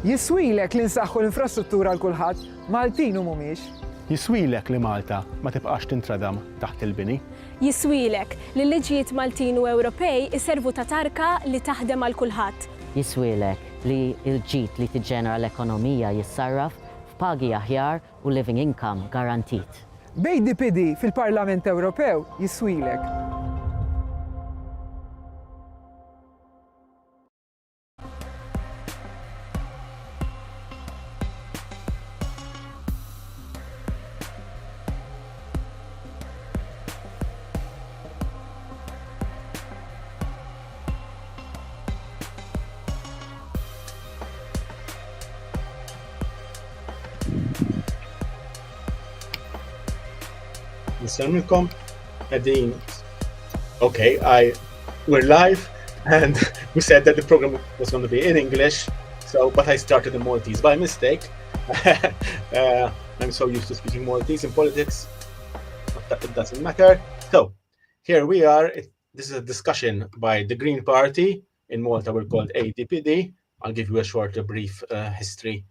Jiswielek li nsaħħu l-infrastruttura l kulħadd Maltin u mhumiex. Jiswielek li Malta ma tibqax tintradam taħt il-bini. Jiswielek li l-liġijiet Maltin u Ewropej iservu ta' tarka li taħdem għal kulħadd. Jiswielek li l-ġid li tiġġenera l-ekonomija jissarraf f'pagi aħjar u living income garantit. B'ADPD fil-Parlament Ewropew jiswielek. Nislamilkom għedin. Okay, we're live and we said that the program was going to be in English, but I started in Maltese by mistake. I'm so used to speaking Maltese in politics, but it doesn't matter. So here we are. This is a discussion by the Green Party. In Malta we're called ADPD. I'll give you a brief history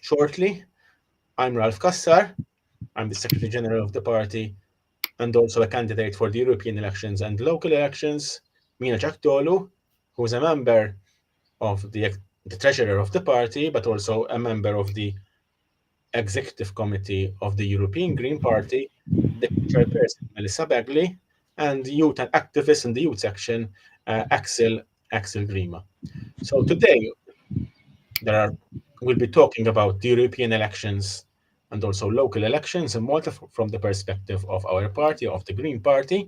shortly. I'm Ralph Kassar. I'm the Secretary General of the party and also a candidate for the European elections and local elections. Mina Ċaktolu, who is a member of the treasurer of the party, but also a member of the executive committee of the European Green Party, the chairperson Melissa Bagley, and youth and activists in the youth section, Axel Grima. So today, we'll be talking about the European elections and also local elections in Malta from the perspective of our party, of the Green Party.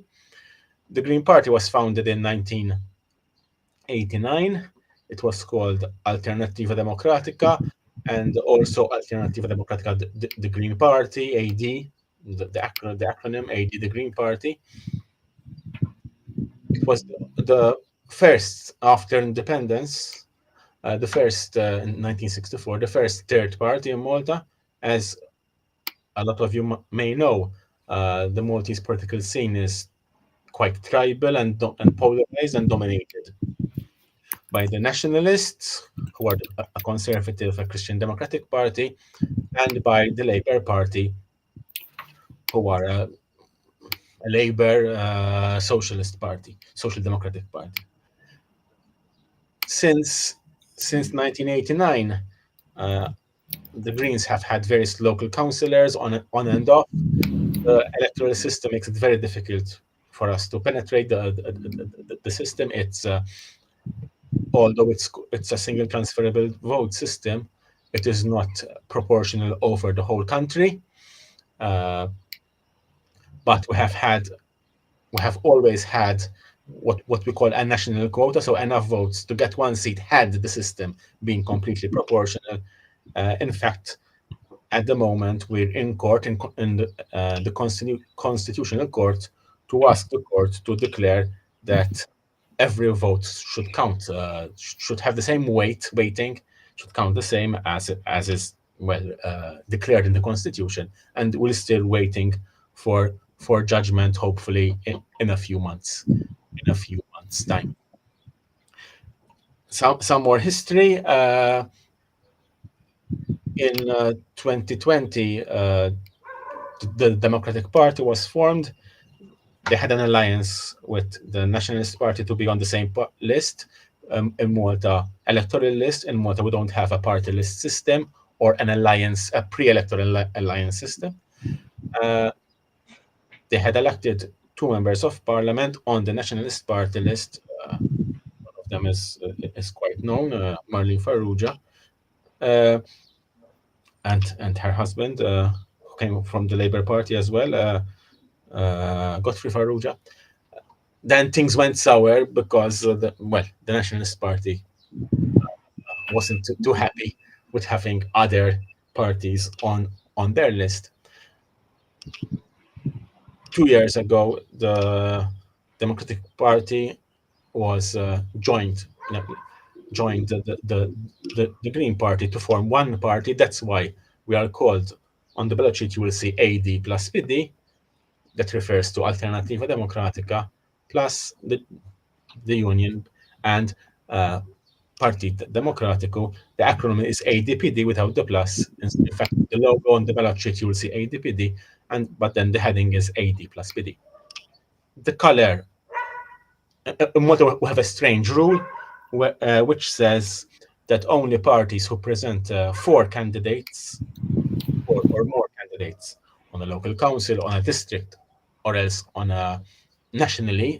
The Green Party was founded in 1989. It was called Alternativa Democratica and also Alternativa Democratica, the Green Party, AD, the acronym AD, the Green Party. It was the first after independence, the first in 1964, the first third party in Malta. As a lot of you may know, the Maltese political scene is quite tribal and polarized and dominated by the nationalists, who are a conservative, a Christian Democratic Party, and by the Labour Party, who are a Labour Socialist Party, Social Democratic Party. Since 1989, the Greens have had various local councillors on and off. The electoral system makes it very difficult for us to penetrate the system. It's although it's a single transferable vote system, it is not proportional over the whole country. But we have always had what we call a national quota, so enough votes to get one seat had the system been completely proportional. In fact, at the moment, we're in court in the Constitutional Court to ask the court to declare that every vote should count, should have the same weighting, should count the same as is declared in the Constitution, and we're still waiting for judgment, hopefully in a few months time. Some more history. In 2020, the Democratic Party was formed. They had an alliance with the Nationalist Party to be on the same list in Malta, electoral list. In Malta, we don't have a party list system or an alliance, a pre-electoral alliance system. They had elected 2 members of parliament on the Nationalist Party list. One of them is quite known, Marlene Farrugia. And her husband, who came from the Labour Party as well, Godfrey Farrugia. Then things went sour because the Nationalist Party wasn't too happy with having other parties on their list. 2 years ago, the Democratic Party was joined the Green Party to form one party. That's why we are called, on the ballot sheet you will see AD plus PD. That refers to Alternativa Democratica plus the Union, and Partit Demokratiku, the acronym is ADPD without the plus. In fact, the logo on the ballot sheet, you will see ADPD, but then the heading is AD plus PD. The color, in Malta, we have a strange rule which says that only parties who present 4 candidates or more candidates on a local council, on a district, or else on a nationally,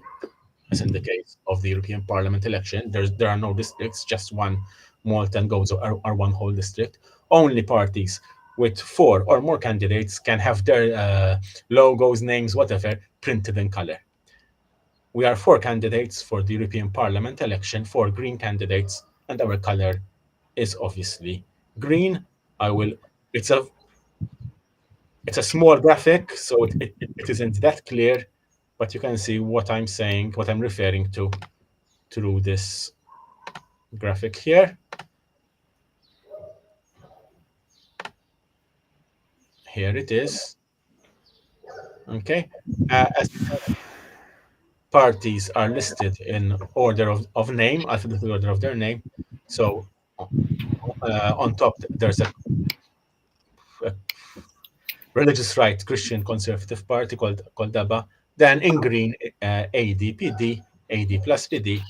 as in the case of the European Parliament election, there are no districts, just one Malta goes or one whole district. Only parties with 4 or more candidates can have their logos, names, whatever, printed in color. We are 4 candidates for the European Parliament election, 4 green candidates, and our color is obviously green. It's a small graphic, so it isn't that clear, but you can see what I'm saying, what I'm referring to through this graphic here. Here it is. Okay. As parties are listed in order of name, alphabetical order of their name. So on top, there's a religious right Christian Conservative Party called DABA. Then in green, ADPD, AD plus PD,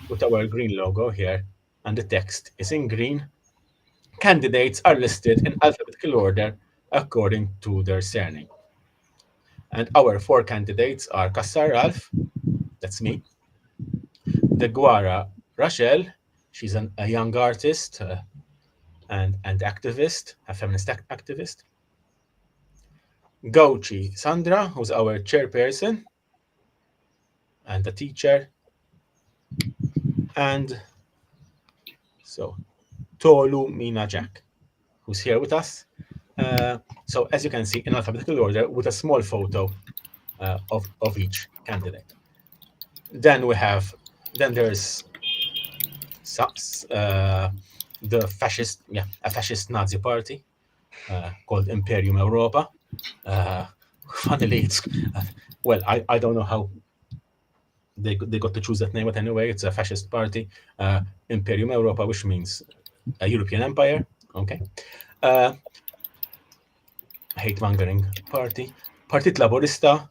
with our green logo here, and the text is in green. Candidates are listed in alphabetical order according to their surname. And our 4 candidates are Kassar Ralph, that's me. De Guara Rachel, she's a young artist and activist, a feminist activist. Gauchi Sandra, who's our chairperson and a teacher. And so Tolu Mina Jack, who's here with us. So as you can see, in alphabetical order with a small photo of each candidate. Then there's the fascist, a fascist Nazi party called Imperium Europa. Funnily, it's well, I don't know how they got to choose that name, but anyway, it's a fascist party, Imperium Europa, which means a European empire. Okay. Hate-mongering party. Partit Laborista,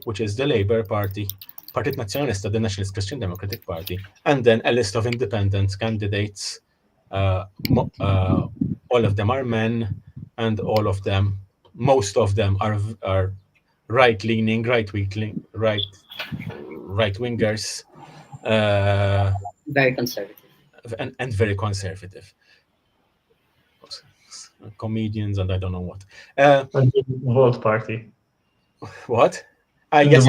which is the Labour Party. Partit Nazjonalista, the Nationalist Christian Democratic Party. And then a list of independent candidates. All of them are men, and most of them are right-leaning, right-wingers. Very conservative. And very conservative. Comedians and I don't know what. And the Volt Party. What? Yes,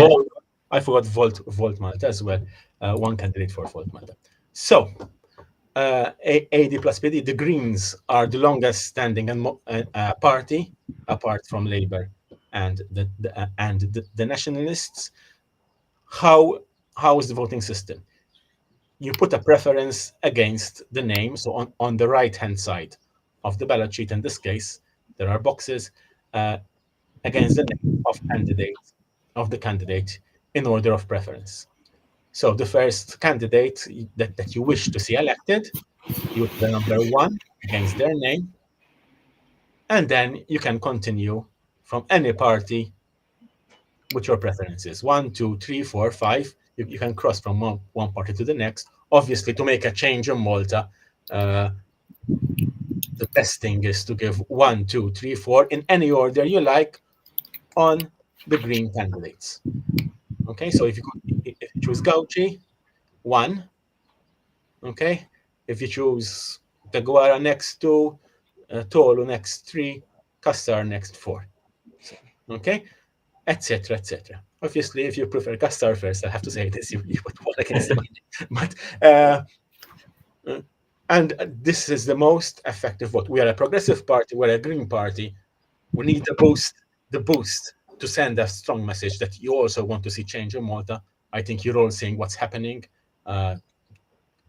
I forgot Volt Malta as well. One candidate for Volt Malta. So, AD plus PD, the Greens are the longest standing party, apart from Labour and the Nationalists. How is the voting system? You put a preference against the name, so on the right-hand side of the ballot sheet, in this case, there are boxes against the name of the candidate in order of preference. So the first candidate that you wish to see elected, you put the number 1 against their name, and then you can continue from any party with your preferences. 1, 2, 3, 4, 5. You can cross from one party to the next. Obviously, to make a change in Malta, the best thing is to give 1, 2, 3, 4 in any order you like on the green candidates. Okay, so if you choose Gauchi, 1. Okay, if you choose De Guara next 2, Tolu next 3, Kassar next 4. Okay, etc. etc. Obviously, if you prefer Kassar first, I have to say this: you put 1 against them. But and this is the most effective vote. We are a progressive party. We're a green party. We need the boost to send a strong message that you also want to see change in Malta. I think you're all seeing what's happening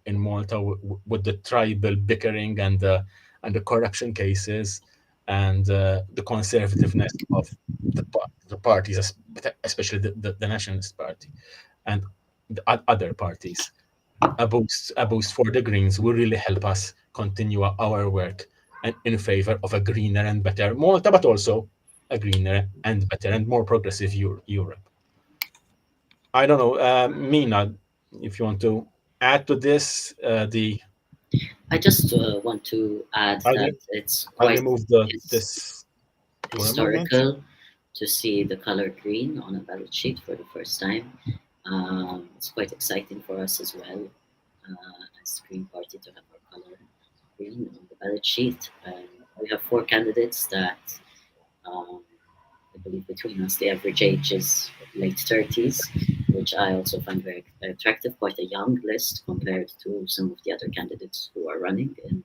in Malta with the tribal bickering and the corruption cases and the conservativeness of the parties, especially the Nationalist Party and the other parties. a boost for the Greens will really help us continue our work and in favor of a greener and better Malta, but also a greener and better and more progressive Europe. I don't know, Mina, if you want to add to this, I just want to add that it's I'll quite remove this historical to see the color green on a ballot sheet for the first time. It's quite exciting for us as well, as the Green Party, to have our color green on the ballot sheet. We have 4 candidates that I believe between us the average age is late 30s, which I also find very attractive, quite a young list compared to some of the other candidates who are running, and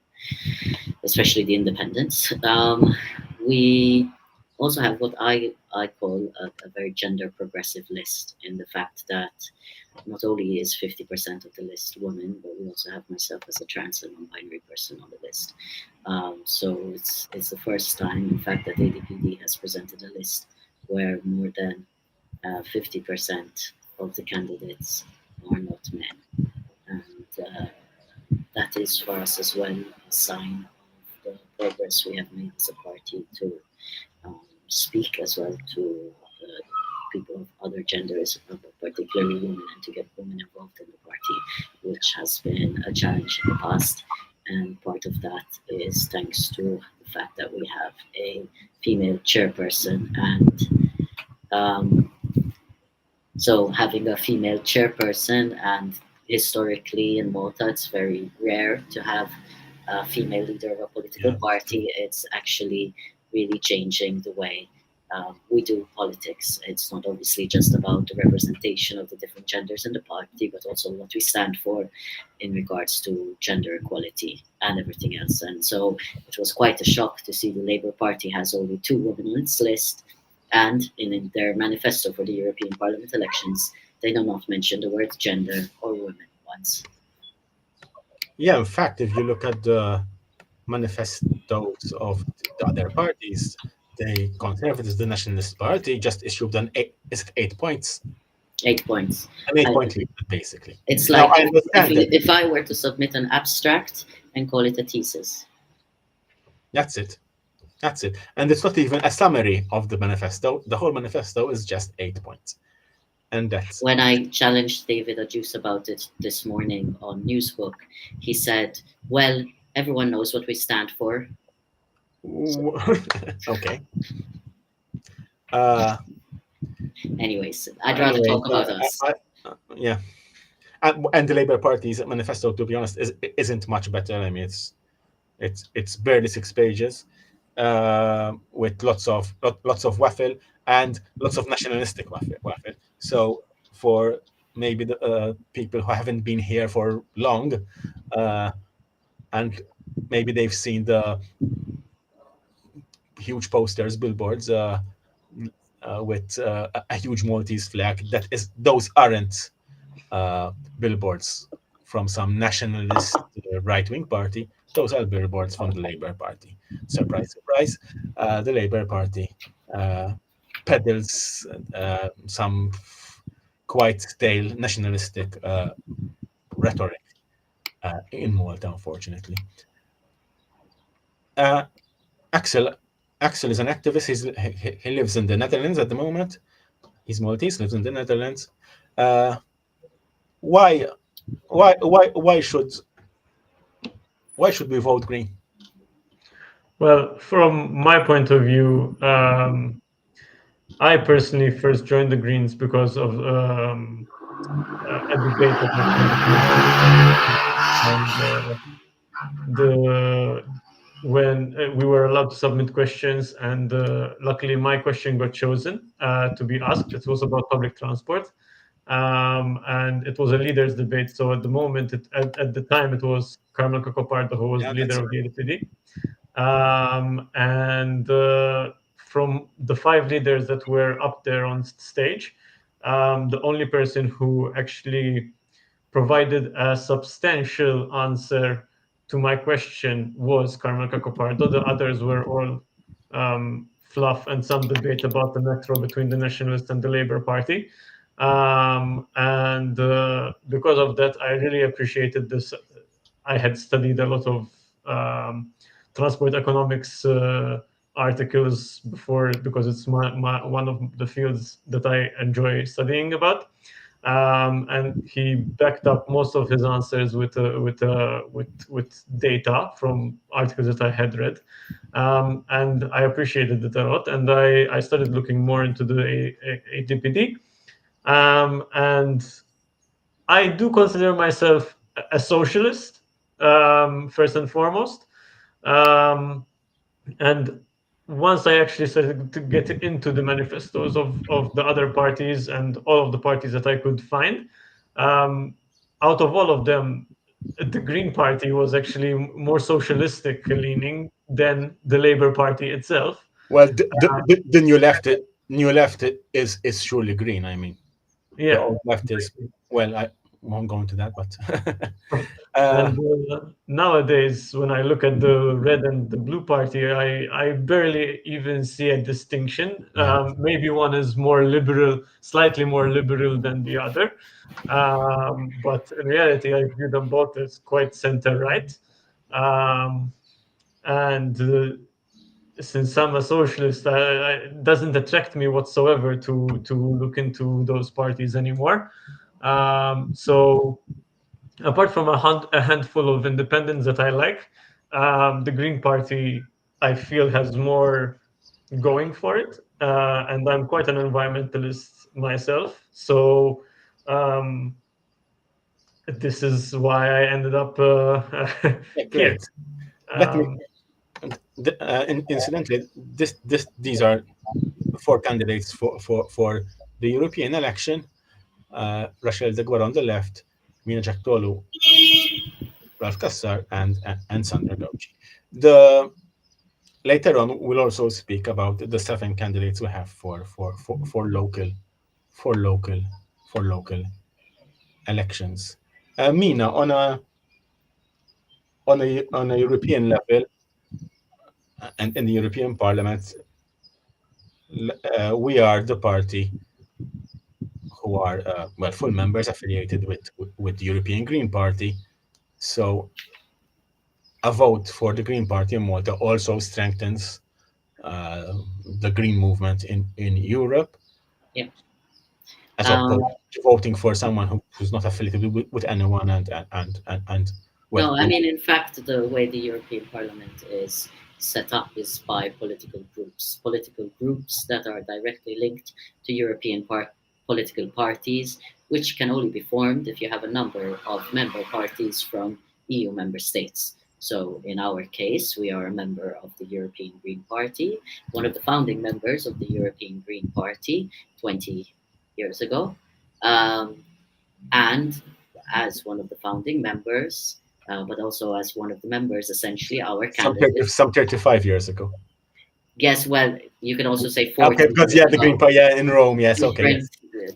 especially the independents. We also have what I call a very gender progressive list, in the fact that not only is 50% of the list women, but we also have myself as a trans and non-binary person on the list. So it's the first time, in fact, that ADPD has presented a list where more than 50% of the candidates are not men. And that is for us as well a sign of the progress we have made as a party to speak as well to people of other genders, particularly women, and to get women involved in the party, which has been a challenge in the past. And part of that is thanks to the fact that we have a female chairperson. And so having a female chairperson, and historically in Malta, it's very rare to have a female leader of a political party. It's actually really changing the way we do politics. It's not obviously just about the representation of the different genders in the party, but also what we stand for in regards to gender equality and everything else. And so it was quite a shock to see the Labour Party has only 2 women on its list, and in their manifesto for the European Parliament elections, they do not mention the word gender or women once. Yeah, in fact, if you look at the manifestos of the other parties, the Conservatives, the Nationalist Party, just issued an 8 points. 8 points. An 8-point lead, basically. It's like now, I understand if I were to submit an abstract and call it a thesis. That's it. That's it. And it's not even a summary of the manifesto. The whole manifesto is just 8 points. And that's when I challenged David Adjus about it this morning on Newsbook, he said, well, everyone knows what we stand for. So. Okay. Anyways, I'd rather talk about us. Yeah. And the Labour Party's manifesto, to be honest, isn't much better. I mean, it's barely 6 pages, with lots of waffle and lots of nationalistic waffle. So for maybe the people who haven't been here for long, and maybe they've seen the huge posters, billboards with a huge Maltese flag. Those aren't billboards from some nationalist right-wing party. Those are billboards from the Labour Party. Surprise, surprise. The Labour Party peddles some quite stale nationalistic rhetoric in Malta, unfortunately. Axel is an activist. He lives in the Netherlands at the moment. He's Maltese, lives in the Netherlands. Why should we vote Green? Well, from my point of view, I personally first joined the Greens because of a debate when we were allowed to submit questions, and luckily my question got chosen to be asked. It was about public transport, and it was a leaders debate. So at the moment, at the time, it was Carmel Cacopardo who was the leader of the ADPD. And from the 5 leaders that were up there on stage, the only person who actually provided a substantial answer to my question was Carmel Cacopardo. The others were all fluff and some debate about the metro between the Nationalists and the Labour Party. And because of that, I really appreciated this. I had studied a lot of transport economics articles before, because it's one of the fields that I enjoy studying about. And he backed up most of his answers with data from articles that I had read, and I appreciated it a lot. And I started looking more into the ADPD, and I do consider myself a socialist, first and foremost. And once I actually started to get into the manifestos of the other parties and all of the parties that I could find, um, out of all of them, the Green Party was actually more socialistic leaning than the Labour Party itself. Well, the new left is surely green. I mean, the Yeah. old left is, well, I won't go into that, but And nowadays, when I look at the red and the blue party, I barely even see a distinction. Yeah. Maybe one is more liberal, slightly more liberal than the other. But in reality, I view them both as quite center-right. And since I'm a socialist, it doesn't attract me whatsoever to look into those parties anymore. So apart from a handful of independents that I like, the Green Party, I feel, has more going for it. And I'm quite an environmentalist myself. So this is why I ended up Yeah, here. great. Let me, incidentally, these are four candidates for the European election. Rachel Degwar on the left, Mina Jaktolu, Ralph Kassar, and Sandra Gauci. Later on, we'll also speak about the 7 candidates we have for local elections. Mina, on a European level, and in the European Parliament, we are the party who are full members affiliated with the European Green Party. So a vote for the Green Party in Malta also strengthens the Green movement in Europe. Yeah. As opposed to voting for someone who's not affiliated with anyone and well. No, I mean, in fact, the way the European Parliament is set up is by political groups that are directly linked to European political parties, which can only be formed if you have a number of member parties from EU member states. So in our case, we are a member of the European Green Party, one of the founding members of the European Green Party 20 years ago. And as one of the founding members, but also as one of the members, essentially, our candidate. Some 35 years ago. Yes, well, you can also say 40. Okay, because the Green Party, in Rome, yes, okay.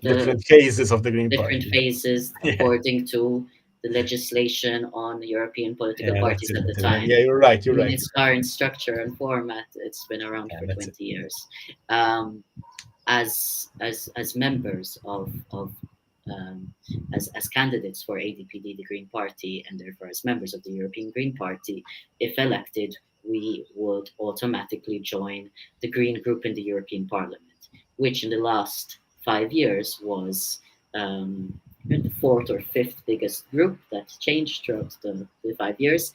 Different phases of the Green Party. Different phases according to the legislation on European political parties at the time. Yeah, you're right. In its current structure and format, it's been around for 20 years. As members as candidates for ADPD, the Green Party, and therefore as members of the European Green Party, if elected, we would automatically join the Green Group in the European Parliament, which in the last 5 years was the 4th or 5th biggest group that changed throughout the 5 years.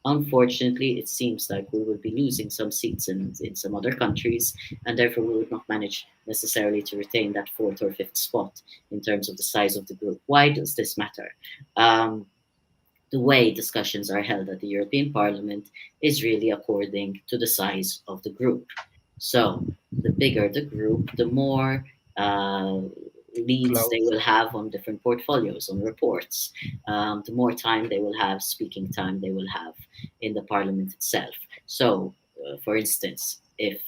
Unfortunately, it seems like we will be losing some seats in some other countries, and therefore we would not manage necessarily to retain that 4th or 5th spot in terms of the size of the group. Why does this matter? The way discussions are held at the European Parliament is really according to the size of the group. So the bigger the group, the more leads they will have on different portfolios, on reports, the more time they will have, speaking time they will have in the parliament itself. So, for instance, if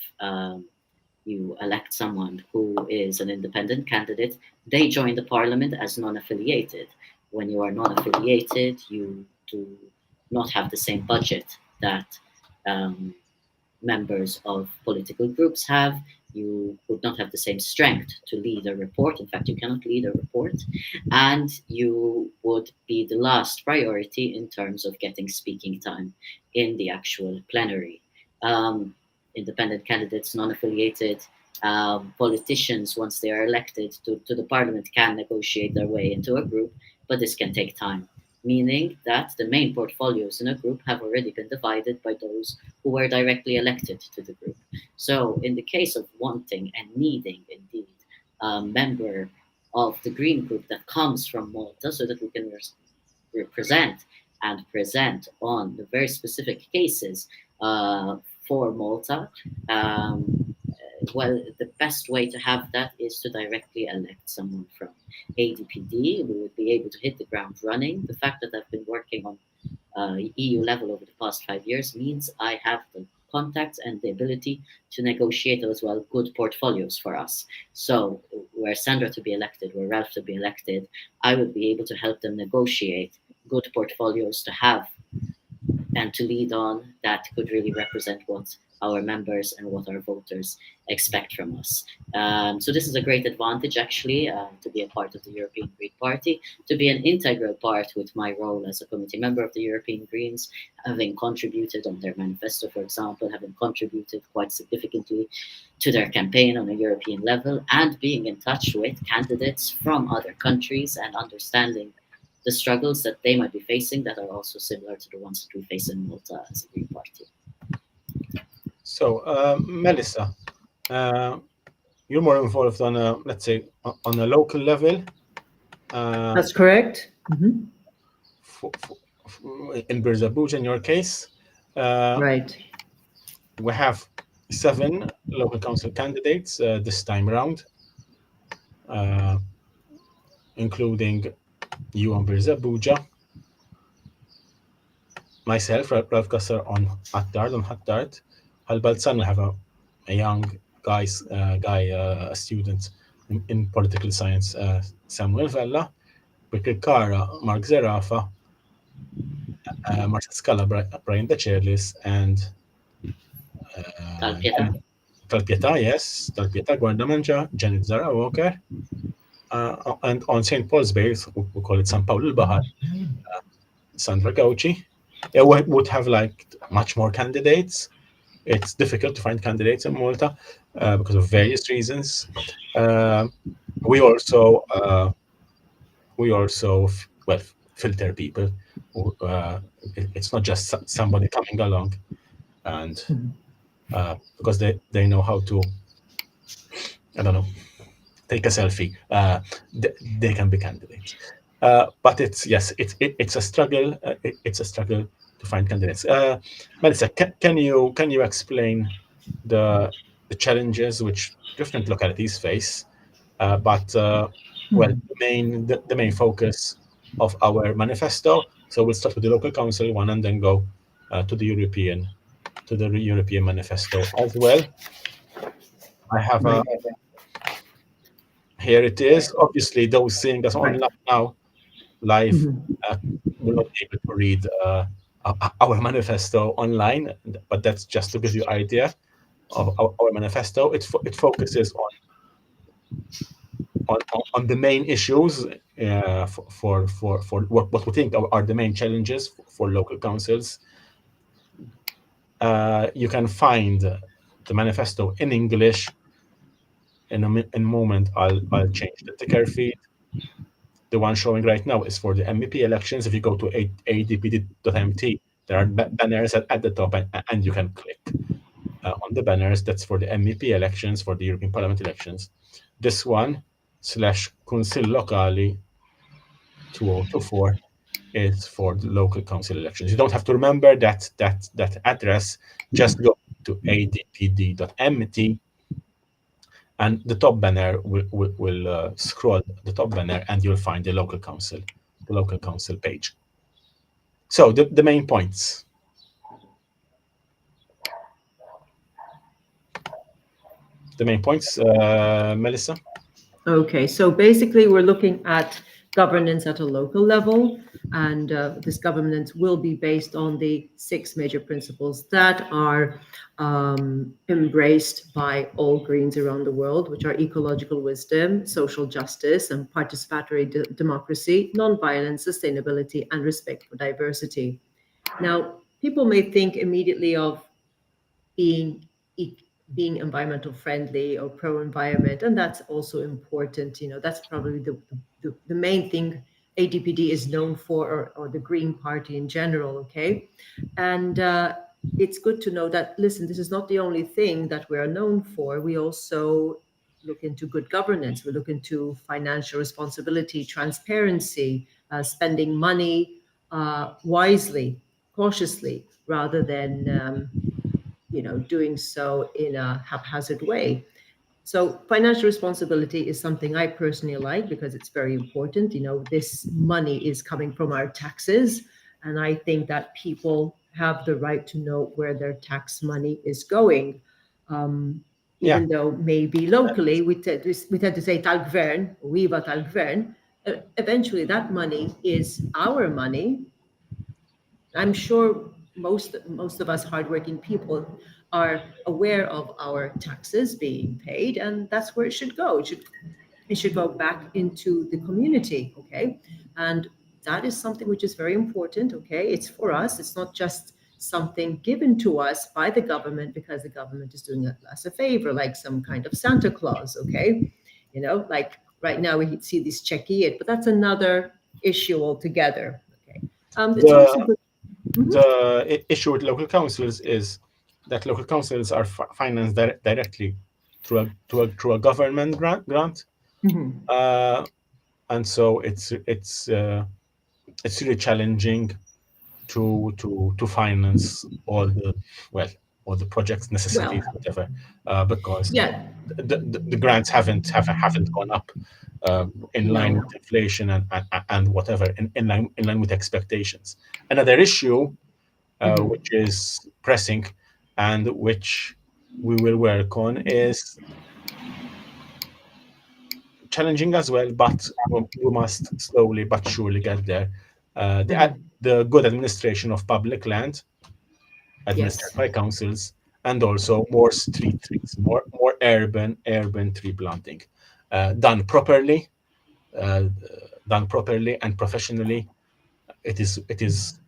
you elect someone who is an independent candidate, they join the parliament as non-affiliated. When you are non-affiliated, you do not have the same budget that members of political groups have. You would not have the same strength to lead a report. In fact, you cannot lead a report. And you would be the last priority in terms of getting speaking time in the actual plenary. Independent candidates, non-affiliated politicians, once they are elected to the parliament, can negotiate their way into a group, but this can take time, meaning that the main portfolios in a group have already been divided by those who were directly elected to the group. So in the case of wanting and needing, indeed, a member of the Green Group that comes from Malta so that we can represent and present on the very specific cases for Malta, well, the best way to have that is to directly elect someone from ADPD. We would be able to hit the ground running. The fact that I've been working on EU level over the past 5 years means I have the contacts and the ability to negotiate as well good portfolios for us. So were Sandra to be elected, were Ralph to be elected, I would be able to help them negotiate good portfolios to have and to lead on that could really represent what our members and what our voters expect from us. So this is a great advantage, actually, to be a part of the European Green Party, to be an integral part with my role as a committee member of the European Greens, having contributed on their manifesto, for example, having contributed quite significantly to their campaign on a European level, and being in touch with candidates from other countries and understanding the struggles that they might be facing that are also similar to the ones that we face in Malta as a Green Party. So, Melissa, you're more involved on a, let's say, on a local level. That's correct. In Birzabuj, in your case. Right. We have 7 local council candidates this time around, including you on Birzabuja, myself, Ralph Gasser on Aħdar. Al-Balzan, we have a young guy, a student in political science, Samuel Vella, Kara, Mark Zerafa, Marta Scala, Brian De Cerlis, and Talpieta, yes, Talpieta Guardamanja, Janet Zara Walker, and on St. Paul's Bay, we call it San Paolo Bahar, Sandra Gauci. Yeah, we would have liked much more candidates. It's difficult to find candidates in Malta because of various reasons. We also filter people. It's not just somebody coming along, and because they know how to, I don't know, take a selfie. They can be candidates. But it's a struggle. It's a struggle to find candidates. Melissa, can you explain the challenges which different localities face? But the main focus of our manifesto. So we'll start with the local council one and then go to the European manifesto as well. I have here it is. Obviously, those seeing us online now, live, will not be able to read our manifesto online, but that's just to give you an idea of our manifesto. It focuses on the main issues for what we think are the main challenges for local councils. You can find the manifesto in English. In a moment, I'll change the ticker feed. The one showing right now is for the MEP elections. If you go to adpd.mt, there are banners at the top, and you can click on the banners. That's for the MEP elections, for the European Parliament elections. This one, /Kunsill Lokali 2024, is for the local council elections. You don't have to remember that address. Just go to adpd.mt. And the top banner will scroll the top banner, and you'll find the local council page. So the main points. Melissa. Okay, so basically we're looking at governance at a local level, and this governance will be based on the 6 major principles that are embraced by all Greens around the world, which are ecological wisdom, social justice, and participatory democracy, non-violence, sustainability, and respect for diversity. Now, people may think immediately of being environmental friendly or pro-environment, and that's also important. That's probably the main thing ADPD is known for, or the Green Party in general, okay? And it's good to know that, listen, this is not the only thing that we are known for. We also look into good governance. We look into financial responsibility, transparency, spending money wisely, cautiously, rather than doing so in a haphazard way. So financial responsibility is something I personally like because it's very important. This money is coming from our taxes, and I think that people have the right to know where their tax money is going. Even though maybe locally we tend to say tal-gvern, viva tal-gvern, eventually that money is our money. I'm sure most of us hardworking people are aware of our taxes being paid, and that's where it should go. It should go back into the community, okay? And that is something which is very important, okay? It's for us. It's not just something given to us by the government because the government is doing us a favor, like some kind of Santa Claus, okay? Like right now we see this czekijit, but that's another issue altogether, okay? It's also good. The issue with local councils is that local councils are financed directly through a government grant, and so it's really challenging to finance all the projects, necessities, whatever, because the grants haven't gone up in line with inflation and whatever, in line with expectations. Another issue which is pressing and which we will work on is challenging as well, but we must slowly but surely get there. The good administration of public land administered by councils, and also more street trees, more urban tree planting, done properly and professionally. It is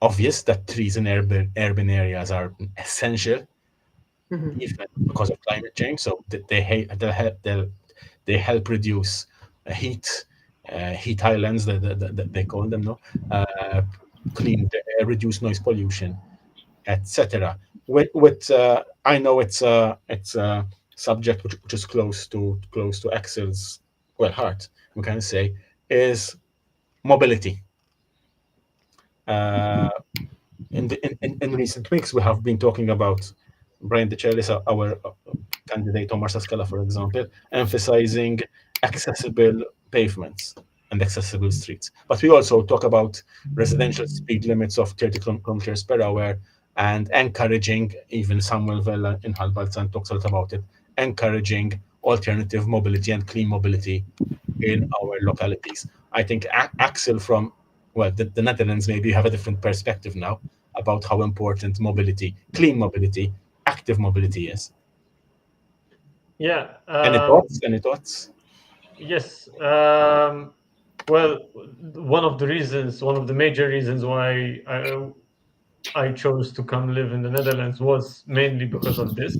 obvious that trees in urban areas are essential, even because of climate change. So they help reduce heat islands, that they call them, clean the air, reduce noise pollution, etc. I know it's a subject which is close to Axel's heart, we can say, is mobility. In recent weeks, we have been talking about Brian DeCellis, our candidate Omar Saskala, for example, emphasizing accessible pavements and accessible streets. But we also talk about residential speed limits of 30 kilometers per hour and encouraging, even Samuel Vella in Halbalzan talks a lot about it, encouraging alternative mobility and clean mobility in our localities. I think Axel from the Netherlands maybe have a different perspective now about how important mobility, clean mobility, active mobility is. Yeah. Any thoughts? Yes. Well, one of the major reasons why I chose to come live in the Netherlands was mainly because of this.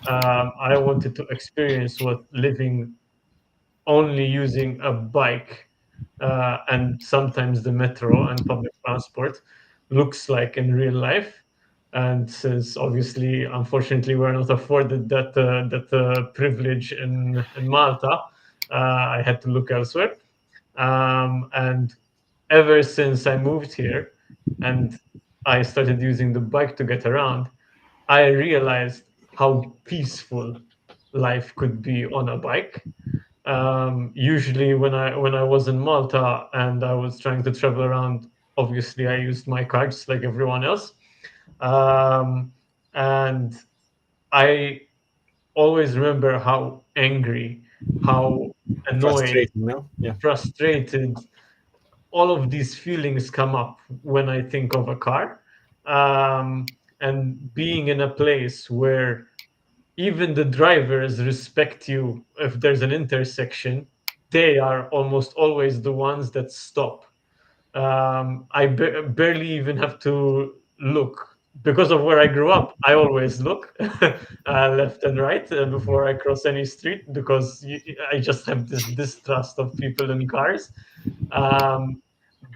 I wanted to experience what living only using a bike and sometimes the metro and public transport looks like in real life. And since obviously, unfortunately, we're not afforded that privilege in Malta, I had to look elsewhere. And ever since I moved here and I started using the bike to get around, I realized how peaceful life could be on a bike. Usually when I was in Malta and I was trying to travel around, obviously I used my car just like everyone else. And I always remember how angry how annoyed, Frustrating, no? Yeah. frustrated, all of these feelings come up when I think of a car. And being in a place where even the drivers respect you if there's an intersection, they are almost always the ones that stop. I barely even have to look because of where I grew up. I always look left and right before I cross any street because I just have this distrust of people in cars. Um,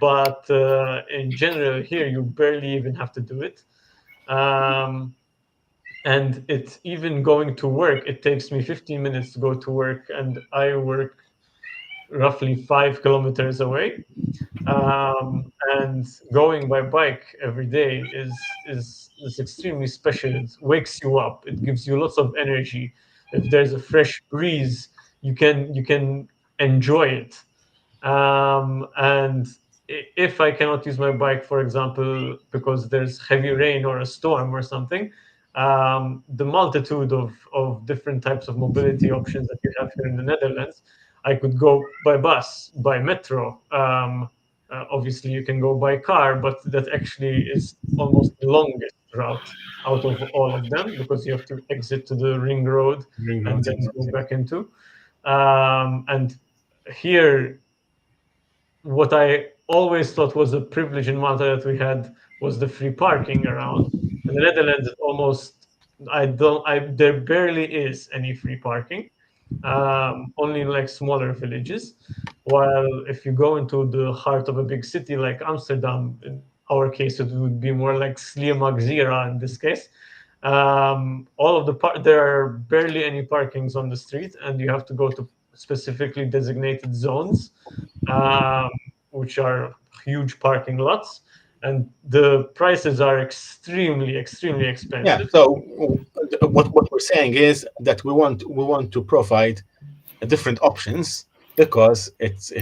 but in general, here you barely even have to do it. And it's even going to work. It takes me 15 minutes to go to work, and I work roughly 5 kilometers away. And going by bike every day is extremely special. It wakes you up. It gives you lots of energy. If there's a fresh breeze, you can enjoy it. And if I cannot use my bike, for example, because there's heavy rain or a storm or something, the multitude of different types of mobility options that you have here in the Netherlands, I could go by bus, by metro. Obviously, you can go by car, but that actually is almost the longest route out of all of them because you have to exit to the ring road Ring and roads, then go exactly. back into. And here, what I always thought was a privilege in Malta that we had was the free parking around. In the Netherlands, it almost there barely is any free parking, only in like smaller villages. While if you go into the heart of a big city like Amsterdam, in our case, it would be more like Sliema in this case. All of there are barely any parkings on the street, and you have to go to specifically designated zones, um, which are huge parking lots, and the prices are extremely, extremely Yeah. expensive. So what we're saying is that we want to provide different options because it's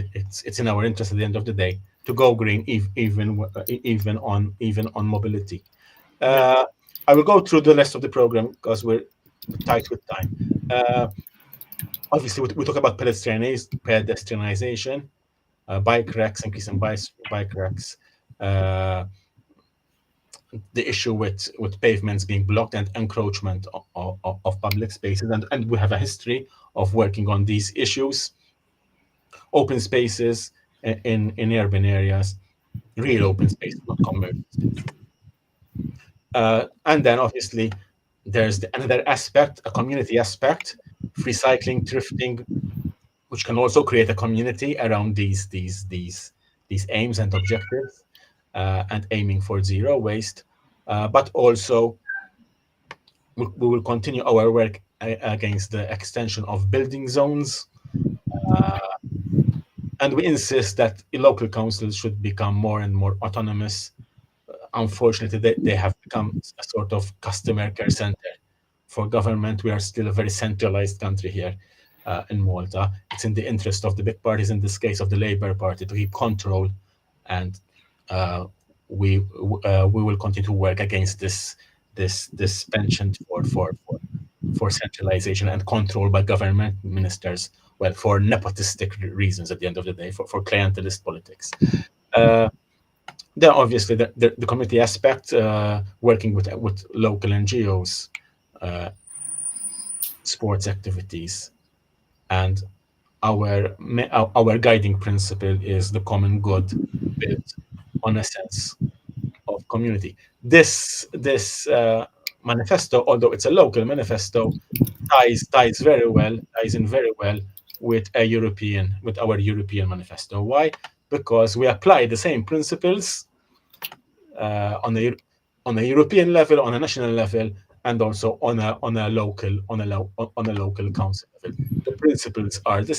in our interest at the end of the day to go green, even on mobility. I will go through the rest of the program because we're tight with time. Obviously, we talk about pedestrianization, bike racks, increasing bike racks, the issue with pavements being blocked and encroachment of public spaces, and we have a history of working on these issues. Open spaces in urban areas, real open spaces, not commercial spaces. And then obviously there's another aspect, a community aspect, free cycling, thrifting, which can also create a community around these aims and objectives, and aiming for zero waste. But also we will continue our work against the extension of building zones. And we insist that local councils should become more and more autonomous. Unfortunately, they have become a sort of customer care center for government. We are still a very centralized country here in Malta. It's in the interest of the big parties, in this case of the Labour Party, to keep control, and we will continue to work against this penchant for centralization and control by government ministers. Well, for nepotistic reasons at the end of the day, for clientelist politics. Then obviously the community aspect, working with local NGOs, sports activities, and our guiding principle is the common good built on a sense of community. This manifesto, although it's a local manifesto, ties in very well with our European manifesto. Why? Because we apply the same principles on a European level, on a national level, and also on a local council level. The principles are the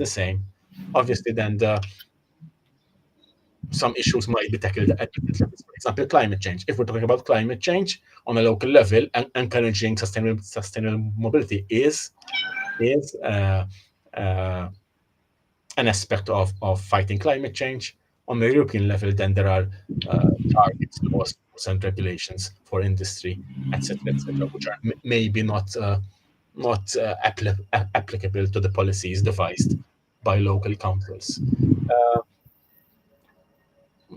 same. Obviously, then some issues might be tackled at different levels. For example, climate change. If we're talking about climate change on a local level, and encouraging sustainable mobility is an aspect of fighting climate change. On the European level, then there are targets, laws, and regulations for industry, etc., which are maybe not applicable to the policies devised by local councils.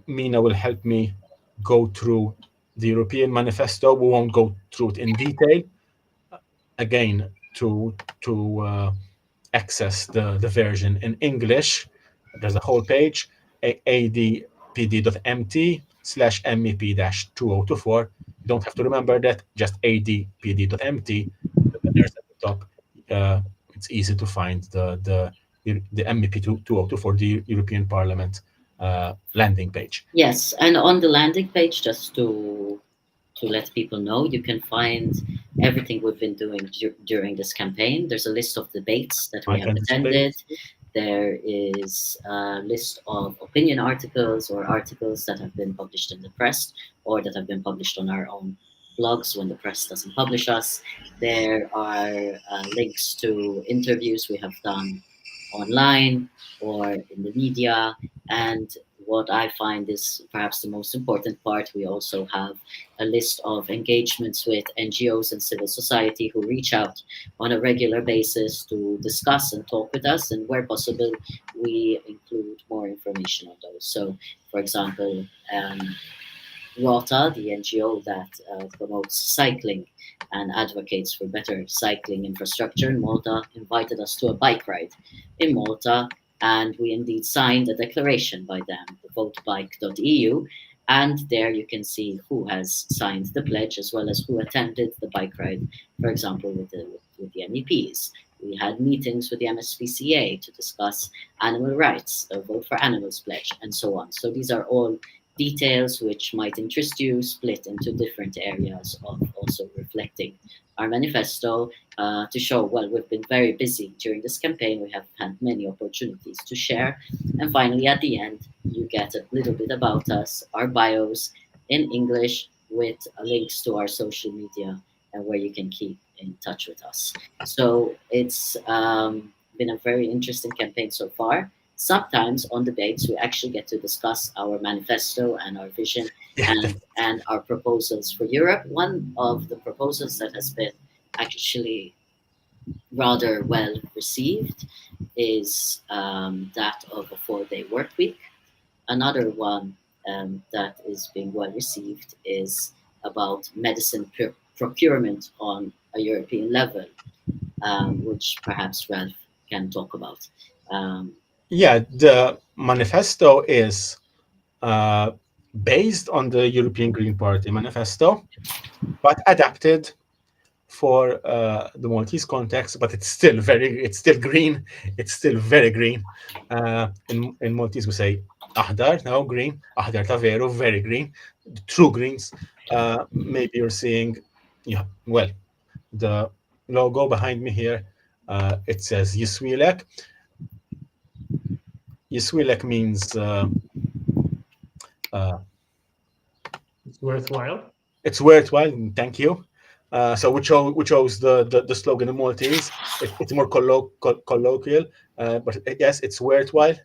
Mina will help me go through the European Manifesto. We won't go through it in detail. Again, to access the version in English, there's a whole page, adpd.mt/mep-2024. You don't have to remember that, just adpd.mt. There's at the top. It's easy to find the MEP 2024, the European Parliament landing page. Yes, and on the landing page, just to let people know, you can find everything we've been doing during this campaign. There's a list of debates that we have attended. There is a list of opinion articles or articles that have been published in the press or that have been published on our own blogs when the press doesn't publish us. There are links to interviews we have done online or in the media. And what I find is perhaps the most important part, we also have a list of engagements with NGOs and civil society who reach out on a regular basis to discuss and talk with us, and where possible, we include more information on those. So, for example, ROTA, the NGO that promotes cycling and advocates for better cycling infrastructure in Malta, invited us to a bike ride in Malta, and we indeed signed a declaration by them, the votebike.eu, and there you can see who has signed the pledge as well as who attended the bike ride, for example, with the MEPs. We had meetings with the MSPCA to discuss animal rights, the Vote for Animals pledge, and so on. So these are all details which might interest you, split into different areas of also reflecting our manifesto to show, well, we've been very busy during this campaign. We have had many opportunities to share. And finally, at the end, you get a little bit about us, our bios in English with links to our social media and where you can keep in touch with us. So it's been a very interesting campaign so far. Sometimes on debates, we actually get to discuss our manifesto and our vision and our proposals for Europe. One of the proposals that has been actually rather well received is that of a 4-day work week. Another one that is being well received is about medicine procurement on a European level, which perhaps Ralph can talk about. Yeah, the manifesto is based on the European Green Party manifesto, but adapted for the Maltese context. But it's still green. It's still very green. In Maltese, we say Aħdar, now green. Aħdar ta' veru, very green. True greens. Maybe you're seeing, well, the logo behind me here. It says Jiswielek. Jiswielek means It's worthwhile. It's worthwhile. Thank you. So we chose the slogan in Maltese. It's more colloquial, but yes, it's worthwhile.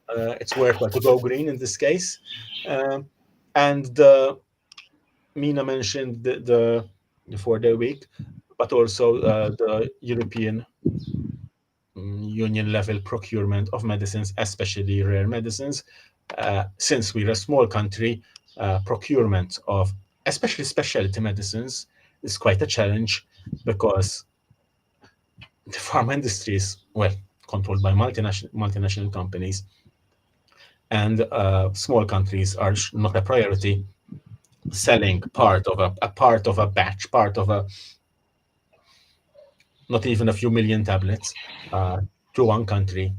It's worthwhile to go green in this case. And Mina mentioned the 4-day week, but also the European Union level procurement of medicines, especially rare medicines. Since we're a small country, procurement of especially specialty medicines is quite a challenge, because the pharma industry is, well, controlled by multinational companies, and small countries are not a priority. Selling part of a batch, not even a few million tablets to one country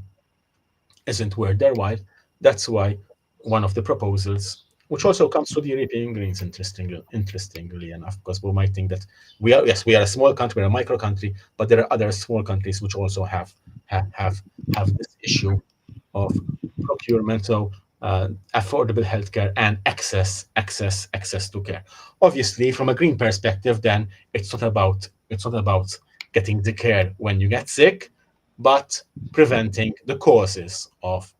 isn't worth their while. That's why one of the proposals, which also comes through the European Greens, interestingly enough, because we might think that we are a small country, we're a micro country, but there are other small countries which also have this issue of procurement. So affordable healthcare and access to care. Obviously, from a green perspective, then it's not about getting the care when you get sick, but preventing the causes of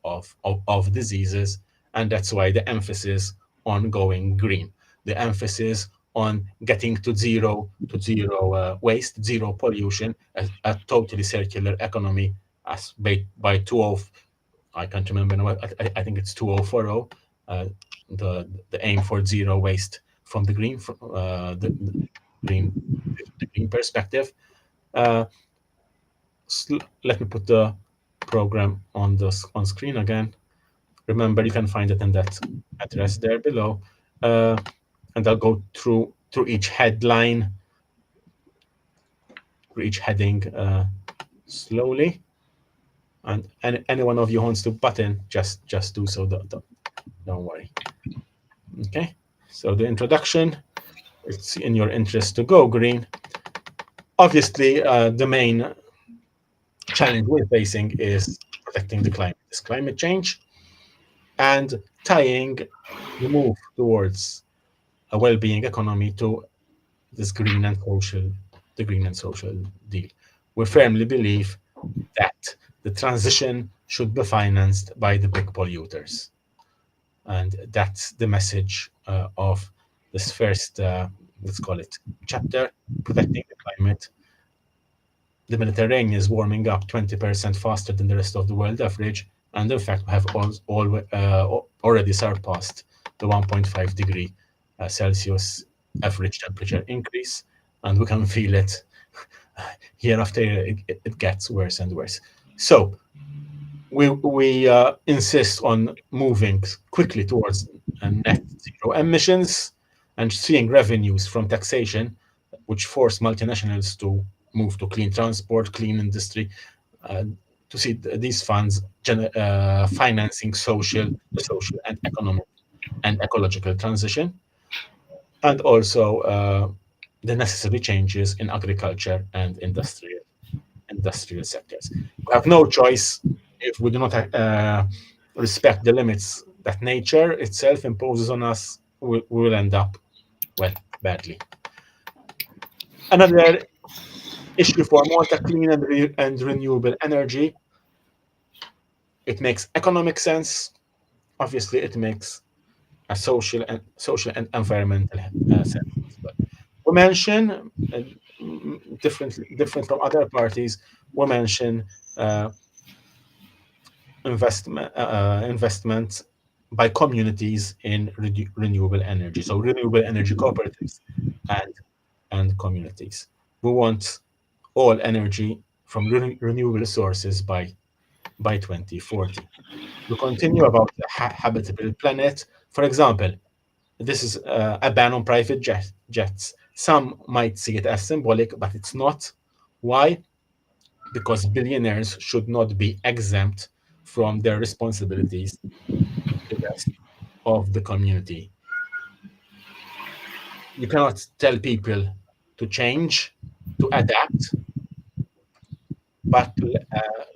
diseases. And that's why the emphasis on going green, the emphasis on getting to zero waste, zero pollution, a totally circular economy as by 20. I can't remember now. I think it's 2040. The aim for zero waste from the green green perspective. Let me put the program on screen again. Remember, you can find it in that address there below, and I'll go through each headline, through each heading slowly. And any one of you wants to butt in, just do so. Don't worry. Okay. So the introduction. It's in your interest to go green. Obviously, the main challenge we're facing is protecting the climate. It's climate change and tying the move towards a well-being economy to this green and social deal. We firmly believe that the transition should be financed by the big polluters. And that's the message of this first, let's call it, chapter, protecting the climate. The Mediterranean is warming up 20% faster than the rest of the world average, and in fact, we have already surpassed the 1.5 degree Celsius average temperature increase, and we can feel it year after year. It gets worse and worse. So we insist on moving quickly towards net zero emissions and seeing revenues from taxation, which force multinationals to move to clean transport, clean industry, to see these funds financing social and economic and ecological transition, and also the necessary changes in agriculture and industrial sectors. We have no choice if we do not respect the limits that nature itself imposes on us. We will end up, well, badly. Another issue for Malta, clean and renewable energy. It makes economic sense. Obviously, it makes a social and environmental sense. But we mention different from other parties. We mention investment by communities in renewable energy. So renewable energy cooperatives and communities. We want all energy from renewable sources by 2040. We continue about the habitable planet. For example, this is a ban on private jets. Some might see it as symbolic, but it's not. Why? Because billionaires should not be exempt from their responsibilities to the rest of the community. You cannot tell people to change, to adapt, but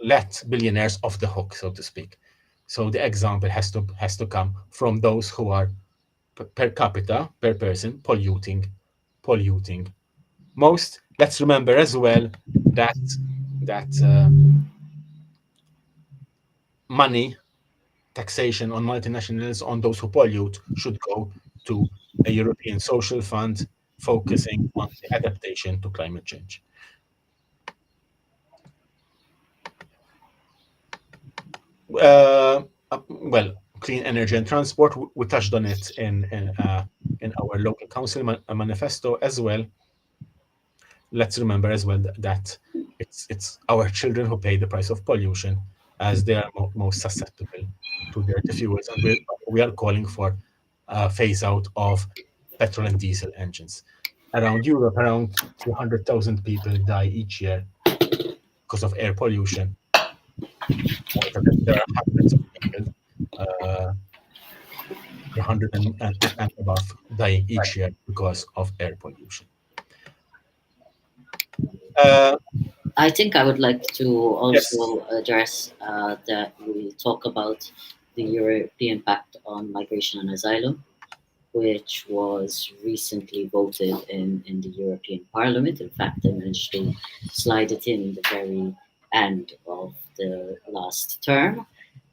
let billionaires off the hook, so to speak. So the example has to come from those who are per capita, per person, polluting most. Let's remember as well that money, taxation on multinationals, on those who pollute, should go to a European social fund focusing on the adaptation to climate change. Well, clean energy and transport, we touched on it in our local council manifesto as well. Let's remember as well that it's our children who pay the price of pollution, as they are most susceptible to dirty fuels, and we are calling for a phase out of petrol and diesel engines. Around Europe, around 200,000 people die each year because of air pollution. There are hundreds of people, 100 and above, dying each year because of air pollution. I think I would like to also address that we talk about the European Pact on Migration and Asylum, which was recently voted in the European Parliament. In fact, I managed to slide it in the very end of the last term.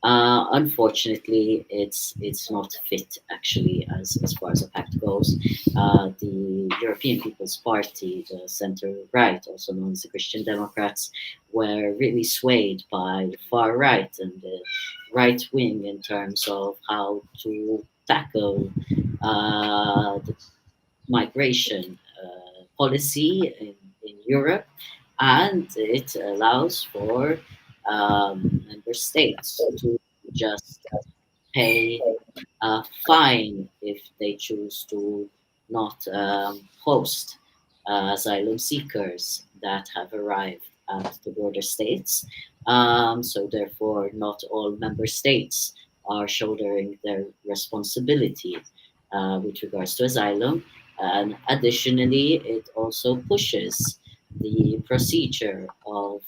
Unfortunately, it's not fit actually as far as the pact goes. The European People's Party, the centre right, also known as the Christian Democrats, were really swayed by the far right and the right wing in terms of how to tackle the migration policy in Europe, and it allows for member states to just pay a fine if they choose to not host asylum seekers that have arrived at the border states. So therefore, not all member states are shouldering their responsibility with regards to asylum. And additionally, it also pushes the procedure of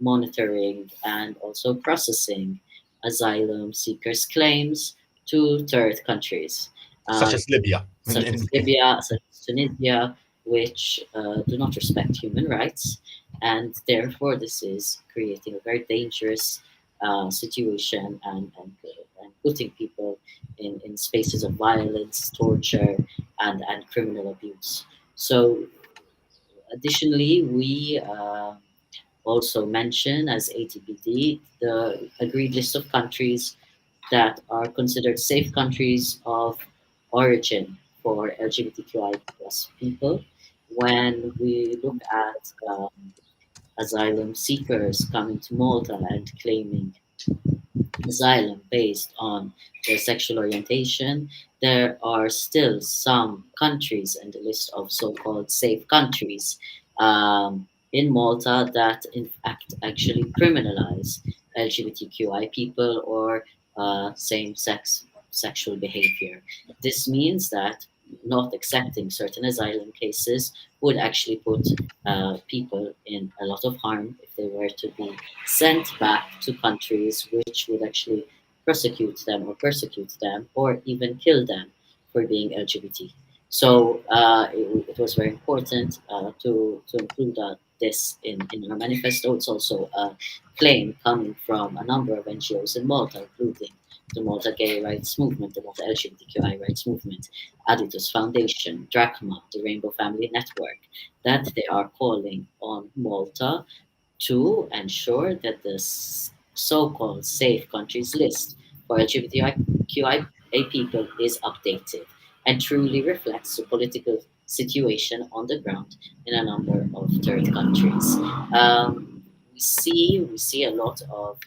monitoring and also processing asylum seekers' claims to third countries, Such as Libya. such as Libya, such as Tunisia, which do not respect human rights. And therefore, this is creating a very dangerous situation and putting people in spaces of violence, torture, and criminal abuse. So, additionally, we also mention as ATPD the agreed list of countries that are considered safe countries of origin for LGBTQI plus people. When we look at asylum seekers coming to Malta and claiming asylum based on their sexual orientation, there are still some countries in the list of so-called safe countries in Malta that in fact actually criminalize LGBTQI people or same-sex sexual behavior. This means that not accepting certain asylum cases would actually put people in a lot of harm if they were to be sent back to countries which would actually prosecute them or persecute them or even kill them for being LGBT. So it was very important to include this in our manifesto. It's also a claim coming from a number of NGOs in Malta, including the Malta Gay Rights Movement, the Malta LGBTQI Rights Movement, Aditus Foundation, Drachma, the Rainbow Family Network, that they are calling on Malta to ensure that the so-called safe countries list for LGBTQIA people is updated and truly reflects the political situation on the ground in a number of third countries. We see a lot of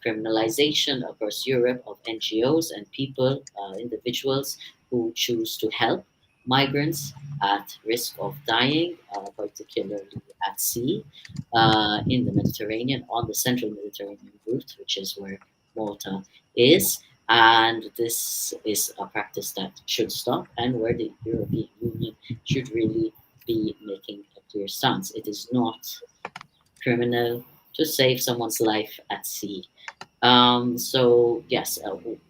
criminalization across Europe of NGOs and people, individuals who choose to help migrants at risk of dying, particularly at sea, in the Mediterranean, on the central Mediterranean route, which is where Malta is. And this is a practice that should stop, and where the European Union should really be making a clear stance. It is not criminal to save someone's life at sea. So yes,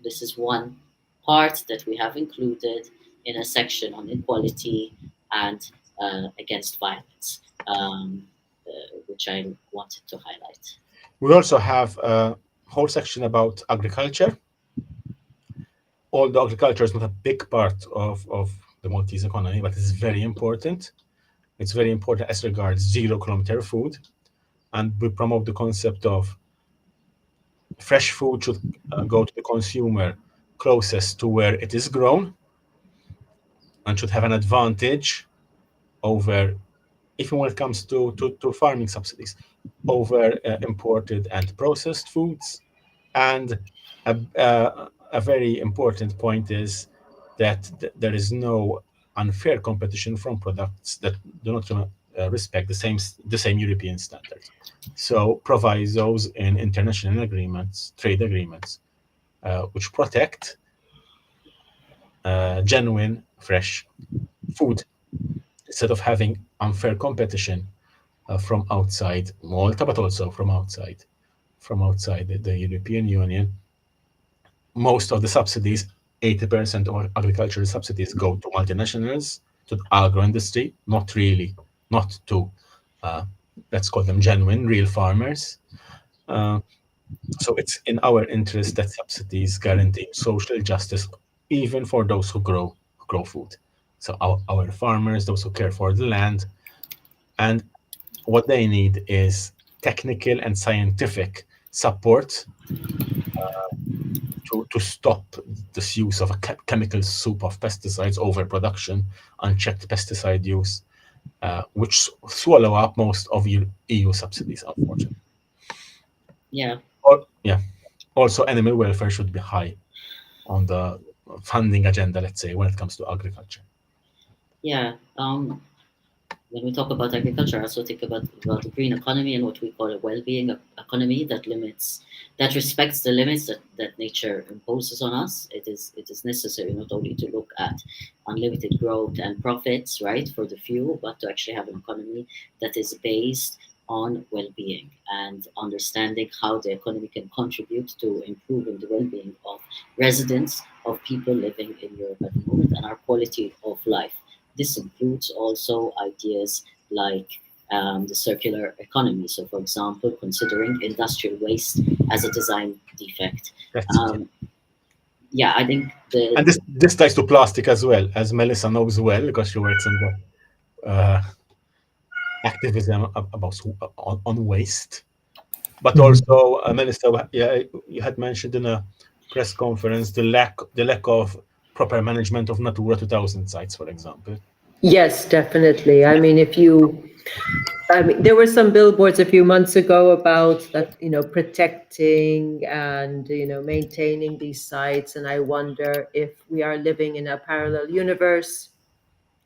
this is one part that we have included in a section on equality and against violence, which I wanted to highlight. We also have a whole section about agriculture. Although agriculture is not a big part of the Maltese economy, but it's very important. It's very important as regards 0 kilometer food. And we promote the concept of fresh food should go to the consumer closest to where it is grown and should have an advantage over, even when it comes to farming subsidies, over imported and processed foods. And a very important point is that there is no unfair competition from products that do not respect the same European standards. So provisos in international agreements, trade agreements, which protect genuine fresh food instead of having unfair competition from outside Malta, but also from outside the European Union. Most of the subsidies, 80% of agricultural subsidies, go to multinationals, to the agro industry, not to let's call them genuine, real farmers. So it's in our interest that subsidies guarantee social justice, even for those who grow food. So our farmers, those who care for the land, and what they need is technical and scientific support to stop this use of a chemical soup of pesticides, overproduction, unchecked pesticide use, which swallow up most of EU subsidies, unfortunately. Yeah. Also, animal welfare should be high on the funding agenda, let's say, when it comes to agriculture. Yeah. When we talk about agriculture, I also think about the green economy and what we call a well-being economy that respects the limits that nature imposes on us. It is necessary not only to look at unlimited growth and profits, right, for the few, but to actually have an economy that is based on well-being and understanding how the economy can contribute to improving the well-being of residents, of people living in Europe at the moment, and our quality of life. This includes also ideas like the circular economy. So, for example, considering industrial waste as a design defect. Yeah, I think and this ties to plastic as well, as Melissa knows well, because she works in the activism about on waste. But also, Melissa, you had mentioned in a press conference the lack of proper management of Natura 2000 sites, for example. Yes, definitely. I mean, there were some billboards a few months ago about that, protecting and, maintaining these sites. And I wonder if we are living in a parallel universe.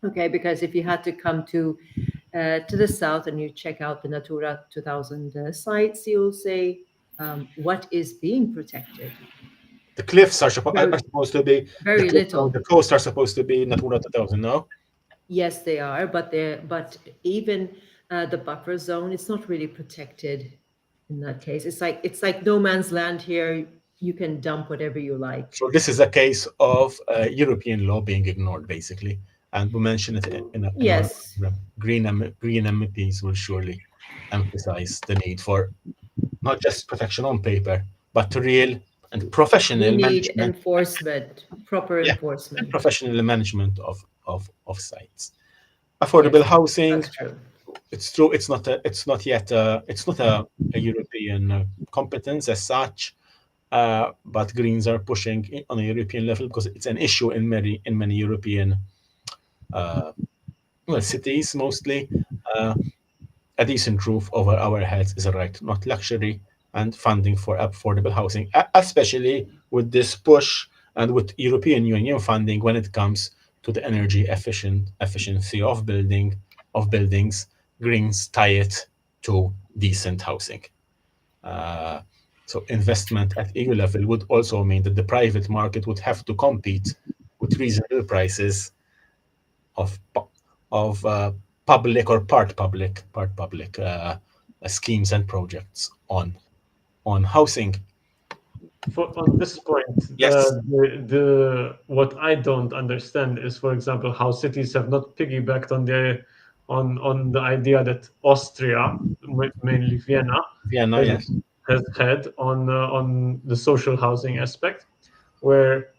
Okay, because if you had to come to the south and you check out the Natura 2000 sites, you'll say, what is being protected? The cliffs are supposed to be very little. The coasts are supposed to be Natura 2000, no? Yes, they are, but even the buffer zone, it's not really protected in that case. It's like no man's land here. You can dump whatever you like. So this is a case of European law being ignored, basically. And we mentioned it in a yes. Green MEPs will surely emphasize the need for not just protection on paper, but real and professional management. Enforcement, proper enforcement, and professional management of sites. Affordable housing. That's true. It's true. It's not a European competence as such. But Greens are pushing on a European level because it's an issue in many European cities, mostly. A decent roof over our heads is a right, not luxury, and funding for affordable housing, especially with this push and with European Union funding when it comes to the energy efficiency of buildings. Greens tie it to decent housing. So investment at EU level would also mean that the private market would have to compete with reasonable prices of public or part public schemes and projects on housing. On this point, yes. What I don't understand is, for example, how cities have not piggybacked on the idea that Austria, mainly Vienna, yes, has had on the social housing aspect, where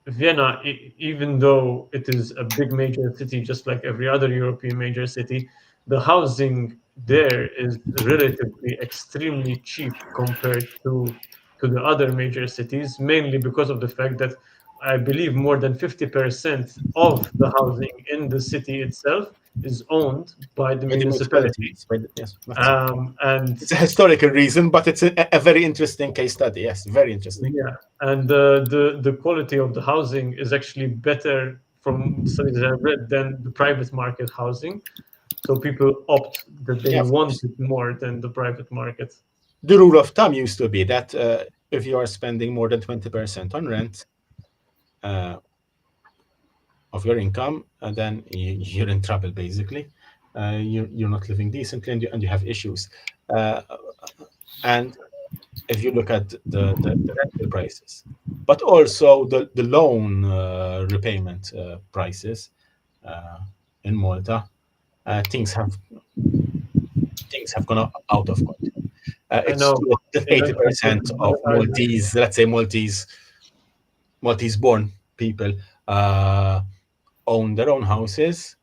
Vienna, even though it is a big major city, just like every other European major city, the housing there is relatively extremely cheap compared to the other major cities, mainly because of the fact that I believe more than 50% of the housing in the city itself is owned by the municipality. And it's a historical reason, but it's a very interesting case study. Yes, very interesting. Yeah, and the quality of the housing is actually better from studies that I've read than the private market housing. So people opt that they want it more than the private market. The rule of thumb used to be that if you are spending more than 20% on rent of your income, then you're in trouble, basically. You're not living decently, and you have issues. And if you look at the rental prices, but also the loan repayment prices in Malta, things have gone out of control. It's know. true that 80% of Maltese, let's say Maltese-born people own their own houses.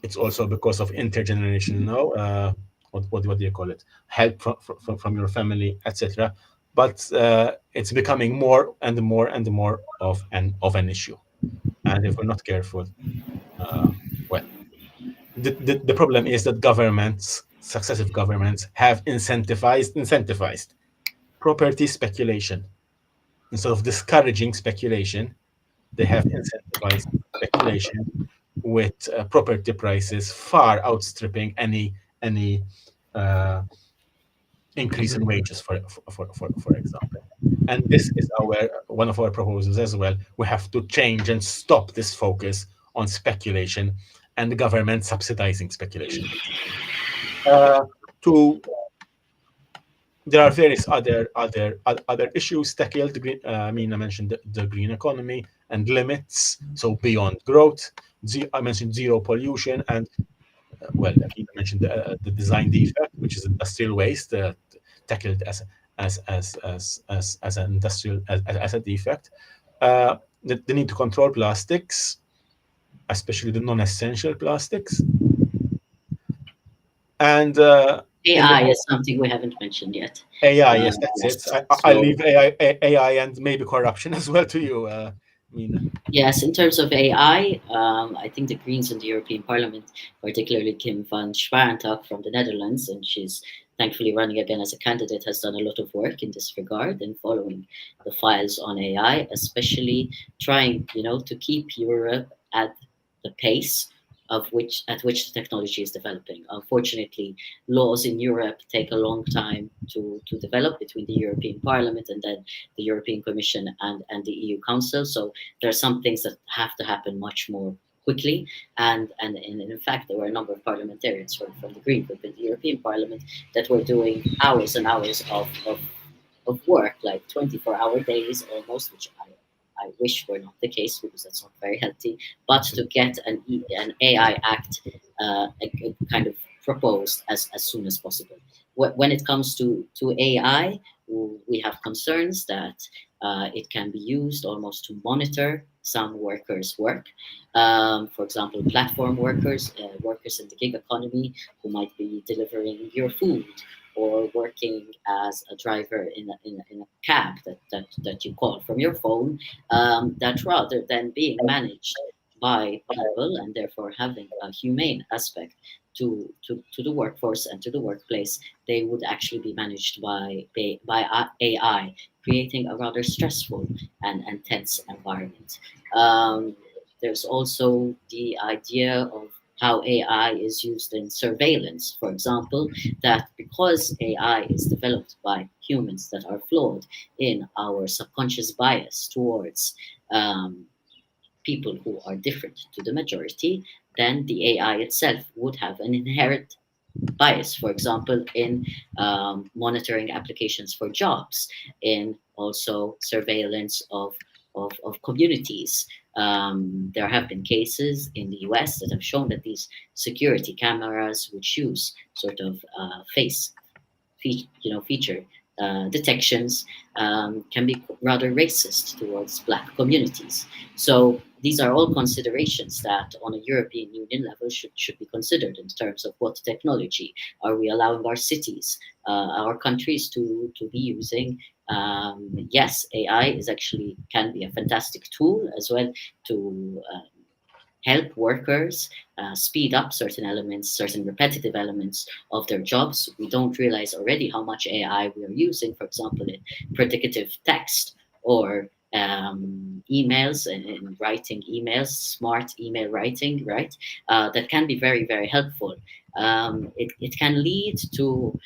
It's also because of intergenerational, what do you call it? Help from your family, etc. But it's becoming more and more and more of an issue. And if we're not careful, well, the problem is that successive governments have incentivized property speculation. Instead of discouraging speculation, they have incentivized speculation with property prices far outstripping any increase in wages, for example. And this is one of our proposals as well. We have to change and stop this focus on speculation and the government subsidizing speculation. There are various other issues tackled. Mina mentioned the green economy and limits, so beyond growth. I mentioned zero pollution, and well, Mina mentioned the design defect, which is industrial waste, tackled as an industrial as a defect. The need to control plastics, especially the non-essential plastics, and AI is something we haven't mentioned yet. AI, yes, that's it. I leave AI and maybe corruption as well to you, Mina. Yes, in terms of AI, I think the Greens in the European Parliament, particularly Kim van Schwarentak from the Netherlands, and she's thankfully running again as a candidate, has done a lot of work in this regard and following the files on AI, especially trying, to keep Europe at the pace at which the technology is developing. Unfortunately, laws in Europe take a long time to develop between the European Parliament and then the European Commission and the EU Council. So there are some things that have to happen much more quickly. And in fact, there were a number of parliamentarians from the Green Group in the European Parliament that were doing hours and hours of work, like 24-hour days almost, which I wish were not the case because that's not very healthy, but to get an AI Act kind of proposed as soon as possible. When it comes to AI, we have concerns that it can be used almost to monitor some workers' work. For example, platform workers, workers in the gig economy who might be delivering your food, or working as a driver in a cab that you call from your phone, that rather than being managed by people and therefore having a humane aspect to the workforce and to the workplace, they would actually be managed by AI, creating a rather stressful and tense environment. There's also the idea of how AI is used in surveillance, for example, that because AI is developed by humans that are flawed in our subconscious bias towards people who are different to the majority, then the AI itself would have an inherent bias, for example, in monitoring applications for jobs, in also surveillance of communities. There have been cases in the US that have shown that these security cameras, which use sort of feature detections, can be rather racist towards Black communities. So these are all considerations that on a European Union level should be considered in terms of what technology are we allowing our cities, our countries to be using. Yes, AI can be a fantastic tool as well to help workers speed up certain elements, certain repetitive elements of their jobs. We don't realize already how much AI we are using, for example, in predicative text or emails and writing emails, smart email writing, right? That can be very, very helpful. It can lead to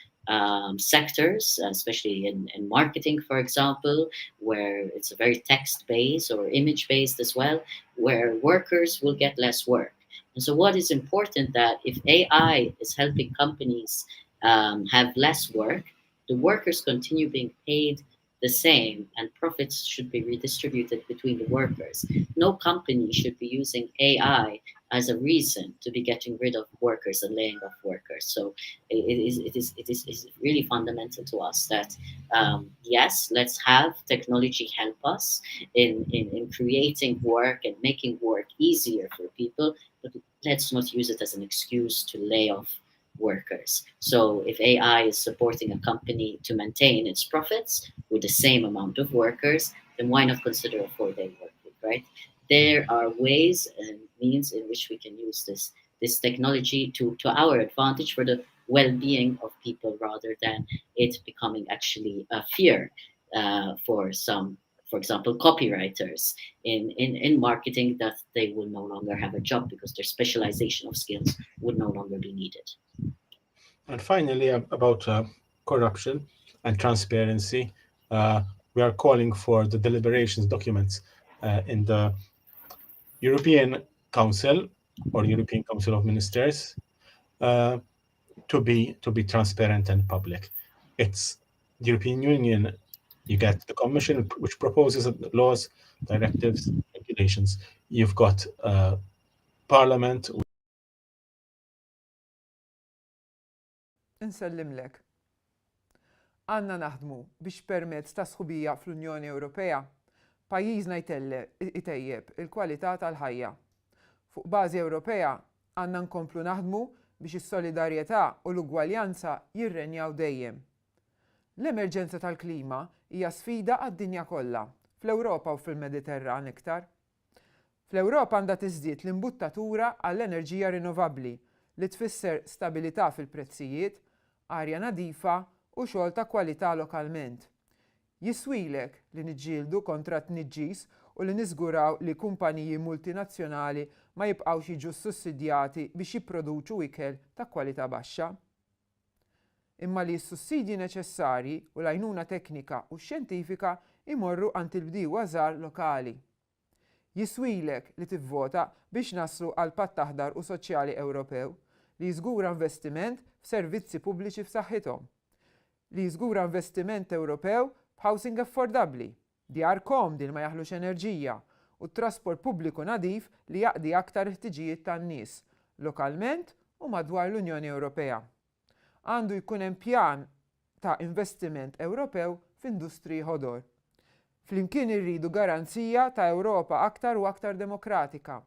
sectors, especially in marketing, for example, where it's a very text-based or image-based as well, where workers will get less work. And so what is important that if AI is helping companies have less work, the workers continue being paid the same and profits should be redistributed between the workers. No company should be using AI as a reason to be getting rid of workers and laying off workers. So it is really fundamental to us that yes, let's have technology help us in creating work and making work easier for people, but let's not use it as an excuse to lay off workers. So if AI is supporting a company to maintain its profits with the same amount of workers, then why not consider a 4-day work week, right? There are ways and means in which we can use this technology to our advantage for the well-being of people, rather than it becoming actually a fear for some, for example, copywriters in marketing, that they will no longer have a job because their specialization of skills would no longer be needed. And finally, about corruption and transparency, we are calling for the deliberations documents in the European Council or European Council of Ministers to be transparent and public. It's the European Union. You get the Commission, which proposes laws, directives, regulations. You've got Parliament. Insellimlek. Għandna naħdmu biex permezz ta' sħubija fl-Unjoni Ewropea pajjiżna jtejjeb il-kwalità tal-ħajja. Fuq bażi Ewropea għandna nkomplu naħdmu biex is-solidarjetà u l-ugwaljanza jirrenjaw dejjem. L-emerġenza tal-klima hija sfida għad-dinja kollha, fl-Ewropa u fil-Mediterran iktar. Fl-Ewropa għandha tiżdied l-imbuttatura għall-enerġija rinnovabbli li tfisser stabilità fil-prezzijiet, arja nadifa u xogħol ta' kwalità lokalment. Jiswielek li niġġieldu kontra t-tniġġis u li niżguraw li kumpaniji multinazzjonali ma jibqgħux jiġu sussidjati biex jipproduċu ikel ta' kwalità baxxa. Imma li s-sussidji neċessarji u l-għajnuna teknika u xjentifika imorru għand il-bdiewa żgħar lokali. Jiswielek li tivvota biex naslu għal patt Aħdar u Soċjali Ewropew li jiżgura investiment f'servizzi pubbliċi f'saħħithom, li jiżgura investiment Ewropew f'housing affordabbli, djar komdi li ma jaħlux enerġija u trasport pubbliku nadif li jaqdi aktar ħtiġijiet tan-nies lokalment u madwar l-Unjoni Ewropea. Għandu jkun hemm pjan ta' investiment Ewropew f'industriji ħodor. Flimkien irridu garanzija ta' Ewropa aktar u aktar demokratika,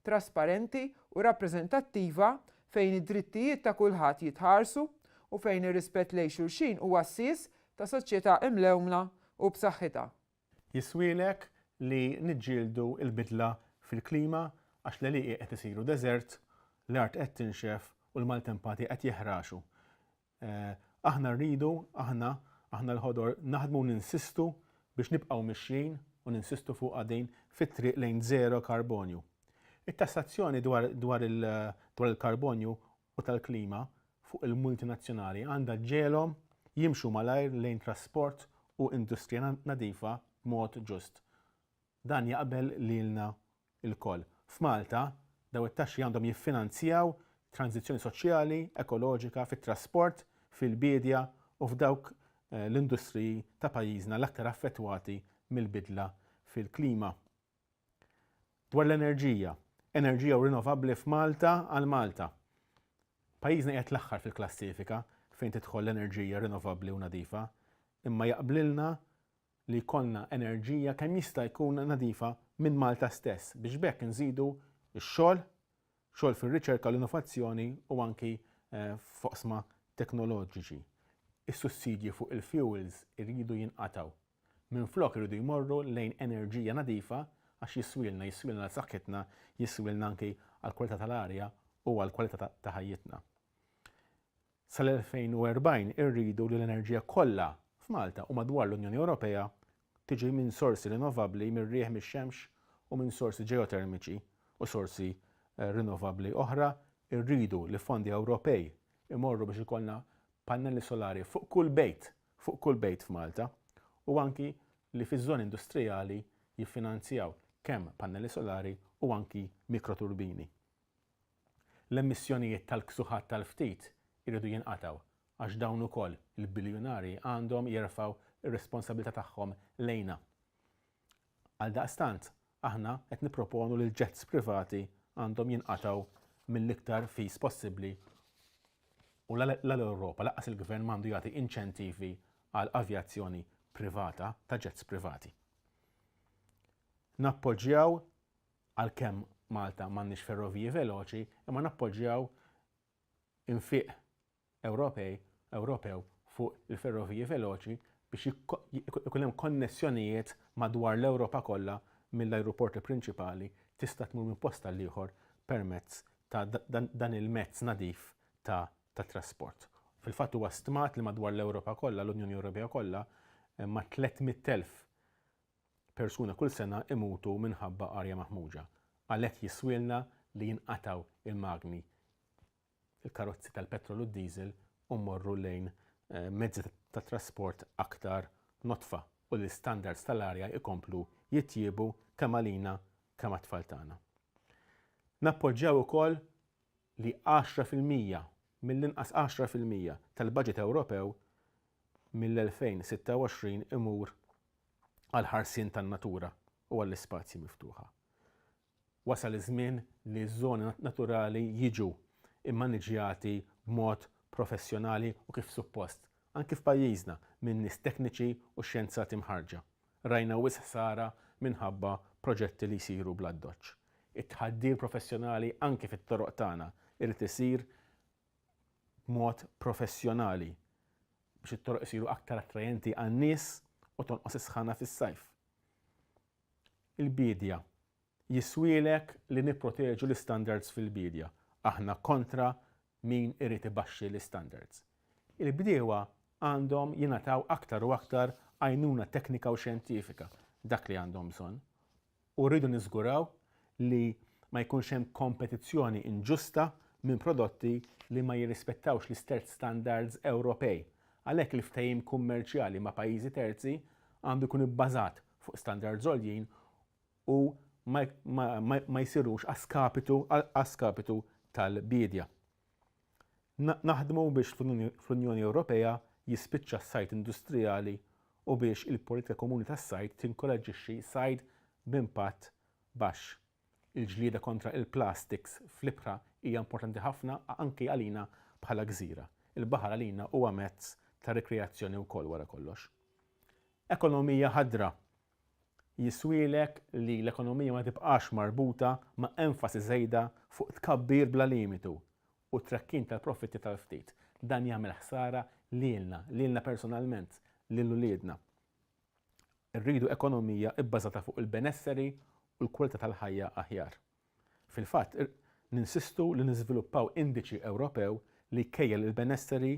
trasparenti u rappreżentattiva fejn id-drittijiet ta' kulħadd jitħarsu u fejn ir-rispett lejn xulxin huwa s-sies ta' soċjetà imlewmla u b'saħħitha. Jiswielek li niġġieldu l-bidla fil-klima għax l-għaliqi qed isiru deżert, l-art qed tinxef u l-maltempati qed jeħraxu. Aħna rridu, aħna l-ħodor naħdmu ninsistu biex nibqgħu mixjin u ninsistu fuq għadin fit-triq lejn zero karbonju. It-tassazzjoni dwar il-karbonju u tal-klima fuq il-multinazzjonali għandha ġelhom jimxu malajr lejn trasport u industrija nadifa b'mod ġust. Dan jaqbel lilna il-koll. F'Malta daw it-taxxi għandhom jiffinanzjaw tranzizzjoni soċjali, ekoloġika fit-trasport, fil-bidja u f'dawk l-industriji ta' pajjiżna l-aktar affettwati mill-bidla fil-klima. Dwar l-enerġija, enerġija rinnovabbli f'Malta għal Malta. Pajjiżna qiegħed l-aħħar fil-klassifika fejn tidħol l-enerġija rinnovabbli u nadifa, imma jaqblilna li jkollna enerġija kemm jista' jkun nadifa minn Malta stess biex bekk nżidu x-xogħol fir-riċerka u l-innovazzjoni u anki foqsma teknoloġiċi. Is-sussidji fuq il-fuels irridu jinqataw. Minflok irridu jmorru lejn enerġija nadifa għax jiswilna l-saħħitna, jiswilna anki għall-kwalità tal-arja u għall-kwalità ta' ħajjitna. Sal-2040 irridu li l-enerġija kollha f'Malta u madwar l-Unjoni Ewropea tiġi minn sorsi rinnovabbli mir-riħ mix-xemx u minn sorsi ġeotermiċi u sorsi rinnovabbli oħra. Irridu li fondi Ewropej imorru biex ikollna pannelli solari fuq kull bejt f'Malta u anki li fiż-żoni industrijali jiffinanzjaw kemm pannelli solari u anki mikroturbini. L-emissjonijiet tal-ksuħat tal-ftit irridu jinqataw għax dawn ukoll il-biljonari għandhom jerfgħu ir-responsabilità tagħhom lejna. Għaldaqstant aħna qed nipproponu lil jets privati għandhom jinqataw mill-iktar fis possibbli u l-Ewropa laqqas il-gvern m'għandu jagħti inċentivi għal avjazzjoni privata ta' jets privati. Nappoġġjaw għalkemm Malta m'għandniex ferroviji veloċi, imma nappoġġjaw infiq Ewropew fuq il-ferroviji veloċi biex ikun hemm konnessjonijiet madwar l-Ewropa kollha mill-ajruporti prinċipali tista' tmur minn posta l ieħor permezz ta' dan il-mezz nadif ta' trasport. Fil-fatt huwa stmat li madwar l-Ewropa kollha, l-Unjoni Ewropea kollha, ma' 300,000 persuna kull sena imutu minħabba arja maħmuġa. Għalhekk jiswielna li jinqataw il-magni, il-karozzi tal-petrol u d-diesel u mmorru lejn mezzi ta' trasport aktar notfa u l-standards tal-arja ikomplu jittjiebu kemm għalina kemm għat-tfal tagħna. Nappoġġjaw ukoll li 10% mill-inqas 10% tal-budget Ewropew mill-2026 imur għal ħarsien tan-natura u għall-ispazji miftuħa. Wasal iż-żmien li ż-żoni naturali jiġu immaniġjati b'mod professjonali u kif suppost, anki f'pajjiżna minn nies tekniċi u xjenzati mħarġa. Rajna wisq ħsara minħabba proġetti li jsiru bla doċċ. It-tħaddir professjonali anki fit-toroq tagħna irid isir b'mod professjonali biex it-toroq isiru aktar attrajenti għan-nies u tonqos is-sħana fis-sajf. Il-bidja jiswielek li nipproteġu l-standards fil-bidja. Aħna kontra min irid ibaxxi l-standards. Il-bdiewa għandhom jingħataw aktar u aktar għajnuna teknika u xjentifika dak li għandhom bżonn. U rridu niżguraw li ma jkunx hemm kompetizzjoni inġusta minn prodotti li ma jirrispettawx l-istess standards Ewropej. Għalhekk il-ftehim kummerċjali ma' pajjiżi terzi għandu jkun ibbażat fuq standards għoljin u ma jsirux għaskapitu tal-bidja. Naħdmu biex fl-Unjoni Ewropea jispiċċa s-sajt industrijali u biex il-politika komuni tas-sajt tinkoraġġixxi sajd b'impatt baxx. Il-ġlieda kontra il-plastics fl-ibħra hija importanti ħafna anke għalina bħala gżira. Il-baħar għalina huwa mezz ta' rekreazzjoni wkoll wara kollox. Ekonomija ħadra. Jiswielek li l-ekonomija ma tibqax marbuta ma' enfasi żejda fuq tkabbir bla limitu u trekkin tal-profitti tal-ftit. Dan jagħmel ħsara lilna personalment, lil uliedna. Irridu ekonomija bbażata fuq il-benesseri u l-kwalità tal-ħajja aħjar. Fil-fatt, ninsistu li niżviluppaw indiċi Ewropew li jkejjel il-benesseri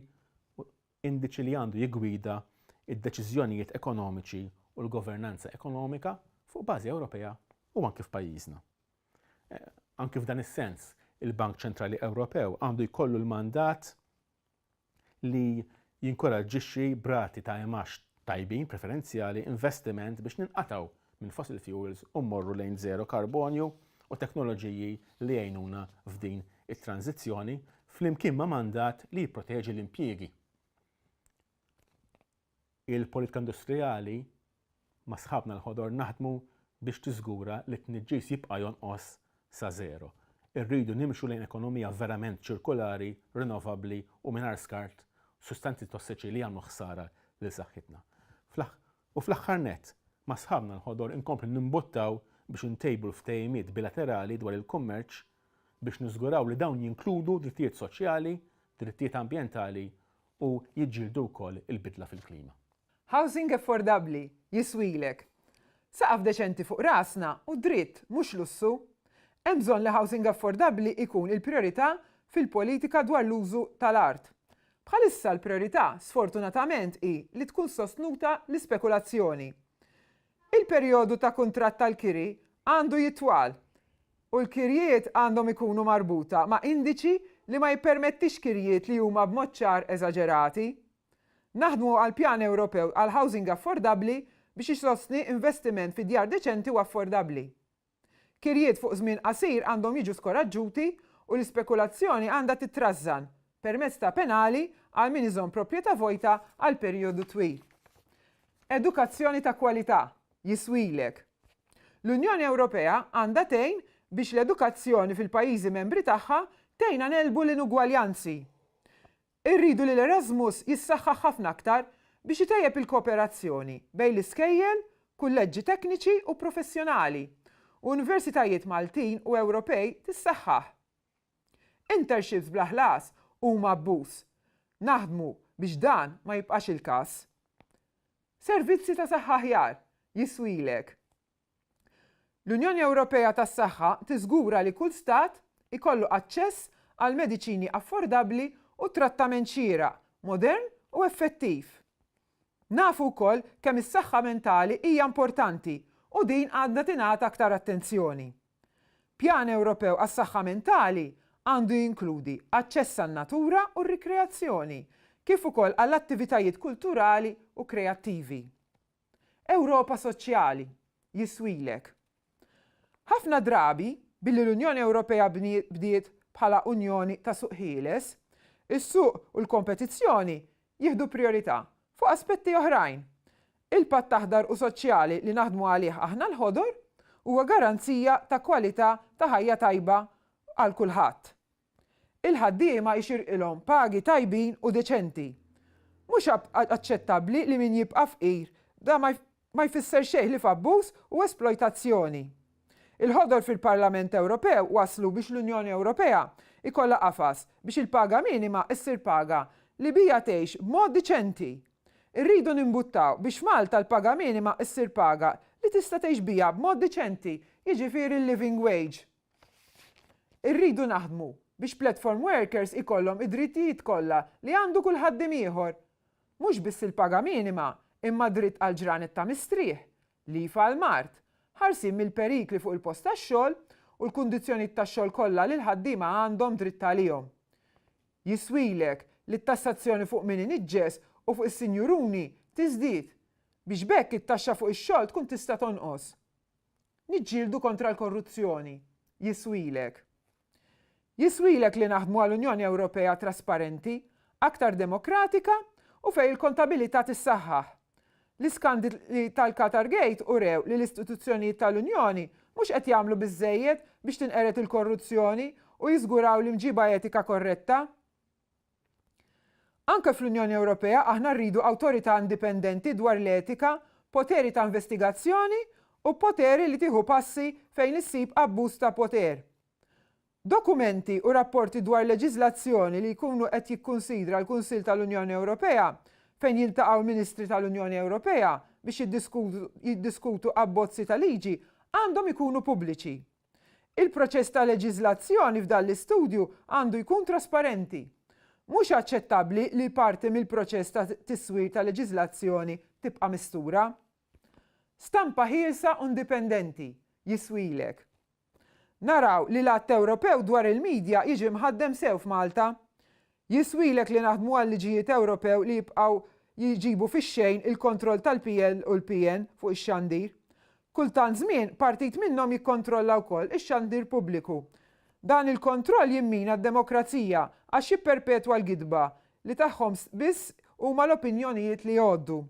u indiċi li għandu jiggwida id-deċiżjonijiet ekonomiċi u l-governanza ekonomika fuq bażi Ewropea u anke f'pajjiżna. Anke f'dan is-sens, il-Bank Ċentrali Ewropew għandu jkollu l-mandat li jinkoraġġixxi brati ta' imax tajbin preferenzjali investiment biex ninqataw minn fossil fuels u mmorru lejn zero karbonju u teknoloġiji li jgħinuna f'din it-tranzizzjoni flimkien ma' mandat li jipproteġi l-impjiegi. Il-politika industrijali ma' sħabna l-ħodor naħdmu biex tiżgura li t-tniġġis jibqa' jonqos sa' zero. Irridu nimxu lejn ekonomija verament ċirkolari, rinnovabbli u mingħajr skart sustanzi tossiċi li jagħmlu ħsara lil saħħitna. U fl-aħħar nett, ma' sħabna l-ħodor inkomplu nimbuttaw biex intejbu l-ftehimiet bilaterali dwar il-kummerċ biex niżguraw li dawn jinkludu drittijiet soċjali, drittijiet ambjentali u jiġġieldu wkoll il-bidla fil-klima. Housing affordabli, jiswielek. Saqaf deċenti fuq rasna u dritt mhux lussu. Hemm bżonn li housing affordabli ikun il-priorità fil-politika dwar l-użu tal-art. Bħalissa l-priorità sfortunatament hi li tkun sostnuta l-ispekulazzjoni. Il-perjodu ta' kuntratt tal-kiri għandu jitwal u l-kirjiet għandhom ikunu marbuta ma' indiċi li ma jippermettix kirjiet li huma b'mod ċar eżaġerati. Naħdmu għal pjan Ewropew għal housing affordabli biex jisostni investiment fi djar deċenti u affordabli. Kirjiet fuq żmien qasir għandhom jiġu skoraġġuti u l-ispekulazzjoni għandha titrażżan permezz ta' penali għal min iżomm proprjetà vojta għal perjodu twil. Edukazzjoni ta' kwalità, jiswielek. L-Unjoni Ewropea għandha tgħin biex l-edukazzjoni fil-pajjiżi membri tagħha tgħinna nelbu l-inugwaljanzi. Irridu li l-Erasmus jissaħħaħ ħafna aktar biex itejjeb il-kooperazzjoni bejn l-iskejjel, kulleġġi tekniċi u professjonali, u universitajiet Maltin u Ewropej tissaħħaħ. Internships bla ħlas huma abbuż. Naħdmu biex dan ma jibqax il-każ. Servizzi ta' saħħa aħjar, Jiswielek. L-Unjoni Ewropea tas-Saħħa tiżgura li kull stat ikollu aċċess għal mediċini affordabbli u trattament xieraq, modern u effettiv. Nafu wkoll kemm is-saħħa mentali hija importanti u din għandha tingħata aktar attenzjoni. Pjan Ewropew għas-saħħa mentali għandu jinkludi aċċess għan-natura u r-rikreazzjoni, kif ukoll għall-attivitajiet kulturali u kreattivi. Ewropa soċjali, Jiswielek. Ħafna drabi, billi l-Unjoni Ewropea bdiet bħala Unjoni ta' suq ħieles, is-suq u l-kompetizzjoni jieħdu priorità fuq aspetti oħrajn. Il-patt Aħdar u soċjali li naħdmu għalih aħna l-ħodor huwa garanzija ta' kwalità ta' ħajja tajba għal kulħadd. Il-ħaddiema jxirqilhom pagi tajbin u deċenti. Mhux aċċettabbli li min jibqa' fqir da ma jfisser xejn li f'abbuż u esploitazzjoni. Il-ħodor fil-Parlament Ewropew waslu biex l-Unjoni Ewropea ikollha qafas biex il-paga minima issir paga li bija tgħix b'mod diċenti. Irridu nimbuttaw biex Malta l-paga minima issir paga li tista' tgħix bija b'mod diċenti, jiġifieri l-living wage. Irridu naħdmu biex platform workers ikollhom id-drittijiet kollha li għandu kull ħaddiem ieħor. Mhux biss il-paga minima, imma dritt għal ġranet ta' mistrieħ, lifa għal mart, ħarsin mill-perikli fuq il-post tax-xogħol u l-kundizzjonijiet tax-xogħol kollha li l-ħaddiema għandhom dritt għalihom. Jiswielek li t-tassazzjoni fuq min iniġġes u fuq is-sinjuruni tiżdied biex bekk it-taxxa fuq ix-xogħol tkun tista' tonqos. Niġġieldu kontra l-korruzzjoni. Jiswielek. Jiswielek li naħdmu għall-Unjoni Ewropea trasparenti, aktar demokratika u fejn il-kontabilità tissaħħaħ. L-iskandli tal-Qatar Gate urew li l-istituzzjonijiet tal-Unjoni mhux qed jagħmlu biżżejjed biex tinqeret il-korruzzjoni u jiżguraw l-imġiba etika korretta. Anke fl-Unjoni Ewropea aħna rridu awtorità indipendenti dwar l-etika, poteri ta' investigazzjoni u poteri li tieħu passi fejn issib abbuż ta' poter. Dokumenti u rapporti dwar leġiżlazzjoni li jkunu qed jikkunsidra l-Kunsill tal-Unjoni Ewropea fejn jiltaqgħu l-Ministri tal-Unjoni Ewropea biex jiddiskutu abbozzi ta' liġi għandhom ikunu pubbliċi. Il-proċess ta' leġiżlazzjoni f'dan l-istudju għandu jkun trasparenti. Mhux aċċettabbli li parti mill-proċess ta' tiswir ta' leġiżlazzjoni tibqa' mistura. Stampa ħielsa u indipendenti, Jiswielek. Naraw li l-att Ewropew dwar il-medja jiġi mħaddem sew f'Malta. Jiswielek li naħdmu għal-liġijiet Ewropew li jibqgħu jiġibu fix-xejn il-kontroll tal-PL u l-PN fuq ix-xandir. Kultant żmien partit minnhom jikkontrolla wkoll ix-xandir pubbliku. Dan il-kontroll jimmina d-demokrazija għax jipperpetwa l-gidba li tagħhom biss huma l-opinjonijiet li jgħoddu.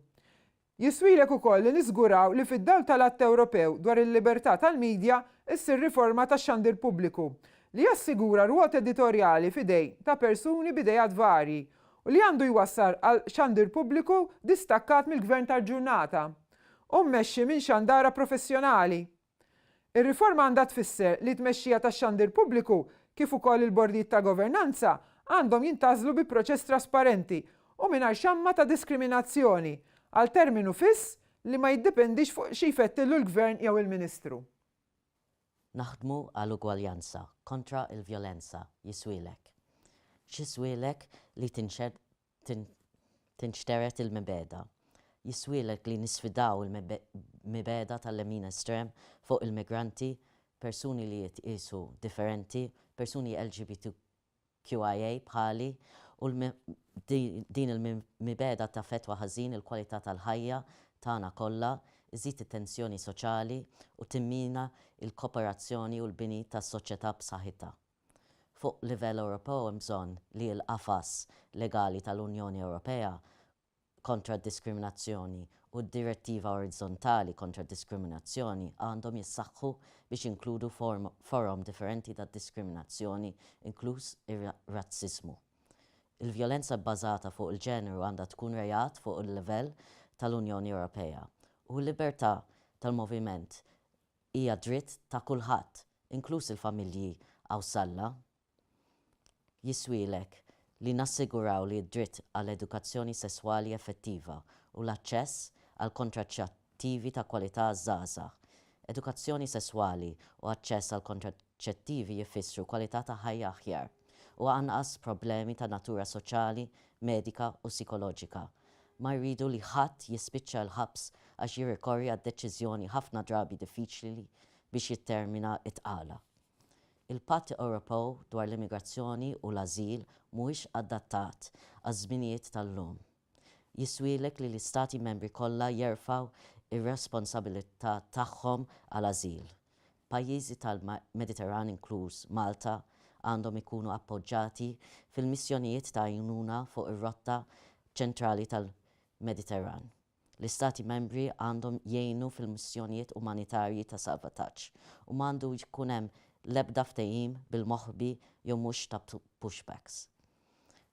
Jiswielek ukoll li niżguraw li fid-dawl tal-att Ewropew dwar il-libertà tal-medja issir riforma tax-xandir pubbliku li jassigura rwot editorjali fidej ta' persuni bidejat varji u li għandu jwassar għal xandir pubbliku distakkat mill-gvern tal-ġurnata u mmexxi minn xandara professjonali. Ir-riforma għandha tfisser li tmexxija tax-xandir pubbliku kif ukoll il-bordijiet ta' governanza għandhom jintażlu bi proċess trasparenti u mingħajr xamma ta' diskriminazzjoni għal terminu fiss li ma jiddipendix fuq xi jfettillu l-gvern jew il-Ministru. Naħdmu għall-ugwaljanza kontra il-vjolenza, Jiswielek. Jiswielek li tinxteret il-mibeda. Jiswielek li nisfidaw il-mibeda tal-lemin estrem fuq il-migranti, persuni li jitqisu differenti, persuni LGBTQIA bħali u din il-mibeda ta' fetwa ħażin il-kwalità tal-ħajja tagħna kollha, iżid it-tensjoni soċjali u timmina il-kooperazzjoni u l-bini tas-soċjetà b'saħħitha. Fuq livell Ewropew hemm bżonn li l-qafas legali tal-Unjoni Ewropea kontra diskriminazzjoni u d-direttiva orizzontali kontra diskriminazzjoni għandhom jissaħħu biex inkludu forum differenti ta' diskriminazzjoni, inkluż ir-razzizmu. Il-vjolenza bbażata fuq il-ġeneru għandha tkun rejat fuq il-livell tal-Unjoni Ewropea u l-libertà tal-moviment hija dritt ta' kulħadd, inkluż il-familji Awsalla. Jiswielek li nassiguraw li d-dritt għall-edukazzjoni sesswali effettiva u l-aċċess għal kontraċettivi ta' kwalità żgħażagħ. Edukazzjoni sesswali u aċċess għal kontraċettivi jfissru kwalità ta' ħajja aħjar u anqas problemi ta' natura soċjali, medika u psikoloġika. Ma jridu li ħadd jispiċċa l-ħabs għax jirrikorri għad-deċiżjoni ħafna drabi diffiċli biex jittermina it-tqala. Il-Patt Ewropew dwar l-immigrazzjoni u l-ażil mhuwiex adattat għaż-żminijiet tal-lum. Jiswielek li l-istati membri kollha jerfgħu ir-responsabilità tagħhom għall-ażil. Pajjiżi tal-Mediterran inkluż Malta għandhom ikunu appoġġjati fil-missjonijiet ta' għajnuna fuq ir-rotta ċentrali tal-Mediterran. L-istati membri għandhom jgħinu fil-missjonijiet umanitarji ta' salvataġġ u m'għandu jkun hemm l-ebda ftehim bil-moħħbi jew mhux ta' pushbacks.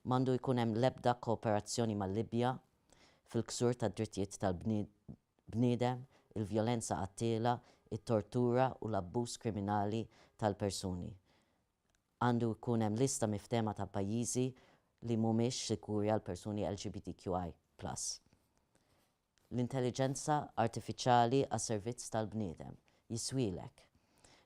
M'għandu jkun hemm l-ebda kooperazzjoni mal-Libja fil-ksur tad drittijiet tal-bniedem, il-vjolenza qattila, it-tortura u l-abbuż kriminali tal-persuni. Għandu jkun hemm lista miftema ta' pajjiżi li mhumiex sikuri għal persuni LGBTQI+. L-intelligenza artifiċjali għas-servizz tal-bniedem.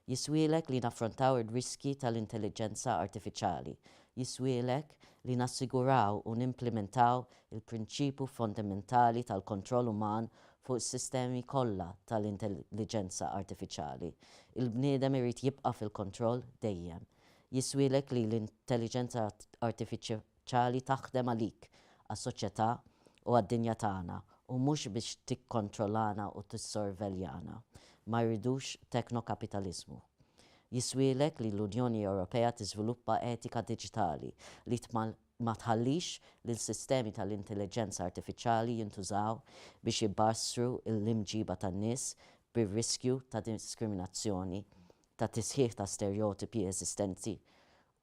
Jiswielek li naffrontaw ir-riski tal-intelligenza artifiċjali. Jiswielek li nassiguraw u nimplementaw il-prinċipju fondamentali tal-kontroll uman fuq is-sistemi kollha tal-intelligenza artifiċjali. Il-bniedem irid jibqa' fil-kontroll dejjem. Jiswielek li l-intelligenza artifiċjali taħdem għalik, għas-soċjetà u għad-dinja tagħna u mhux biex tikkontrollana u tissorveljana. Ma jridux teknokapitaliżmu. Jiswielek li l-Unjoni Ewropea tiżviluppa etika diġitali li ma tħallix li l-sistemi tal-intelligenza artifiċjali jintużaw biex jibbassru l-imġiba tan-nies bir-riskju ta' diskriminazzjoni, ta' tisħiħ ta' stereotipi eżistenti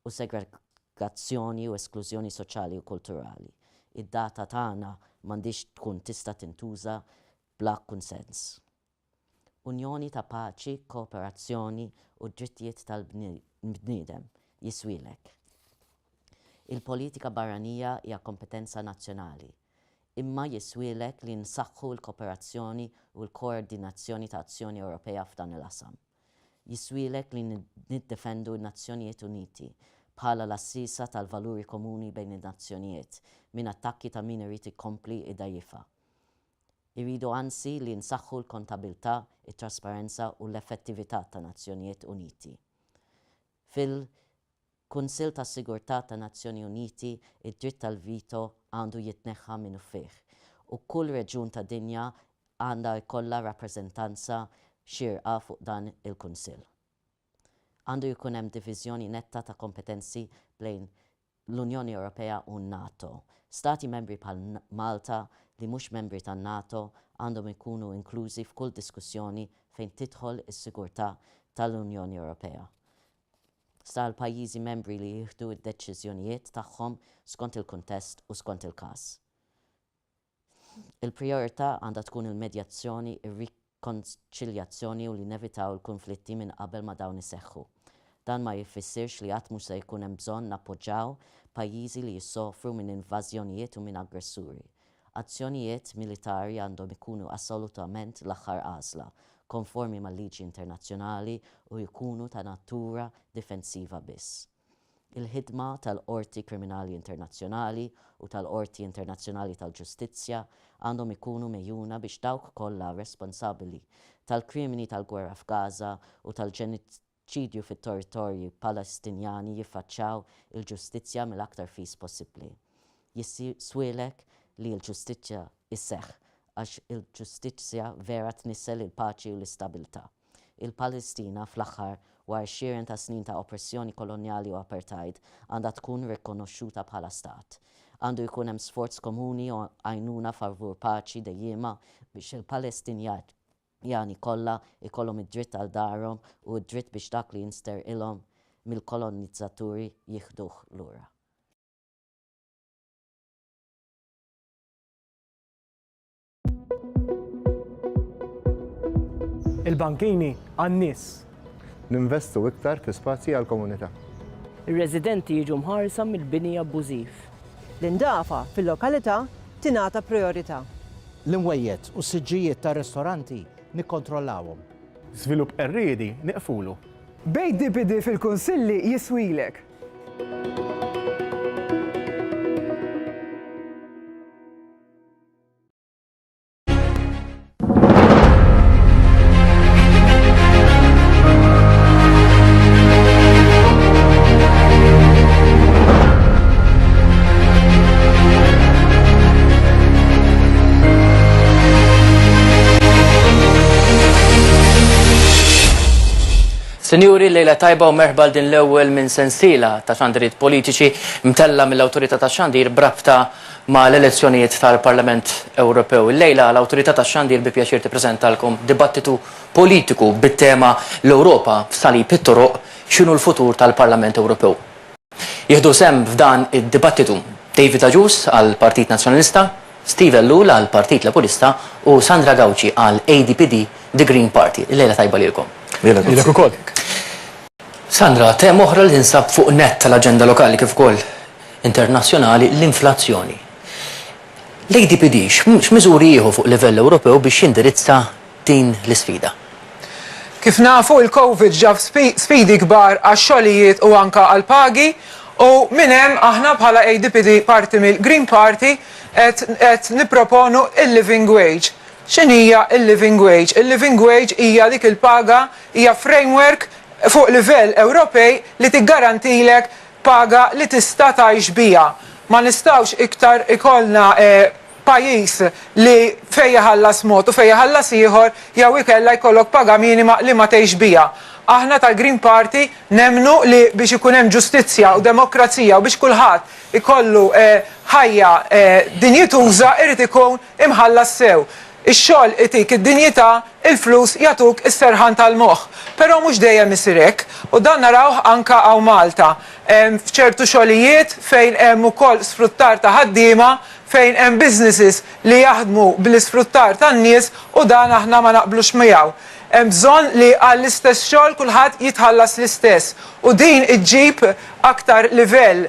u segregazzjoni u esklużjoni soċjali u kulturali. Id-data tagħna m'għandix tkun tista' tintuża bla kunsens. Unjoni ta' paċi, kooperazzjoni u drittijiet tal-bniedem. Jiswielek. Il-politika barranija hija kompetenza nazzjonali. Imma jiswielek li nsaħħu l-kooperazzjoni u l-koordinazzjoni ta' azzjoni Ewropea f'dan il-qasam. Jiswielek li niddefendu n-Nazzjonijiet Uniti bħala l-assisa tal-valuri komuni bejn in-nazzjonijiet minn attakki ta' min irid ikompli idajjifa. Iridu ansi li nsaħħu l-kontabilità, it-trasparenza u l-effettività ta' Nazzjonijiet Uniti. Fil-Kunsill tas Sigurtà ta' Nazzjoni Uniti, id-dritt tal-vito għandu jitneħħa minnu fih u kull reġjun ta' dinja għandha jkollha rappreżentanza xierqa fuq dan il-Kunsill. Għandu jkun hemm diviżjoni netta ta' kompetenzi bejn l-Unjoni Ewropea u n-NATO. Stati membri bħal Malta li mhux membri tan-NATO għandhom ikunu inklużi f'kull diskussjoni fejn tidħol is-sigurtà tal-Unjoni Ewropea. Sta l-pajjiżi membri li jieħdu d-deċiżjonijiet tagħhom skont il-kuntest u skont il-każ. Il-priorità għandha tkun il-medjazzjoni, ir-rikonċiljazzjoni u li nevitaw il-konflitti minn qabel ma dawn iseħħu. Dan ma jfissirx li qatt mhux se jkun hemm bżonn nappoġġjaw pajjiżi li jissofru minn invażjonijiet u minn aggressuri. Azzjonijiet militari għandhom ikunu assolutament l-aħħar għażla, konformi mal-liġi internazzjonali u jkunu ta' natura difensiva biss. Il-ħidma tal-Qorti Kriminali Internazzjonali u tal-Qorti Internazzjonali tal-Ġustizzja għandhom ikunu mejjuna biex dawk kollha responsabbli tal-krimini tal-gwerra f'Gaza u tal-ġenoċidju fit-territorji Palestinjani jiffaċċjaw il-ġustizzja mill-aktar fis possibbli. Jiswielek li l-ġustizzja isseħħ għax il-ġustizzja vera tnissel il-paċi u l-istabilità. Il-Palestina fl-aħħar wara xierien ta' snin ta' oppressjoni kolonjali u apartheid għandha tkun rikonoxxuta bħala stat. Għandu jkun hemm sforz komuni u għajnuna favur paċi dejjema biex il-Palestinjani kollha ikollhom id-dritt għal darhom u d-dritt biex dak li jinster ilhom mill-kolonizzaturi jieħduh lura. Il-bankini għan-nies. Ninvestu iktar fi spazji għall-komunità. Ir-residenti jiġu mħarsa mill-bini abbużiv. L-indafa fil-lokalità tingħata priorità. L-imwejjed u s-siġġijiet ta' ristoranti nikkontrollawhom. Żvilupp erriedi neqfulu. ADPD fil-Kunsilli Jiswielek. Sinjuri, lejla tajba u merħba din l-ewwel minn sensiela ta' xandiriet politiċi mtella mill-Awtorità tax-Xandir brabta ma' l-elezzjonijiet tal-Parlament Ewropew. Lejla l-Awtorità tax-Xandir bi pjaċir tippreżentalkom dibattitu politiku bit-tema l-Ewropa f'salib it-toroq x'inhu l-futur tal-Parlament Ewropew. Jieħdu sem f'dan id-dibattitu David Aġus għal Partit Nazzjonalista, Steve Ellul għal Partit Laburista u Sandra Gawci għal ADPD The Green Party. Lejla tajba lilkom. Lilek ukoll. Sandra, tem oħra li tinsab fuq net tal-aġenda lokali kif ukoll internazzjonali l-inflazzjoni. L-ADPD x'miżuri jieħu fuq livell Ewropew biex jindirizza din l-isfida? Kif nafu il-Covid ġab sfidi kbar għax-xogħlijiet u anka għal-pagi u minn hemm aħna bħala ADPD parti mill-Green Party qed nipproponu il-living wage. X'inhija il-living wage? Il-living wage hija dik il-paga hija framework fuq livell Ewropej li tiggarantilek paga li tista' tgħix biha. Ma nistgħux iktar ikollna pajjiż li fejn jaħallas mod u fejn jaħallas ieħor jew ikella jkollok paga minima li ma tgħix biha. Aħna tal-Green Party nemnu li biex ikun hemm ġustizzja u demokrazija u biex kulħadd ikollu ħajja dinjituża irid ikun imħallas sew. Ix-xogħol itik id-dinjità, il-flus jagħtuk is-serħan tal-moħħ. Però mhux dejjem isir hekk u dan narawh anke hawn Malta. F'ċertu xogħlijiet fejn hemm ukoll sfruttar ta' ħaddiema, fejn hemm businesses li jaħdmu bl-isfruttar tan-nies u dan aħna ma naqblux miegħu. Hemm bżonn li għall-istess xogħol kulħadd jitħallas l-istess u din iġġib aktar level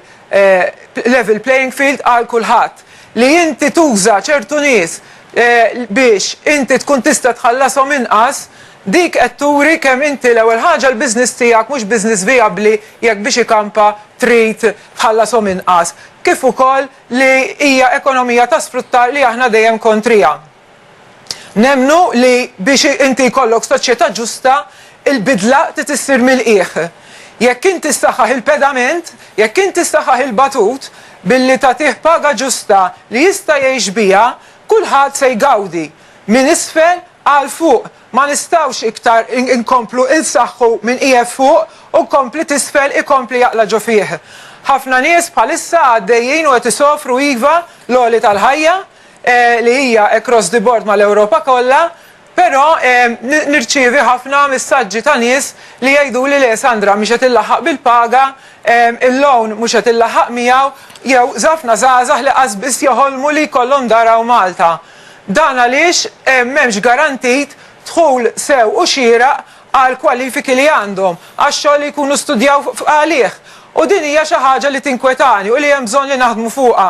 playing field għal kulħadd. Li inti tuża ċertu nies biex inti tkun tista' tħallashom inqas, dik qed turi kemm inti l-ewwel ħaġa l-business tiegħek mhux business vijabbli jekk biex ikampa trid tħallashom inqas. Kif ukoll li hija ekonomija ta' sfruttar li aħna dejjem kontrija. Nemnu li biex inti jkollok soċjetà ġusta, il-bidla titissir mill-qiegħ. Jekk inti saħħaħ il-pedament, jekk inti saħħaħ il-batut billi tagħtih paga ġusta li jista' jgħix biha, kulħadd se jgawdi minn isfel għal fuq. Ma nistgħux iktar inkomplu insaħħu minn qiegħed fuq u kompli tisfel ikompli jaqla ġo fih. Ħafna nies bħalissa għaddejjin u qed isofru iva l-għoli tal-ħajja li hija across the board mal-Ewropa kollha, però nirċievi ħafna missaġġi ta' nies li jgħidu li Sandra mhix qed illaħħaq bil-paga, il-loan mhux qed illaħħaq miegħu, jew żafna żgħażagħ li qasbis joħolmu li jkollhom daraw Malta. Dan għaliex m'hemmx garantit dħul sew u xieraq għal kwalifiki li għandhom għax-xogħol li jkunu studjaw għalih. U din hija xi ħaġa li tinkwetani u li hemm bżonn li naħdmu fuqha.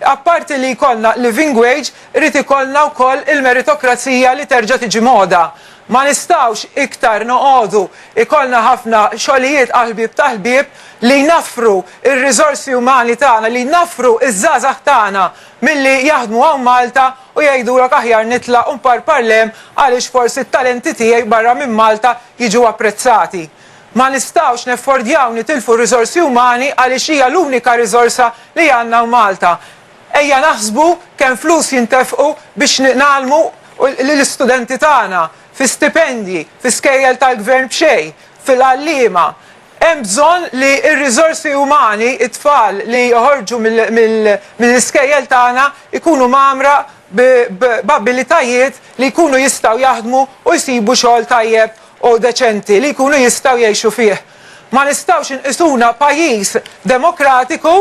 Apparti li jkollna living wage, irid ikollna wkoll il-meritokrazija li terġa' tiġi moda. Ma nistgħux iktar noqogħdu ikollna ħafna xogħlijiet qalbieb ta' ħbieb li jnaffru ir-riżorsi umani tagħna, li jnaffru iż-żgħażagħ tagħna milli jaħdmu hawn Malta u jgħidulek aħjar nitlaq u nparparlem għaliex forsi t-talenti tiegħi barra minn Malta jiġu apprezzati. Ma nistgħux neffordjaw nitilfu riżorsi umani għaliex hija l-unika riżorsa li għandna Malta. Ejja naħsbu kemm flus jintefqu biex nagħlmu l-istudenti tagħna fi stipendji, fi skejjel tal-gvern b'xejn, fil-għalliema. Hemm bżonn li r-riżorsi umani, it-tfal li joħorġu mill-iskejjel tagħna ikunu mamra b'abilitajiet li jkunu jistgħu jaħdmu u jsibu xogħol tajjeb u deċenti li jkunu jistgħu jgħixu fih. Ma nistgħux inqisuna pajjiż demokratiku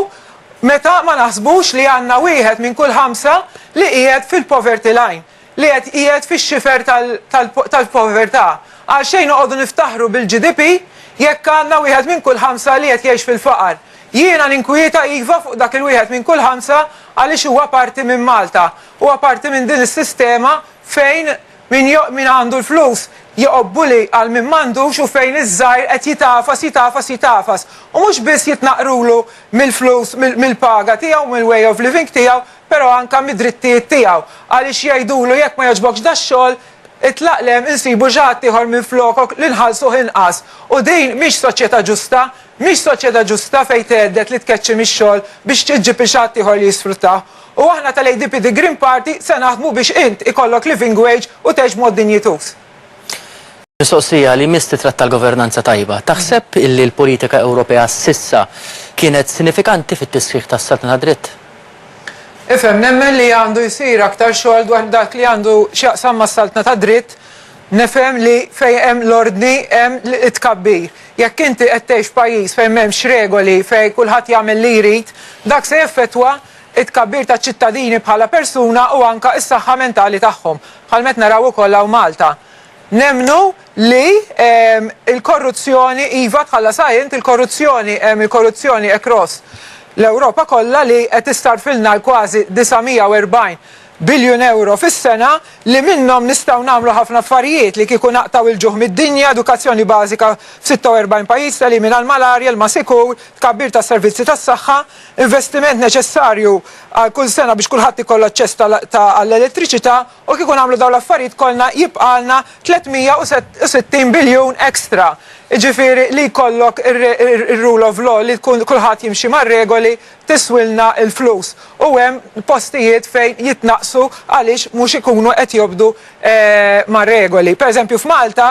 meta ma naħsbux li għandna wieħed minn kull 5 li qiegħed fil-poverty line, li qed qiegħed fix-xifer tal-povertà. Għalxejn noqogħdu niftaħru bil-GDP jekk għandna wieħed minn kull 5 li qed jgħix fil-faqar. Jiena ninkwieta iva fuq dak il-wieħed minn kull 5 għaliex huwa parti minn Malta, huwa parti minn din is-sistema fejn min għandu l-flus joqobbu li għal min m'għandux u fejn iż-żgħir qed jitafas. U mhux biss jitnaqrulu mill-flus, mill-paga tiegħu, mill-way of living tiegħu, però anke mid-drittijiet tiegħu. Għaliex jgħidulu jekk ma jogħġbokx dax-xogħol, itlaqlem insibu ġat ieħor minn flokok li nħallsuh inqas. U din mhix soċjetà ġusta, mhix soċjetà ġusta fejn tgħeddet li tkeċċi mix-xogħol biex tiġġib ixatt ieħor li jisfruttaw. U aħna tal-ADPD Green Party se naħdmu biex int ikollok living wage u tgħix mod dinjitus. Mistoqsija li misti tratta l-governanza tajba. Taħseb illi l-politika Ewropea sissa kienet sinifikanti fit-tisħiħ tas-stat ta' dritt? Ifhem, nemmen li għandu jsir aktar xogħol dwar dak li għandu x'jaqsam mas-saltna ta' dritt, nifhem li fejn hemm l-ordni hemm it-tkabbir. Jekk inti qed tgħix f'pajjiż fejn m'hemmx regoli, fejn kulħadd jagħmel li jrid, dak se jeffettwa it-tkabbir ta' ċittadini bħala persuna u anke s-saħħa mentali tagħhom. Bħalmet naraw ukoll hawn Malta. Nemnu li il-korruzzjoni iva tħallas għajnt il-korruzzjoni across l-Ewropa kollha li qed istarfilna kważi 940 biljun euro fis-sena li minnhom nistgħu nagħmlu ħafna affarijiet li kieku naqtaw il-ġuħ mid-dinja, edukazzjoni bażika f'46 pajjiż, elimina l-malarja, l-masikur, tkabbir tas servizzi tas-saħħa, investiment neċessarju għal kull sena biex kulħadd ikollu aċċess għall-elettriċità u kieku nagħmlu dawn l-affarijiet kollha jibqalna 360 biljun ekstra. Ġifieri li jkollok ir-rule of law li kulħadd jimxi mar-regoli tiswilna il-flus. U hemm postijiet fejn jitnaqsu għaliex mhux ikunu qed jobdu mar-regoli. Pereżempju f'Malta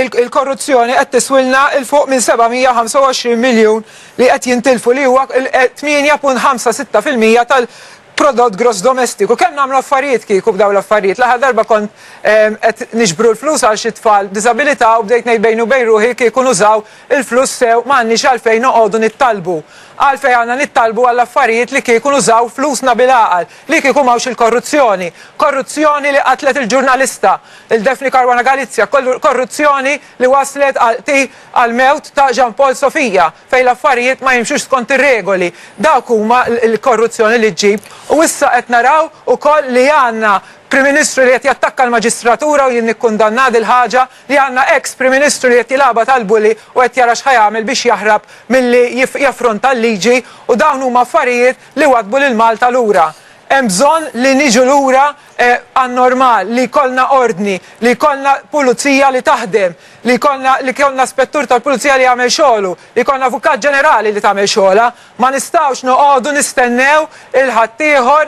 il-korruzzjoni qed tiswilna il fuq minn 725 miljun li qed jintilfu li huwa 8.56% tal-prodott gross domestiku. Kemm nagħmlu affarijiet kieku b'daw l-affarijiet. L-aħħar darba kont qed niġbru l-flus għal xi tfal b'diżabilità u bdejt ngħid bejn u bejn ruħi kieku nużaw il-flus sew m'għandniex għalfejn noqogħdu nittalbu. Għalfejn għandna nittalbu għall-affarijiet li kieku nużaw flusna bil-għaqal, li kieku mawx il-korruzzjoni. Korruzzjoni li qatlet il-ġurnalista, il-Defni Karwana Galizja, korruzzjoni li waslet għal-mewt ta' Jean Paul Sofija, fejn l-affarijiet ma jimxux skont ir-regoli. Dawk huma l-korruzzjoni li ġib. U issa qed naraw ukoll li għandna Prim Ministru li qed jattakka l-Maġistratura u jien nikkundanna dil ħaġa li għandna ex-Prim Ministru li qed jilagħba tal-bulli u qed jara x'ħajamel biex jaħrab milli jaffronta l-liġi u dawn huma affarijiet li wadbu lil Malta lura. Hemm bżonn li niġu lura għan-normal, li jkollna ordni, li jkollna pulizija li taħdem, li jkollna spettur tal-pulizija li jagħmel xogħlu, li jkollna avukat ġenerali li tagħmel xogħla, ma nistgħux noqogħdu nistennew il-ħaddieħor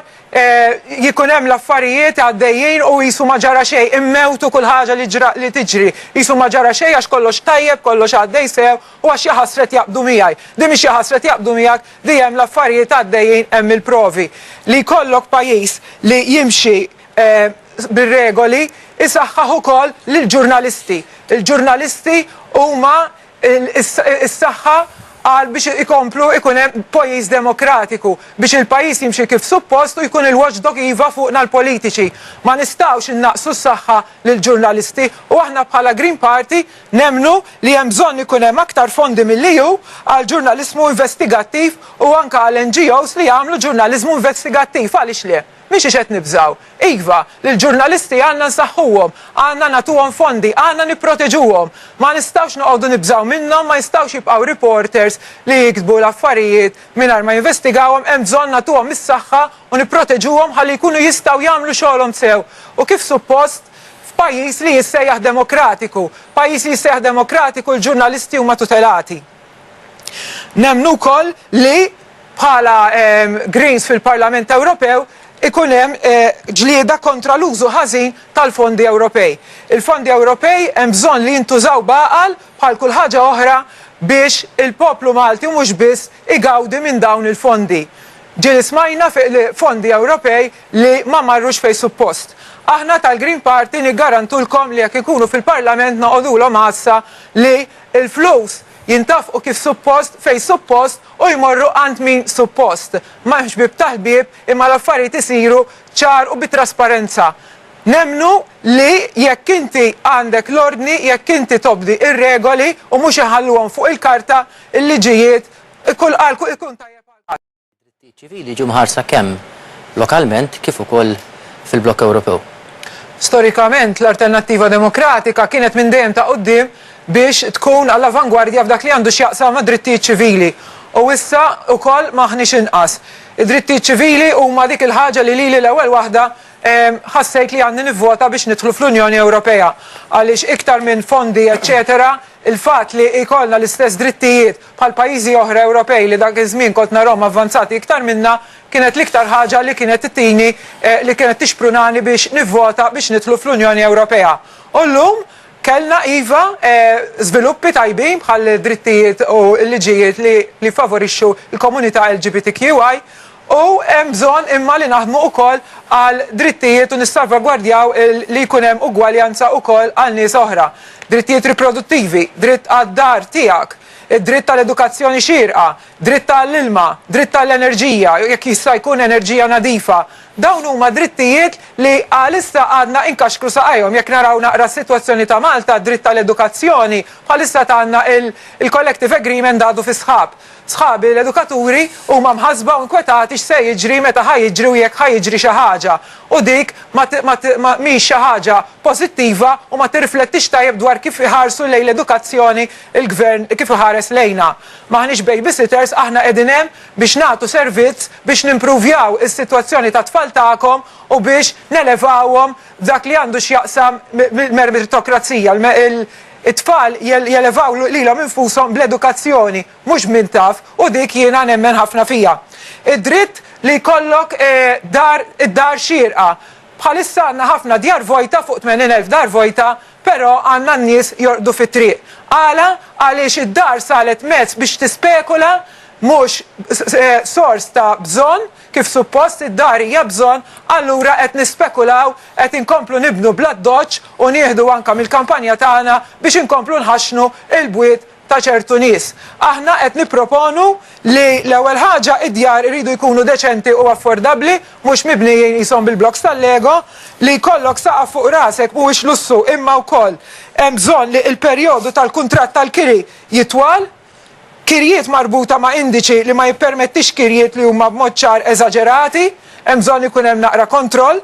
jikun hemm l-affarijiet għaddejjin u jisu ma ġara xejn, immewtu kull ħaġa li tiġri, jisu ma ġara xejn għax kollox tajjeb, kollox għaddej sew u għax xi ħasret jaqbdu miegħi. Di mhix xi ħasret jaqbdu miegħek, di hemm l-affarijiet għaddejjin hemm il-provi. Li jkollok pajjiż li jimxi bir-regoli isaħħaħ ukoll lill-ġurnalisti. Il-ġurnalisti huma is-saħħa għal biex ikomplu ikun hemm pajjiż demokratiku, biex il-pajjiż jimxi kif suppost u jkun il-watchdog iva fuqna l-politiċi. Ma nistgħux innaqsu s-saħħa lill-ġurnalisti u aħna bħala Green Party nemnu li hemm bżonn ikun hemm aktar fondi mill-EU għal ġurnaliżmu investigattiv u anke għal NGOs li jagħmlu ġurnaliżmu investigattiv. Għaliex le? Mhix qed nibżgħu. Iva, lill-ġurnalisti għandna nsaħħuhom, għandna nagħtuhom fondi, għandna nipproteġuhom. Ma nistgħux noqogħdu nibżgħu minnhom, ma jistgħux jibqgħu reporters li jiktbu l-affarijiet mingħajr ma jinvestigawhom, hemm bżonn nagħtuhom is-saħħa u nipproteġuhom ħalli jkunu jistgħu jagħmlu xogħolhom sew. U kif suppost f'pajjiż li jissejjaħ demokratiku, pajjiż li jissejjaħ demokratiku l-ġurnalisti huma tutelati. Nemmnu wkoll li bħala Greens fil-Parlament Ewropew ikun hemm ġlieda kontra l-użu ħażin tal-fondi Ewropej. Il-fondi Ewropej hemm bżonn li jintużaw baqal bħal kull ħaġa oħra biex il-poplu Malti mhux biss igawdi minn dawn il-fondi. Ġieli smajna fondi Ewropej li ma marrux fejn suppost. Aħna tal-Green Party niggarantulkom li jekk ikunu fil-Parlament noqogħdulhom ħassa li l-flus jintafqu kif suppost fejn suppost u jmorru għand min suppost. Ma ħbib taħbib imma l-affarijiet isiru ċar u bit-trasparenza. Nemnu li jekk inti għandek l-ordni, jekk inti tobdi ir-regoli u mhux iħalluhom fuq il-karta il-liġijiet ikun tajjeb. ċivili ġu mħarsa kemm lokalment kif ukoll fil-Blokk Ewropew. Storikament l-Alternattiva Demokratika kienet minn dejjem ta' quddiem biex tkun għall-avangwardja f'dak li għandu x'jaqsam ma' drittijiet ċivili. U issa wkoll maħniex inqas. Id-drittijiet ċivili huma dik il-ħaġa li lili l-ewwel waħda ħassejt li għandi nivvota biex nidħlu fl-Unjoni Ewropea. Għaliex iktar minn fondi, eċetera, il-fatt li jkollna l-istess drittijiet bħal pajjiżi oħra Ewropej li dak iż-żmien kont narhom avvanzati iktar minna kienet l-iktar ħaġa li kienet ittini li kienet tixprunani biex nivvota biex nidħlu fl-Unjoni Ewropea. U llum kellna iva żviluppi tajbin bħal drittijiet u l-liġijiet li favorixxu l-komunità LGBTQI u hemm bżonn imma li naħdmu wkoll għal drittijiet u nissalvagwardjaw li jkun hemm ugwaljanza wkoll għal nies oħra. Drittijiet riproduttivi, dritt għad-dar tiegħek, dritt tal-edukazzjoni xierqa, dritt tal-ilma, dritt tal-enerġija, jekk jista' jkun enerġija nadifa. Dawn huma drittijiet li għalissa għadna inkaxkru saqajhom jekk naraw naqra s-sitwazzjoni ta' Malta, dritt tal-edukazzjoni, bħalissa tagħna il-collective agreement għadu fi sħab. Sħabi l-edukaturi huma mħasba u nkwetati x'se jiġri meta ħajjiġri u jekk ħajjiġri xi ħaġa. U dik mhix xi ħaġa pożittiva u ma tirriflettix tajjeb dwar kif iħarsu lejn l-edukazzjoni il-gvern kif iħares lejna. Maħniex babysitters aħna qegħdin hemm biex nagħtu servizz biex nimpruvjaw is-sitwazzjoni ta' tfal tagħkom u biex nelevawhom dak li għandu x'jaqsam meritokrazija. It-tfal jelevaw lilhom infushom bl-edukazzjoni, mhux minn taf, u dik jiena nemmen ħafna fija. Id-dritt li jkollok id-dar xierqa. Bħalissa għandna ħafna djar vojta fuq 80,000 dar vojta, però għandna n-nies jorqdu fit-triq. Għala għaliex id-dar salet mezz biex tispekula mhux sors ta' bżonn kif suppost id-dar hija bżonn, allura qed nispekulaw qed inkomplu nibnu bla-doċċ u nieħdu anke mill-kampanja tagħna biex inkomplu nħaxnu il-bwiet ta' ċertu nies. Aħna qed nipproponu li l-ewwel ħaġa id-djar iridu jkunu deċenti u affordabbli, mhux mibnijin qishom bil-bloks tal-Lego, li jkollok saqaf fuq rasek mhuwiex lussu imma wkoll hemm bżonn li l-perjodu tal-kuntratt tal-kiri jitwal, kirjiet marbuta ma' indiċi li ma jippermettix kirjiet li huma b'mod ċar eżaġerati, hemm bżonn ikun hemm naqra kontroll.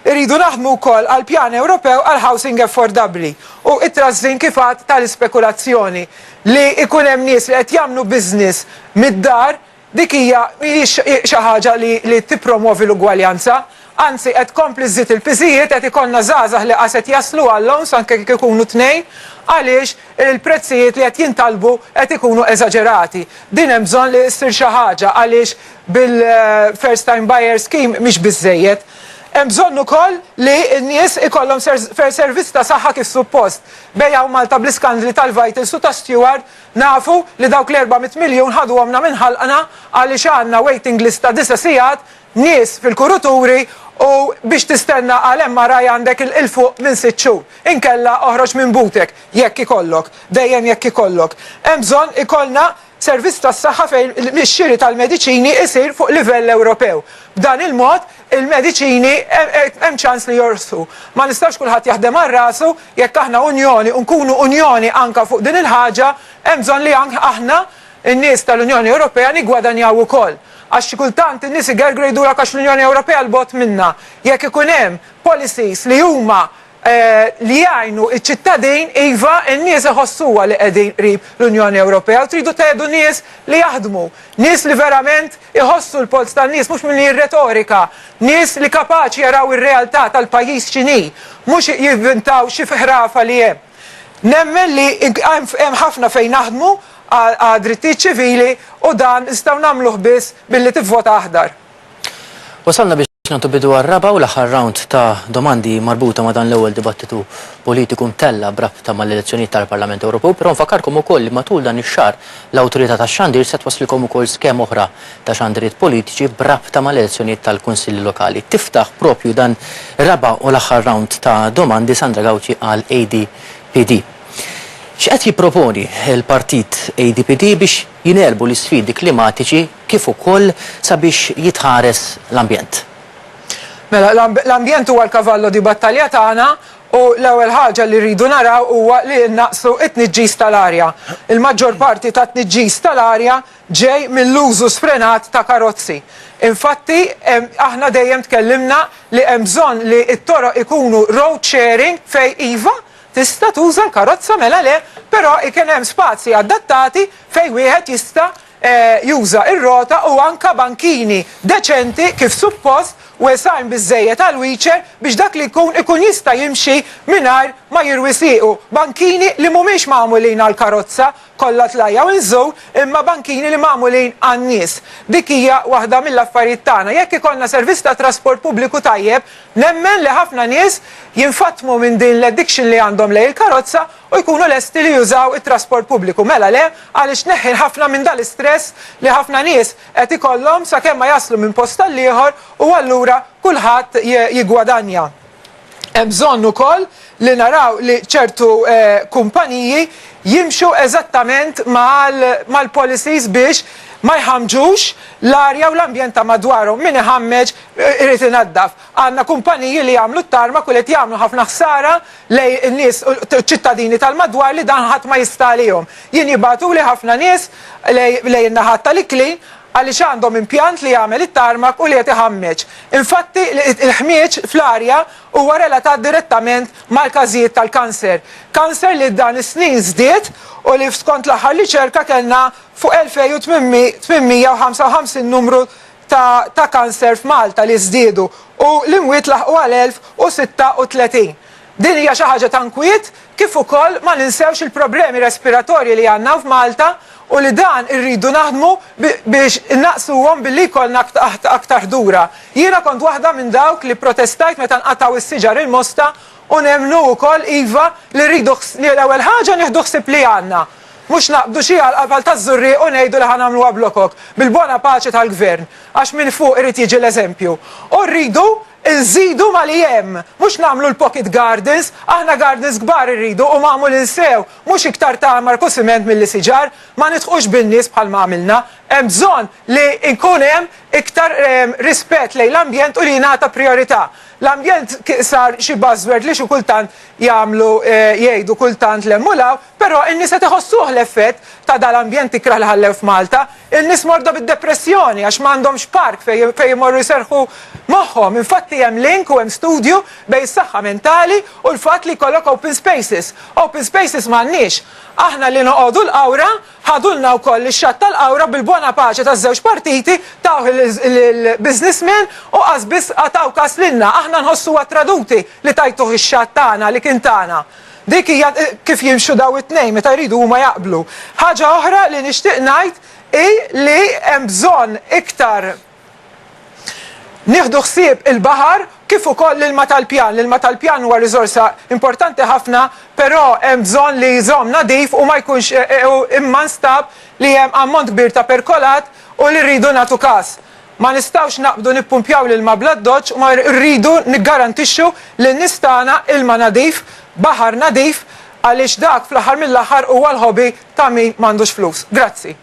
Iridu naħdmu wkoll għal pjan Ewropew għal housing affordabli u it-trażżin kif għad tal-ispekulazzjoni li ikun hemm nies li qed jagħmlu business mid-dar dik hija mhijiex xi ħaġa li tippromovi l-ugwaljanza, anzi qed tkompli żżid il-piżijiet qed ikollna żgħażagħ li qaset jaslu għall-lowns anke jekk ikunu tnejn għaliex il-prezzijiet li qed jintalbu qed ikunu eżaġerati. Din hemm bżonn li ssir xi ħaġa għaliex bil-first time buyer scheme mhix biżżejjed. Hemm bżonn ukoll li n-nies ikollhom servizz ta' saħħa kif suppost. Bejjaw Malta bl-iskandli tal-Vitals u ta' Stewart nafu li dawk l-400 miljun ħaduhomna minn ħalqna għaliex għandna waiting list ta' 9 sigħat nies fil-kuruturi u biex tistenna għal MRI għandek il-fuq minn 6 xhur. Inkella oħroġ minn butek jekk ikollok, dejjem jekk ikollok. Hemm bżonn ikollna servizz tas-saħħa fejn ix-xiri tal-mediċini isir fuq livell Ewropew. B'dan il-mod il-mediċini hemm ċans li jorsu. Ma nistax kulħadd jaħdem għal rasu jekk aħna unjoni u nkunu unjoni anke fuq din il-ħaġa, hemm bżonn li aħna n-nies tal-Unjoni Ewropea nigwadanjaw ukoll. Għax kultant in-nies igergru jgħidulek għax l-Unjoni Ewropea l-bot minna. Jekk ikun hemm policies li huma li jgħinu iċ-ċittadin iva n-nies iħossuha li qegħdin qrib l-Unjoni Ewropea u tridu tgħidu nies li jaħdmu, nies li verament iħossu l-polz tan-nies mhux milli retorika, nies li kapaċi jaraw ir-realtà tal-pajjiż x'inhi, mhux jivvintaw xi fiħrafa li hemm. Nemmen li hemm ħafna fejn naħdmu għal drittijiet ċivili u dan nistgħu nagħmluh biss billi tivvota aħdar. Wasalna biex Nantu bidu għarraba u l-aħħar round ta' domandi marbuta ma' dan l-ewwel dibattitu politiku mtella brabta mal-elezzjonijiet tal-Parlament Ewropew, però nfakkarkom ukoll li matul dan ix-xahar l-awtorità tax-xandir se twaslilkom ukoll skem oħra ta' xandiriet politiċi brabta mal-elezzjonijiet tal-Kunsilli Lokali. Tiftaħ propju dan raba u l-aħħar round ta' domandi Sandra Gawċi għal ADPD. X'qed jipproponi l-partit ADPD biex jinelbu l-isfidi klimatiċi kif ukoll sabiex jitħares l-ambjent? Mela, l-ambjent huwa l-kavallo di battalja tagħna u l-ewwel ħaġa li rridu naraw huwa li naqsu t-tniġġis tal-arja. Il-maġġor parti ta' tniġġis tal-arja ġej mill-użu sfrenat ta' karozzi. Infatti, aħna dejjem tkellimna li hemm bżonn li t-toroq ikunu road sharing fej iva tista' tuża l-karozza mela le, però ikun hemm spazji adattati fej wieħed jista' juża ir-rota u anka bankini deċenti kif suppost u esajn biżejjed għal-wheelchair biex dak li ikun jista' jimxi mingħajr ma jirwisiqu. Bankini li mhumiex magħmulin għall-karozza kollha tlajja u nżur, imma bankini li magħmulin għan-nies. Dik hija waħda mill-affarijiet tagħna. Jekk ikollna servizz ta' trasport pubbliku tajjeb, nemmen li ħafna nies jinfatmu minn din l-addiction li għandhom lejn il-karozza u jkunu lesti li jużaw it-trasport pubbliku. Mela le, għaliex neħħin ħafna minn dal-istress li ħafna nies qed ikollhom sakemm ma jaslu minn post tal-ieħor u allura kulħadd jigwadanja. Hemm bżonn ukoll li naraw li ċertu kumpaniji jimxu eżattament mal-policies biex ma jħamġux l-arja u l-ambjent ta' madwarhom. Min iħammeġ irid inaddaf. Għandna kumpaniji li jagħmlu t-tarma kullet jagħmlu ħafna ħsara lejn in-nies ċittadini tal-madwar li dan ħadd ma jista' għalihom. Jien jibgħatu li ħafna nies lejn in-naħat tal-iklin għaliex għandhom impjant li jagħmel it-tarmak u li qed iħammeġ. Infatti il-ħmieġ fl-arja huwa relatat direttament mal-każijiet tal-kanser. Kanser li dan is-snin żdied u li skont l-aħħar riċerka kellna fuq 2855 numru ta' kanser f'Malta li żdiedu u l-imwiet laħqu għal 1036. Din hija xi ħaġa ta' nkwiet kif ukoll ma ninsewx il-problemi respiratorji li għandna f'Malta u li dan irridu naħdmu biex naqsuhom billi jkollna aktar ħdura. Jiena kont waħda minn dawk li protestajt meta nqataw is-siġar il-mosta u nemmnu wkoll iva li rridu li l-ewwel ħaġa nieħdu ħsieb li għandna. Mhux naqbdu xi għal taż-żurri u ngħidu li ħanamluha blokok bil-bona paċi tal-gvern għax minn fuq irid jiġi l-eżempju. U rridu nżidu ma li hemm, mhux nagħmlu l-pocket gardens, aħna gardens kbar irridu u magħmul insew, mhux iktar tagħmar kusiment milli siġar, ma nidħqux bin-nies bħalma għamilna. Hemm bżonn li nkun hemm iktar rispett lejn l-ambjent u li jingħata priorità. L-ambjent sar xi buzzword li xi kultant jagħmlu jgħidu kultant l-emmulaw, però n-nies qed iħossuh l-effett ta' dal-ambjent ikraħ li ħallew f'Malta. In-nies morda bid-depressjoni għax m'għandhomx park fejn jmorru jserħu moħħhom. Infatti hemm link u hemm studju bejn is-saħħa mentali u l-fatt li jkollok open spaces. Open spaces m'għandniex. Aħna li noqogħdu l-qawra ħadulna wkoll ix-xatt tal-qawra bil-bona paċi taż-żewġ partiti taw il-businessmen u qasbis għataw każ lilna. Aħna nħossuha traduti li tajtuh ix-xatt tagħna li kien tagħna. Dik hija kif jimxu daw it-tnejn meta jridu huma jaqblu. Ħaġa oħra li nixtieq ngħid hi li hemm bżonn iktar nieħdu ħsieb il-baħar kif ukoll l-ilma tal-pjan. L-ilma tal-pjan huwa riżorsa importanti ħafna, però hemm bżonn li jżomm nadif u ma jkunx imma nstab li hemm ammont kbir ta' perkolat u li rridu nagħtu każ. Ma nistgħux naqbdu nippumpjaw l-ilma bla-doġġ u ma rridu niggarantixxu lin-nies tagħna ilma nadif, baħar nadif, għaliex dak fl-aħħar mill-aħħar huwa l-ħobi ta' min m'għandux flus. Grazzi.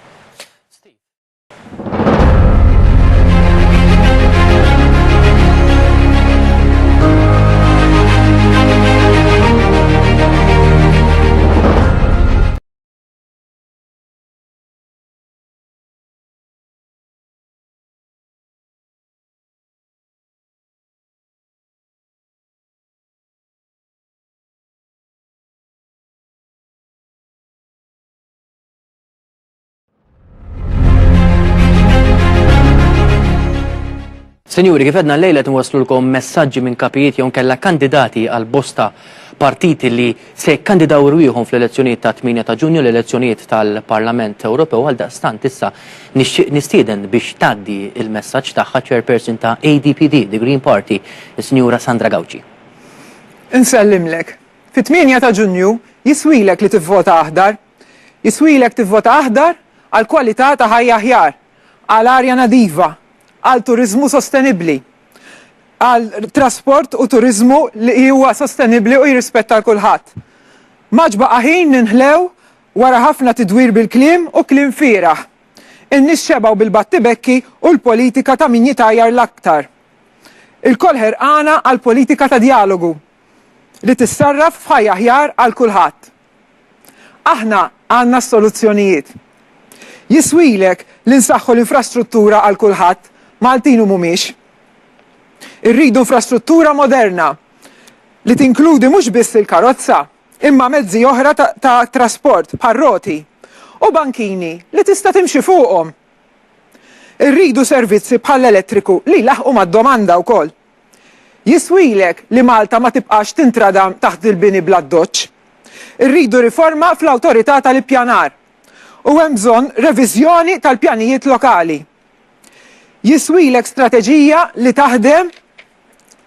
Senjuri, kif edna l-lejla nwaslu lkom messaġġi minn kapijiet jew kella kandidati għal bosta partiti li se kandidaw rwieħhom fl-elezzjonijiet ta' 8 ta' Ġunju, l-elezzjonijiet tal-Parlament Ewropew, għal daqstant issa nistieden biex tgħaddi il-messaġġ tagħha chairperson ta' ADPD, the Green Party, is-Sinjura Sandra Gawci. Insellimlek. Fit-8 ta' Ġunju jiswielek li tivvota aħdar. Jiswielek tivvota aħdar għal kwalità ta' ħajja aħjar, għal arja nadifa, għal turizmu sostenibbli, għal trasport u turizmu li huwa sostenibbli u jirrispetta l kulħadd. Maġbaqa' ħin ninħlew wara ħafna tidwir bil-kliem u kliem fieraħ. In-nies xebgħu bil-battibekki u l-politika ta' min jitajjar l-aktar. Il-kol ħerqana għal politika ta' dialogu li tissarraf f'ħajja aħjar għal kulħadd. Aħna għandna s-soluzzjonijiet. Jiswielek li nsaħħu l-infrastruttura għal kulħadd, Maltin u mhumiex. Irridu infrastruttura moderna li tinkludi mhux biss il-karozza, imma mezzi oħra ta' trasport bħar-roti u bankini li tista' timxi fuqhom. Irridu servizzi bħall-elettriku li laħqu mad-domanda wkoll. Jiswielek li Malta ma tibqax tintradam taħt il-bini bla doċċ. Irridu riforma fl-awtorità tal-ippjanar u hemm bżonn reviżjoni tal-pjanijiet lokali. Jiswielek strateġija li taħdem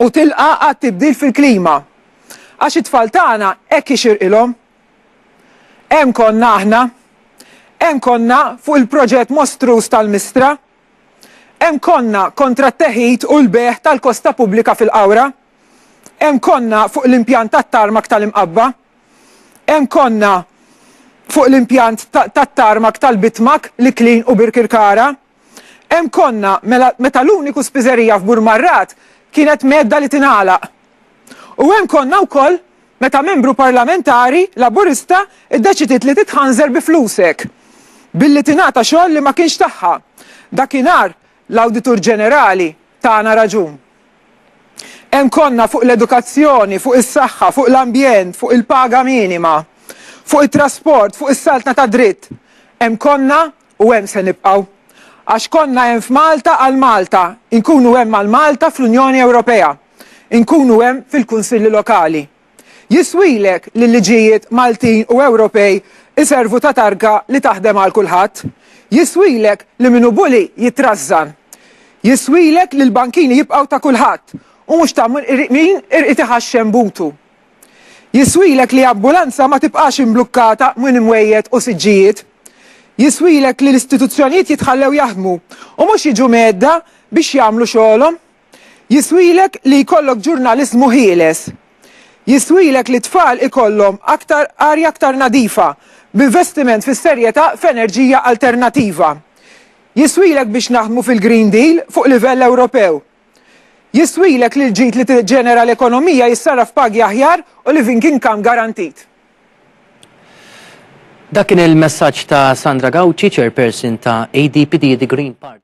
u tilqa għat-tibdil fil-klima. Għax it-tfal tagħna hekk ixirqilhom. Hemm konna aħna, hemm konna fuq il-proġett mostruż tal-Mistra, hemm konna kontra t-teħid u l-beħ tal-kosta pubblika fil-Qawra, hemm konna fuq l-impjant tat-tarmak tal-Imqabba, hemm konna fuq l-impjant tat-tarmak tal-Bitmak li Klin u Birkirkara, hemm konna meta l-uniku spiżerija f'Burmarrat kienet medda li tingħalaq. U hemm konna wkoll meta membru parlamentari laburista iddeċidiet li titħanżer bi flusek billi tingħata xogħol li ma kienx tagħha. Dakinhar l-Awditur Ġenerali tagħna raġun. Hemm konna fuq l-edukazzjoni, fuq is-saħħa, fuq l-ambjent, fuq il-paga minima, fuq it-trasport, fuq is-saltna ta' dritt. Hemm konna u hemm se nibqgħu. Għax konna hemm f'Malta għal Malta, inkunu hemm għal Malta fl-Unjoni Ewropea, inkunu hemm fil-Kunsilli Lokali. Jiswielek li l-liġijiet Maltin u Ewropej iservu ta' targa li taħdem għal kulħadd. Jiswielek li minu buli jitrażżan. Jiswielek li l-bankini jibqgħu ta' kulħadd u mhux ta' min irqid iħaxxem butu. Jiswielek li ambulanza ma tibqax imblukkata minn imwejjed u siġġijiet. Jiswielek li l-istituzzjonijiet jitħallew jaħdmu u mhux jiġu medda biex jagħmlu xogħolhom. Jiswielek li jkollok ġurnaliżmu ħieles. Jiswielek li tfal ikollhom arja aktar nadifa b'investiment fis-serjetà f'enerġija alternattiva. Jiswielek biex naħdmu fil-Green Deal fuq livell Ewropew. Jiswielek li l-ġid li tiġġenera l-ekonomija jissarraf pagi aħjar u living income garantit. Dak kien il-messaġġ ta' Sandra Gawci, chairperson ta' ADPD, the Green Party.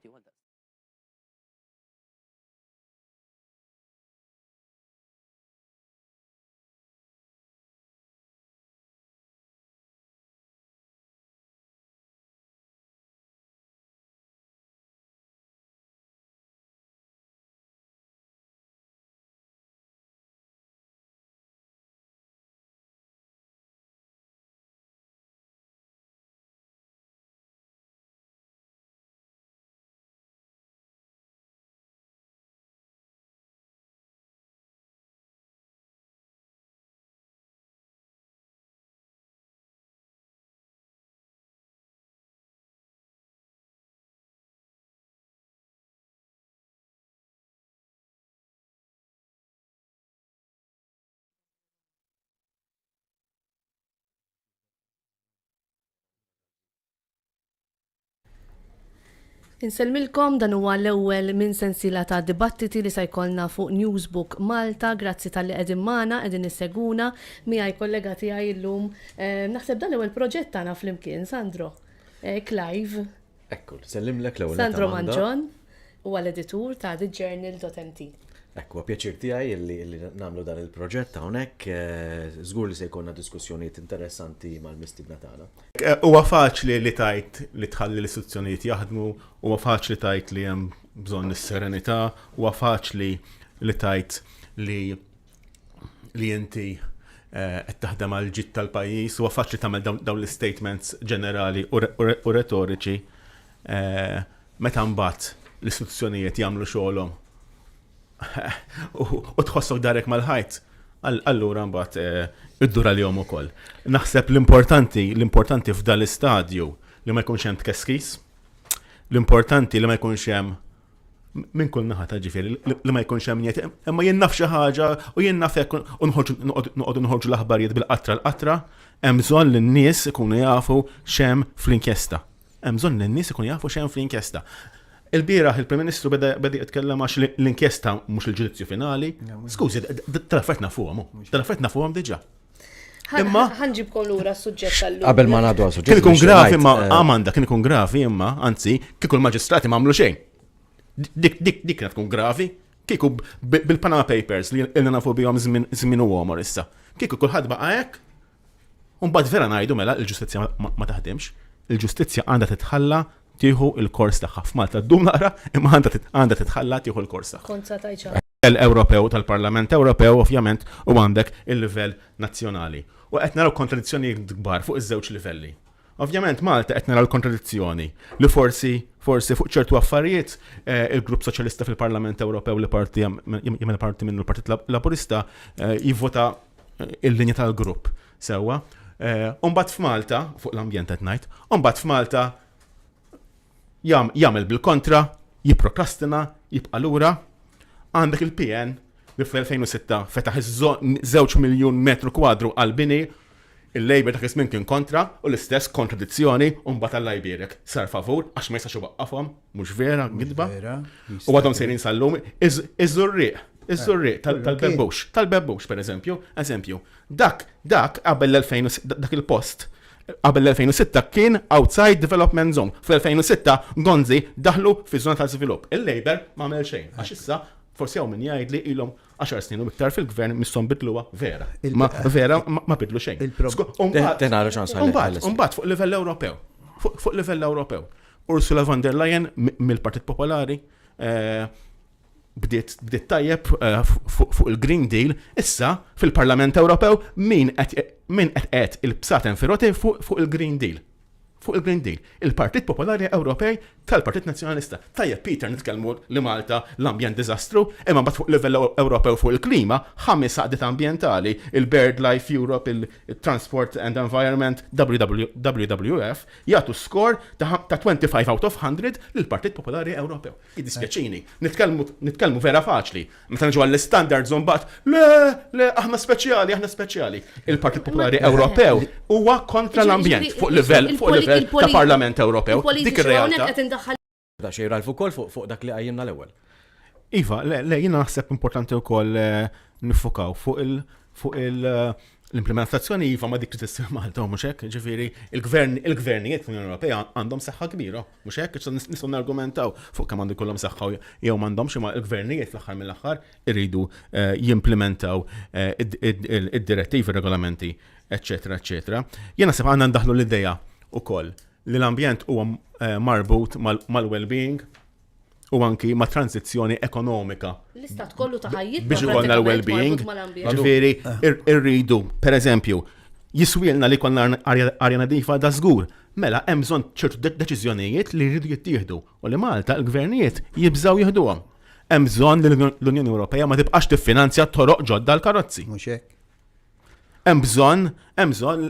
Inselmilkom dan huwa l-ewwel minn sensiela ta' dibattiti li se jkollna fuq Newsbook Malta, grazzi tal-li qegħdin magħna, qegħdin isseguna miegħi kollega tiegħi llum. Naħseb dan l-ewwel proġett tagħna flimkien, Sandro. Clive. Ekku, sellimlek l-ewwel. Sandro Manġon huwa l-editur ta' thejournal.mt. Ekku, pjaċir tiegħi li nagħmlu dan il-proġett hawnhekk, żgur li se jkollna diskussjonijiet interessanti mal-mistiedna tagħna. Huwa faċli li tajt li tħalli l-istituzzjonijiet jaħdmu, huwa faċli tajt li hemm bżonn is-serenità, huwa faċli li tajt li inti qed taħdem għal ġid tal-pajjiż huwa faċli tagħmel dawn l-statements ġenerali u retoriċi meta mbagħad l-istituzzjonijiet jagħmlu xogħolhom u tħossok darek mal-ħajt. Allura mbagħad iddur għalihom ukoll. Naħseb l-importanti f'dan l-istadju li ma jkunx hemm tkeskis, l-importanti li ma jkunx hemm minn kull naħa ġifieri li ma jkunx hemm niet, imma jien naf xi ħaġa u jien naf hekk noqogħdu nħorġu l-aħbarijiet bil-qatra l-qatra, hemm bżonn li n-nies ikunu jafu x'hemm fl-inkjesta. Hemm bżonn li n-nies ikunu jafu x'hemm fl-inkjesta. Il-bieraħ il-Prim Ministru beda jitkellem għax l-inkjesta mhux il-ġudizzju finali. Skużi, tal-affarijiet nafuhom diġà. Imma ħanġibkom lura s-suġġett tal-lum. Qabel ma ngħadu għas-suġġett. Kien ikun gravi imma Amanda kien ikun gravi imma anzi kieku l-maġistrati m'għamlu xejn. Dik kienet tkun gravi, kieku bil-Panama Papers li nafu bihom żmien u għomor issa. Kieku kulħadd baqa' hekk, u mbagħad vera ngħidu mela l-ġustizzja ma taħdimx, il-ġustizzja għandha titħalla tieħu l-kors tagħha. F'Malta ddum naqra imma għandha titħalla tieħu l-kors tagħha. Kont sa tajċa. Ewropew tal-Parlament Ewropew ovvjament u għandek il-livell nazzjonali. U qed naraw kontradizzjonijiet kbar fuq iż-żewġ livelli. Ovvjament Malta qed naraw l-kontradizzjoni li forsi fuq ċertu affarijiet il-Grupp Soċjalista fil-Parlament Ewropew li jagħmel parti minnu l-Partit Laburista jivvota il-linja tal-grupp sewwa. Mbagħad f'Malta fuq l-ambjent qed ngħid, mbagħad f'Malta jagħmel bil-kontra, jipprokrastina, jibqa' lura. Għandek il-PN li fl-2006 fetaħ 2 miljun metru kwadru għal-bini. Il-Labor dak iż-żmien kien kontra u l-istess kontradizzjoni u mbagħad Alla jbierek sar favur għax ma jistax iwaqqafhom, mhux vera gidba. U għadhom sejrin sal-lum iż-żurriq tal-bebbux pereżempju, dak qabel l-2006 dak il-post qabel l-2006 kien outside development zone. Fl-2006 Gonzi daħlu fi żona tal-żvilupp. Il-Labor ma għamel xejn għax issa forsi hawn min jgħid li ilhom 10 snin u iktar fil-gvern missom bidluha vera. Ma bidlu xejn. Mbagħad fuq livell Ewropew. Fuq livell Ewropew. Ursula von der Leyen mill-Partit Popolari bdiet tajjeb fuq il-Green Deal, issa fil-Parlament Ewropew min qed il-bsaten firoti fuq il-Green Deal. Fuq il-Green Deal. Il-Partit Popolari Ewropej tal-Partit Nazzjonalista. Tajjeb Peter nitkellmu li Malta l-ambjent diżastru, imma mbagħad fuq livell Ewropew fuq il-klima, 5 saqdiet ambjentali, il-BirdLife Europe, il-Transport and Environment, WWF, jagħtu skor ta' 25 out of 100 lill-Partit Popolari Ewropew. Jiddispjaċini, nitkellmu vera faċli. Meta niġu għall-standards mbagħad, le aħna speċjali. Il-Partit Popolari Ewropew huwa kontra l-ambjent fuq livell ta' Parlament Ewropew. Dik ir-realtà. Da xejra l-fuq fuq dak li qajjimna l-ewwel. Iva, le jiena naħseb importanti wkoll nifukaw fuq l-implementazzjoni iva ma dik li tissir Malta mhux hekk, ġifieri il-gvernijiet fl-Unjoni Ewropea għandhom saħħa kbira, mhux hekk nistgħu nargumentaw fuq kemm għandu jkollhom saħħa jew m'għandhomx, imma l-gvernijiet fl-aħħar mill-aħħar iridu jimplementaw id-direttivi, regolamenti, eċċetera. Jiena naħseb għandna ndaħlu l-idea ukoll li l-ambjent huwa marbut mal-well-being u anki ma' tranzizzjoni ekonomika. L-istat kollu ta' ħajjitna biex ikollna l-well-being. Ġifieri irridu, pereżempju, jiswielna li konna arja nadifa da żgur. Mela hemm bżonn ċertu deċiżjonijiet li jridu jittieħdu u li Malta l-gvernijiet jibżgħu jieħduhom. Hemm bżonn li l-Unjoni Ewropea ma tibqax tiffinanzja toroq ġodda l-karozzi. Mhux hekk. Hemm bżonn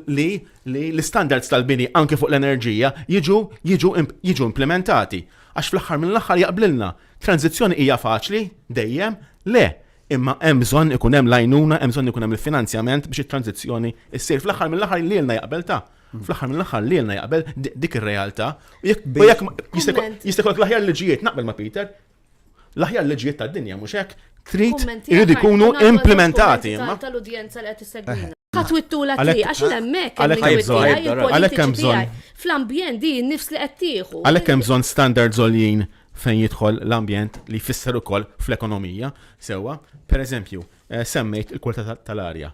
li l-standards tal-bini anke fuq l-enerġija jiġu implementati. Għax fl-aħħar mill-aħħar jaqblilna tranzizzjoni hija faċli dejjem le, imma hemm bżonn ikun hemm lajnuna, hemm bżonn ikun hemm il-finanzjament biex it-tranzizzjoni issir. Fl-aħħar mill-aħħar lilna jaqbel ta' fl-aħħar mill-aħħar lilna jaqbel dik ir-realtà. U jekk jista' jkollok l-aħjar liġijiet naqbel ma' Peter, l-aħjar liġijiet tad-dinja mhux hekk trid iridu jkunu implementati. Tal-udjenza li qed issegwina. Ħatwittula tri għax hemmhekk għalhekk hemm bżonn fl-ambjent di n-nifs li qed tieħu. Għalhekk hemm bżonn standards għoljin fejn jidħol l-ambjent li jfisser ukoll fl-ekonomija sewwa. Pereżempju, semmejt il-kwalità tal-arja.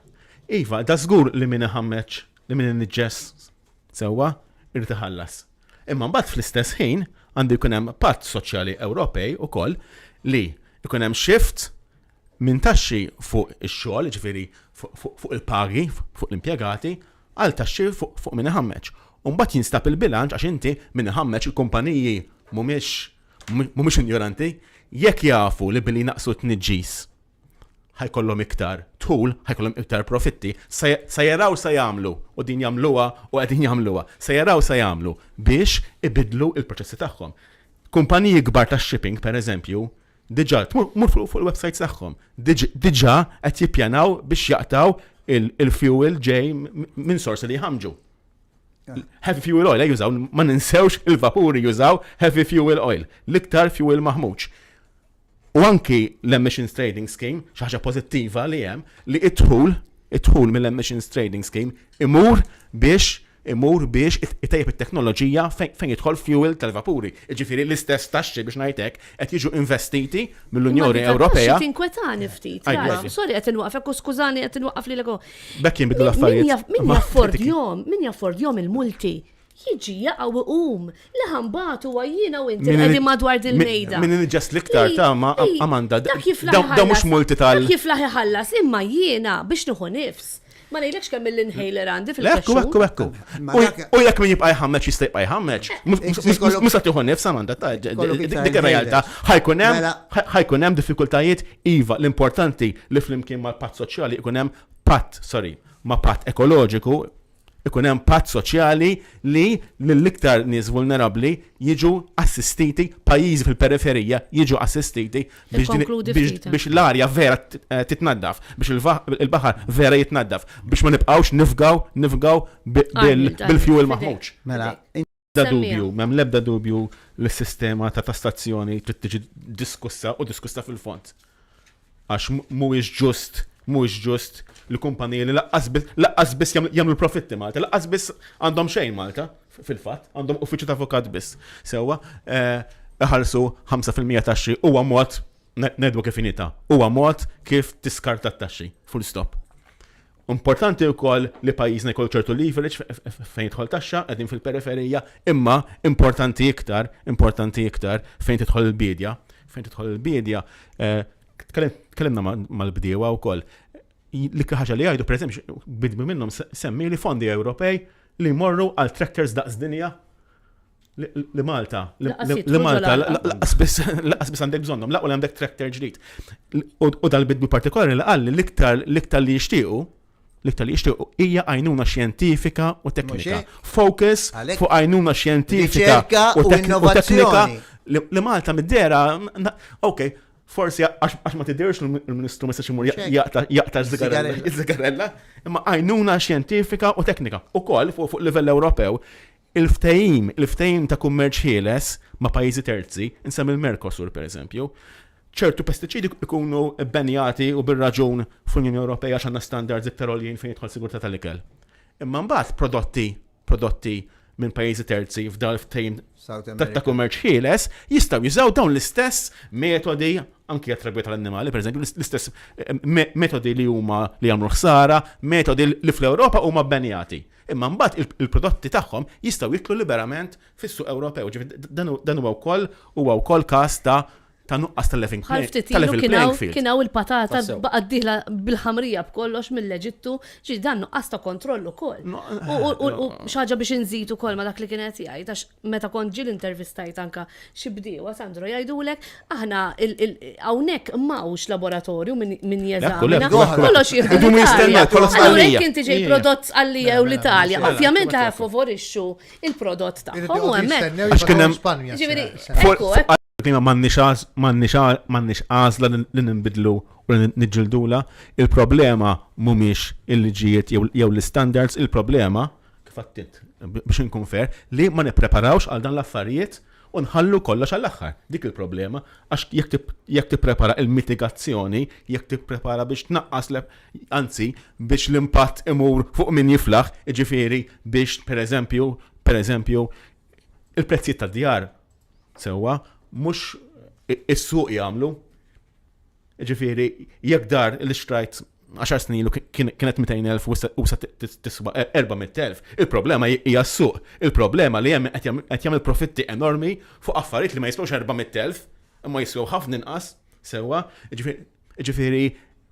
Iva, da żgur li min iħammeġ li min inniġġess sewwa irid iħallas. Imma mbagħad fl-istess ħin għandu jkun hemm patt soċjali Ewropej ukoll li jkun hemm shift minn taxxi fuq ix-xogħol, ġifieri fuq il-pagi, fuq l-impjegati, għal taxxi fuq min iħammeġ. U mbagħad jinstab il-bilanċ għax inti min iħammeġ il-kumpaniji mhumiex ignoranti, jekk jafu li billi naqsu t-tniġġis ħajkollhom iktar tul, ħajkollhom iktar profitti, sa jaraw sa jagħmlu u din jagħmluha u qegħdin jagħmluha, sa jaraw sa jagħmlu biex ibidlu il-proċessi tagħhom. Kumpaniji kbar tax-shipping pereżempju, diġà tmur fuq il-websites tagħhom, diġà qed jippjanaw biex jaqtaw il-fuel ġej minn sorsi li jħamġu. Heavy fuel oil jużaw, ma ninsewx il-vapuri jużaw heavy fuel oil, l-iktar fuel maħmuġ. U anki l-Emissions Trading Scheme, xaħġa pozittiva li hemm li it-tħul mill-Emissions Trading Scheme imur biex itejjeb it-teknoloġija fejn jidħol fuel tal-vapuri. Ġifieri l-istess taxxi biex ngħidlek qed jiġu investiti mill-Unjoni Ewropea. Tinkwetani ftit. Sorry qed inwaqfek u skużani qed inwaqaf lilek. Bekk jinbidlu l-affarijiet. Min jafford jom il-multi. Jiġi jaqaw iqum li ħambatu għajjina u inti qegħdin madwar il-mejda. Min inġess l-iktar ta' Amanda, da mhux multi tal. Dak jiflaħ iħallas imma jiena biex nieħu nifs. Ma ngħidlekx kemm mill-inhaler għandi fil-kaxxu. Ekku. U jekk min jibqa' jħammeġ jista' jibqa' jħammeġ. Mhux tieħu nifs Amanda, dik ir-realtà. Ħajkun hemm diffikultajiet iva, l-importanti li flimkien mal-patt soċjali ikun hemm ma' patt ekoloġiku, ikun hemm patt soċjali li l-iktar nies vulnerabbli jiġu assistiti, pajjiżi fil-periferija jiġu assistiti biex l-arja vera titnaddaf, biex il-baħar vera jitnaddaf, biex ma nibqgħux nifgaw bil-fuel maħmuġ. L-ebda dubju l-sistema ta' tassazzjoni trid tiġi diskussa fil-fond. Għax mhuwiex ġust li kumpaniji li laqqas biss jagħmlu profitti Malta, laqqas biss għandhom xejn Malta, fil-fatt, għandhom uffiċċju ta' avukat biss. Sewwa iħallsu 5% taxxi huwa mod nedwa kif inita, huwa mod kif tiskarta t-taxxi, full stop. Importanti wkoll li pajjiżna jkoll ċertu leverage fejn tidħol taxxa qegħdin fil-periferija, imma importanti iktar fejn tidħol il-bidja. Tkellimna mal-bdiewa wkoll. L-ikka ħaġa li jgħidu, pereżempju, bidbu minnhom semmi li fondi Ewropej li jmorru għal tractors daqs dinja li Malta. Li Malta laqas biss għandek bżonnhom, laqgħu li għandek tractor ġdid. U dal-bidbu partikolari li qal l-iktar li jixtiequ hija għajnuna xjentifika u teknika. Focus fuq għajnuna xjentifika u teknika li Malta mid-dera, okay, forsi għax ma tiddirx il-Ministru ma jistax imur jaqta' żigarella, imma għajnuna xjentifika u teknika. Ukoll fuq livell Ewropew il-ftehim ta' kummerċ ħieles ma' pajjiżi terzi, insemmi il-Mercosur pereżempju, ċertu pestiċidi ikunu bbenjati u bir-raġun fl-Unjoni Ewropea għax għandna standards iktar għoljin fejn jidħol sigurtà tal-ikel. Imma mbagħad prodotti minn pajjiżi terzi f'dal ftehim ta' kummerċ ħieles jistgħu jużaw dawn l-istess metodi anki għat-trabija tal-annimali, pereżempju l-istess metodi li jagħmlu ħsara, metodi li fl-Ewropa huma bbenjati. Imma mbagħad il-prodotti tagħhom jistgħu jitlu liberament fis-suq Ewropew. Dan huwa wkoll każ ta' nuqqas tal-level playing field. Kienaw il-patata baqaddiħla bil-ħamrija b'kollox mill-Eġittu, ġi dan nuqqas ta' kontrollu kol. U xaġa biex nżid ukoll ma dak li kienet jgħid, għax meta kont ġil intervistajt anka xi bdiewa Sandro jgħidulek aħna hawnhekk m'hawnx laboratorju min jeżamina kollox jirħu. Allura jekk inti ġej prodott għalija u l-Italja, ovvjament la favorixxu il-prodott tagħhom u hemmhekk. Klima m'għandniex għażla li nbidlu u li niġġildula. Il-problema mhumiex il-liġijiet jew l-standards, il-problema kif għattit biex inkun fair li ma nippreparawx għal dan l-affarijiet u nħallu kollox għall-aħħar. Dik il-problema għax jekk tipprepara il-mitigazzjoni, jekk tipprepara biex tnaqqas anzi biex l-impatt imur fuq min jiflaħ, jiġifieri biex pereżempju il-prezzijiet tad-djar sewwa mhux is-suq jagħmlu. Ġifieri jekk dar li xtrajt 10 snin ilu kienet 200,000 u sa tiswa 400,000. Il-problema hija s-suq. Il-problema li hemm qed jagħmel profitti enormi fuq affarijiet li ma jiswewx 400,000 imma jiswew ħafna inqas sewwa. Ġifieri Ġifieri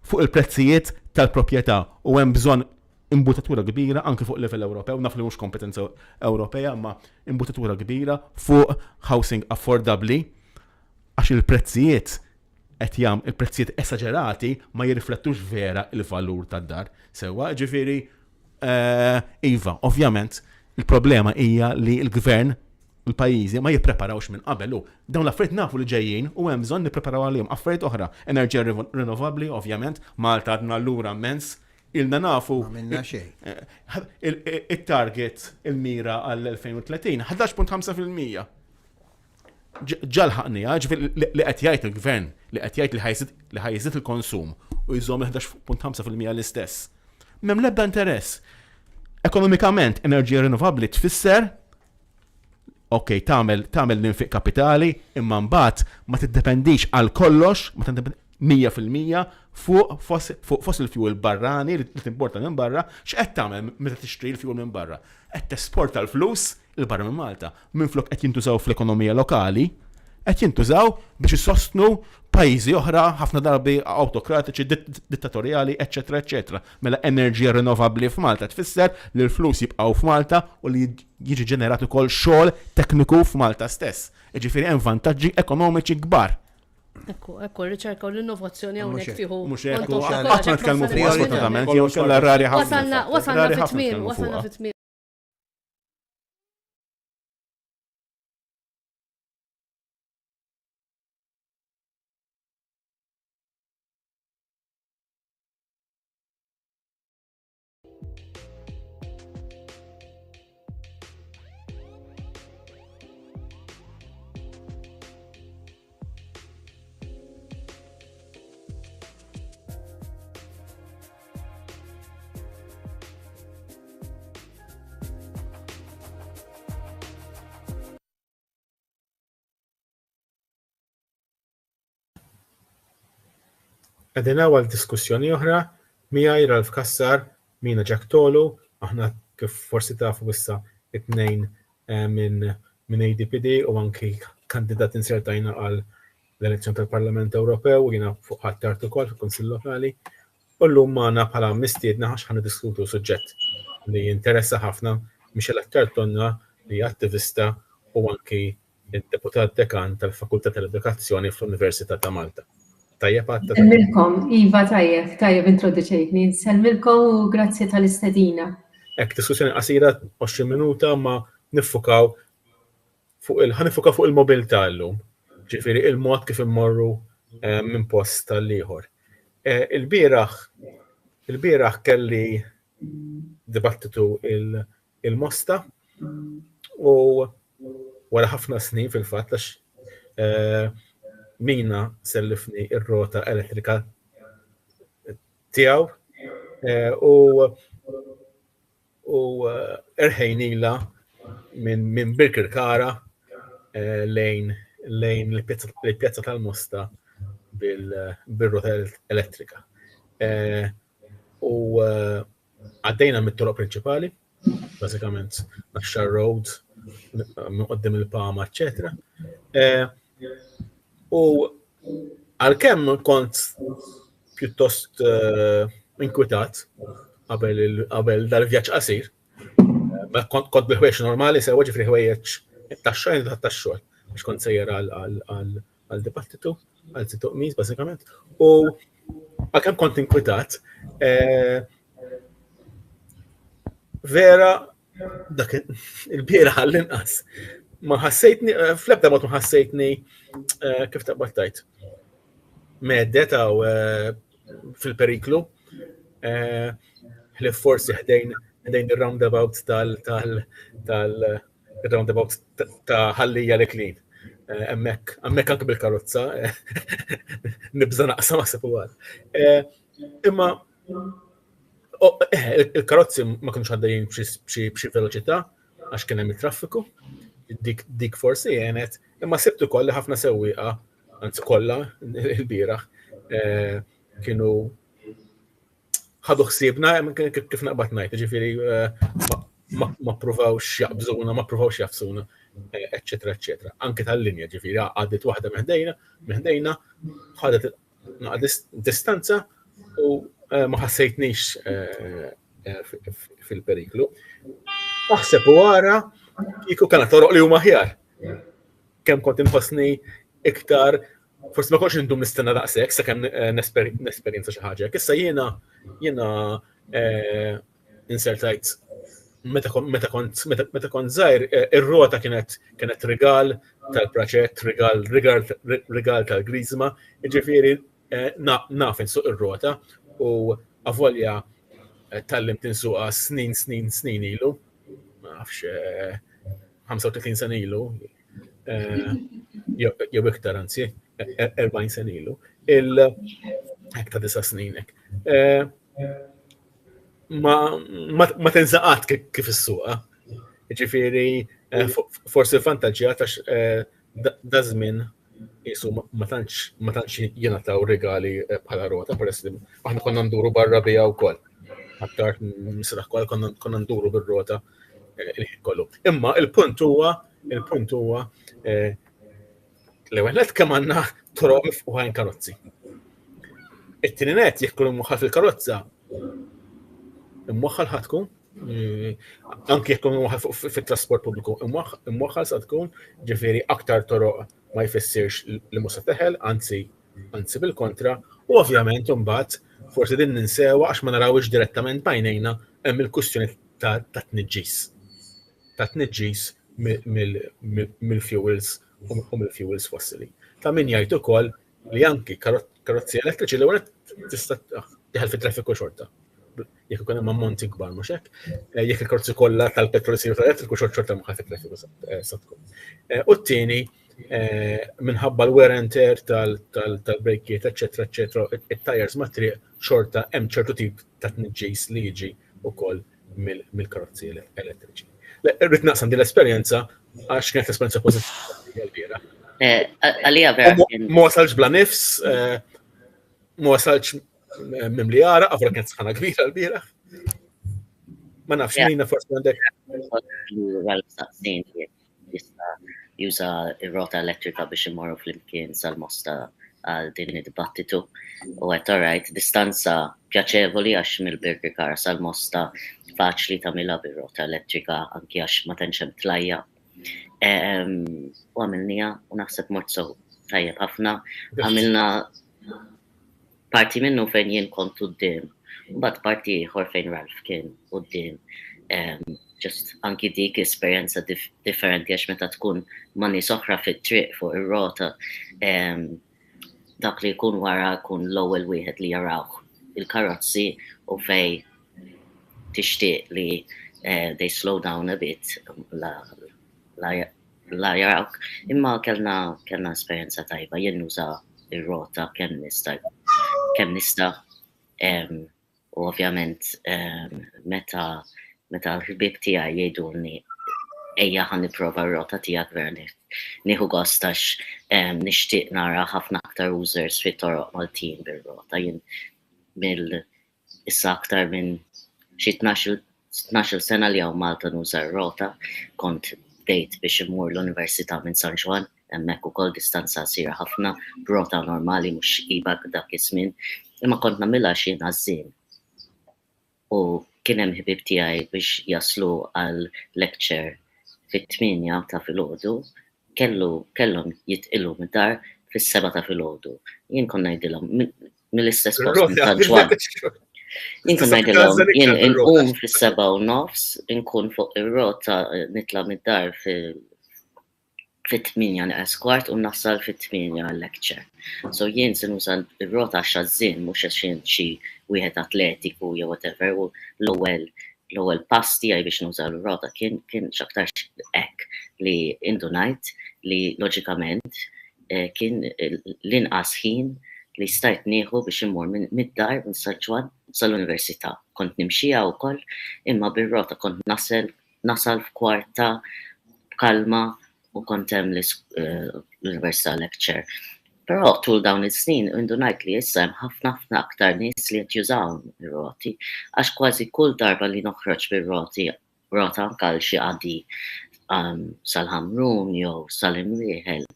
fuq il-prezzijiet tal-proprjetà u hemm bżonn imbutatura kbira anke fuq livell Ewropew, naf li mhux kompetenza Ewropea, ma imbutatura kbira fuq housing affordably għax il-prezzijiet il-prezzijiet esagerati ma jirriflettux vera il-valur tad-dar. Sewwa, ġifieri iva, ovvjament, il-problema hija li l-gvern il-pajjiżi ma jippreparawx minn qabel u dawn l-affarijiet nafu li ġejjin u hemm bżonn nippreparaw għalihom affarijiet oħra. Enerġija rinnovabbli, ovvjament, Malta għadna lura immens, ilna nafu il-target il-mira għall-2030 11.5%. Ġalħaqnija, li qed jgħid il-gvern li qed jgħid li ħajżid il-konsum u jżomm 11.5% l-istess. M'hemm l-ebda interess. Ekonomikament, enerġija rinnovabbli tfisser tagħmel l-infiq kapitali, imma mbagħad ma tiddependix għal kollox, ma tiddependix 100% fuq fossil fuel barrani li timporta minn barra, x'qed tagħmel meta tixtri l-fuel minn barra? Qed tesporta l-flus il-barra minn Malta. Minflok qed jintużaw fl-ekonomija lokali, qed jintużaw biex isostnu pajjiżi oħra ħafna darbi autokratiċi, dittatorjali, eċetera, eċetera. Mela enerġija rinnovabbli f'Malta tfisser li l-flus jibqgħu f'Malta u li jiġi ġenerat ukoll xogħol tekniku f'Malta stess. Jiġifieri hemm vantaġġi ekonomiċi kbar. Ekku, r-riċerka u l-innovazzjoni hawnhekk tieħu. Mhux hekk, qatt nitkellmu fuq assolutament, jew kellha rari ħafna. Wasalna fit-tmiem. Għedina għal diskussjoni oħra, miegħi Ralf Kassar, Mina Jack Tolu, aħna kif forsi tafu issa it-tnejn minn ADPD u anki kandidat insertajna għal l-elezzjoni tal-Parlament Ewropew, jiena fuq ħadd ukoll fil-Kunsill Lokali. U llum magħna bħala mistiedna għax ħanidiskutu suġġett li jinteressa ħafna Michel Tonna li attivista u anki id-deputat dekan tal-Fakultà tal-Edukazzjoni fl-Università ta' Malta. Selmilkom, Iva, tajjeb introduċejtni. Selmilkom u grazzi tal-istedina. Diskussjoni qasira 20 minuta ma nifukaw fuq il-mobilità llum. Ġifieri il-mod kif immorru minn post tal-ieħor. Il-bieraħ kelli dibattitu il-Mosta u wara ħafna snin fil-fatt għax Mina sellifni ir-rota elettrika tiegħu u erħejnila minn Birkirkara lejn il-pjazza tal-Mosta bil-rota elettrika. U għaddejna mit-toroq prinċipali, bażikament Naxxar Road, minn qoddim il-Pama, eċetera. U għalkemm kont pjuttost inkwitat qabel dal-vjaġġ qasir, ma kont bil-ħwejjeġ normali sewa ġifri ħwejjeġ tax-xogħol tax-xogħol biex kont sejjer għal-dibattitu, għal-tituqmis bażikament. U għalkemm kont inkwitat, vera dak il-biera għall-inqas ma ħassejtni, fl-ebda mod ma ħassejtni kif taqbattajt. Meddet u fil-periklu, li forsi ħdejn il-roundabout tal-roundabout ta' ħallija li klin. Emmek anke bil-karozza, nibża naqsa ma sepu għal. Imma il-karozzi ma kienx għaddejjin b'xi veloċità għax kien hemm it-traffiku. Dik forsi jenet, imma sibtu koll ħafna sewwieqa, anzi kollha il-bieraħ kienu ħadu ħsiebna kif naqbad ngħid, ġifieri ma ppruvawx jaqbżuna, ma ppruvawx jafsuna, eċċetera, eċċetera. Anke tal-linja ġifieri għaddiet waħda meħdejna, ħadet distanza u ma ħassejtniex fil-periklu. Naħseb wara kieku kana toroq li huma aħjar. Kemm kont inħossni iktar, forsi ma kontx indum nistenna daqshekk sakemm nesperjenza xi ħaġa. Issa jiena insertajt meta kont żgħir ir-rota kienet rigal tal-proġett, rigal tal-Griżma, jiġifieri naf insuq ir-rota u avolja tallimt insuqha snin ilu, ma nafx 35 sena ilu, jew iktar anzi, 40 sena ilu, hekk ta' 9 snin hekk. Ma tinżaqat kif issuqha. Jiġifieri forsi l-vantaġġjat għax da żmien qisu ma tantx jingħataw rigali bħala rota, peress li aħna konna nduru barra biha wkoll. Aktar misraħ kollha konna nduru bir-rota il-ħin kollu. Imma il-punt huwa l-ewwel nett kemm għandna toroq mifquħa karozzi. It-tieni nett jekk ikun imwaħħal fil-karozza, imwaħħal ħatkun, anke jekk imwaħħal fit-trasport pubbliku, imwaħħal sa tkun, ġifieri aktar toroq ma jfissirx li mhux se teħel, anzi bil-kontra, u ovvjament imbagħad forsi din ninsewa għax ma narawx direttament bajnejna hemm il-kwistjoni ta' tniġġis. Ta' tniġġis mill-fuels u mill-fuels fossili. Ta' min jgħid ukoll li anki karozzi elettriċi li wara tista' teħel fit-traffiku xorta. Jekk ikun hemm ammonti kbar mhux hekk, jekk il-karozzi kollha tal-petrol isiru tal-elettriku xorta ma ħafet-traffiku sa tkun. U t-tieni minħabba l-wear and tear tal-brejkiet, eċetera, it-tires ma' triq xorta hemm ċertu tip ta' tniġġis li jiġi wkoll mill-karozzi elettriċi. Rrid naqsam din l-esperjenza għax kienet esperjenza pożittiva l-biera. Għalija vera. Ma wasalx bla nifs, ma wasalx mimlijara, għafra kienet sħana kbira l-biera. Ma nafx minna forsi għandek. Juża ir-rota elettrika biex imorru flimkien sal-Mosta għal din id-dibattitu. U għet alright, distanza pjaċevoli għax mill-Burger Car sal-Mosta faċli tagħmilha bir-rota elettrika anki għax ma tantx hemm tlajja. U għamilnija u naħseb mort sew tajjeb ħafna. Għamilna parti minnu fejn jien kont quddiem, mbagħad parti ieħor fejn Ralph kien quddiem. Just anki dik esperjenza differenti għax meta tkun ma' nies oħra fit-triq fuq ir-rota, dak li jkun wara jkun l-ewwel wieħed li jarawh il-karozzi u fej tixtieq li they slow down a bit la jarawk. Imma kellna esperjenza tajba, jien nuża ir-rota kemm nista' u ovvjament meta l-ħbib tiegħi jgħidulni ejja ħan nipprova r-rota tiegħek vera nieħu gost għax nixtieq nara ħafna aktar users fit-toroq Maltin bir-rota. Jien issa aktar minn xi 12 sena li hawn Malta nuża r-rota, kont bdejt biex imur l-Università minn San Juan, hemmhekk ukoll distanza qasira ħafna, b'rota normali mhux ibak dak iż-żmien, imma kont nagħmilha xi għażien. U kien hemm ħbieb tiegħi biex jaslu għal lecture fit-8 ta' filgħodu, kellhom jitqilgħu mid-dar fis-7 ta' filgħodu. Jien kont ngħidilhom mill-istess post minn San Juan. Jien kont ngħidilhom jien inqum fis-7:30, inkun fuq ir-rota nitla' mid-dar fit-8 naqas kwart u nasal fit-8 għal-lecture. So jien se nuża ir-rota għax għażien mhux għax xi wieħed atletiku jew whatever, u l-ewwel pass tiegħi biex nuża l-rota kien x'aktar hekk li indunajt li loġikament kien l-inqas ħin li stajt nieħu biex immur mid-dar minn San Juan sal-Università. Kont nimxija wkoll, imma bir-rota kont nasal f'kwarta b'kalma u kont hemm l-Università lecture. Però tul dawn is-snin indunajt li issa hemm ħafna aktar nies li qed jużaw ir-roti, għax kważi kull darba li noħroġ bir-rota anke għal xi qagħdi sal-Ħamrun jew sal-Imwieħel,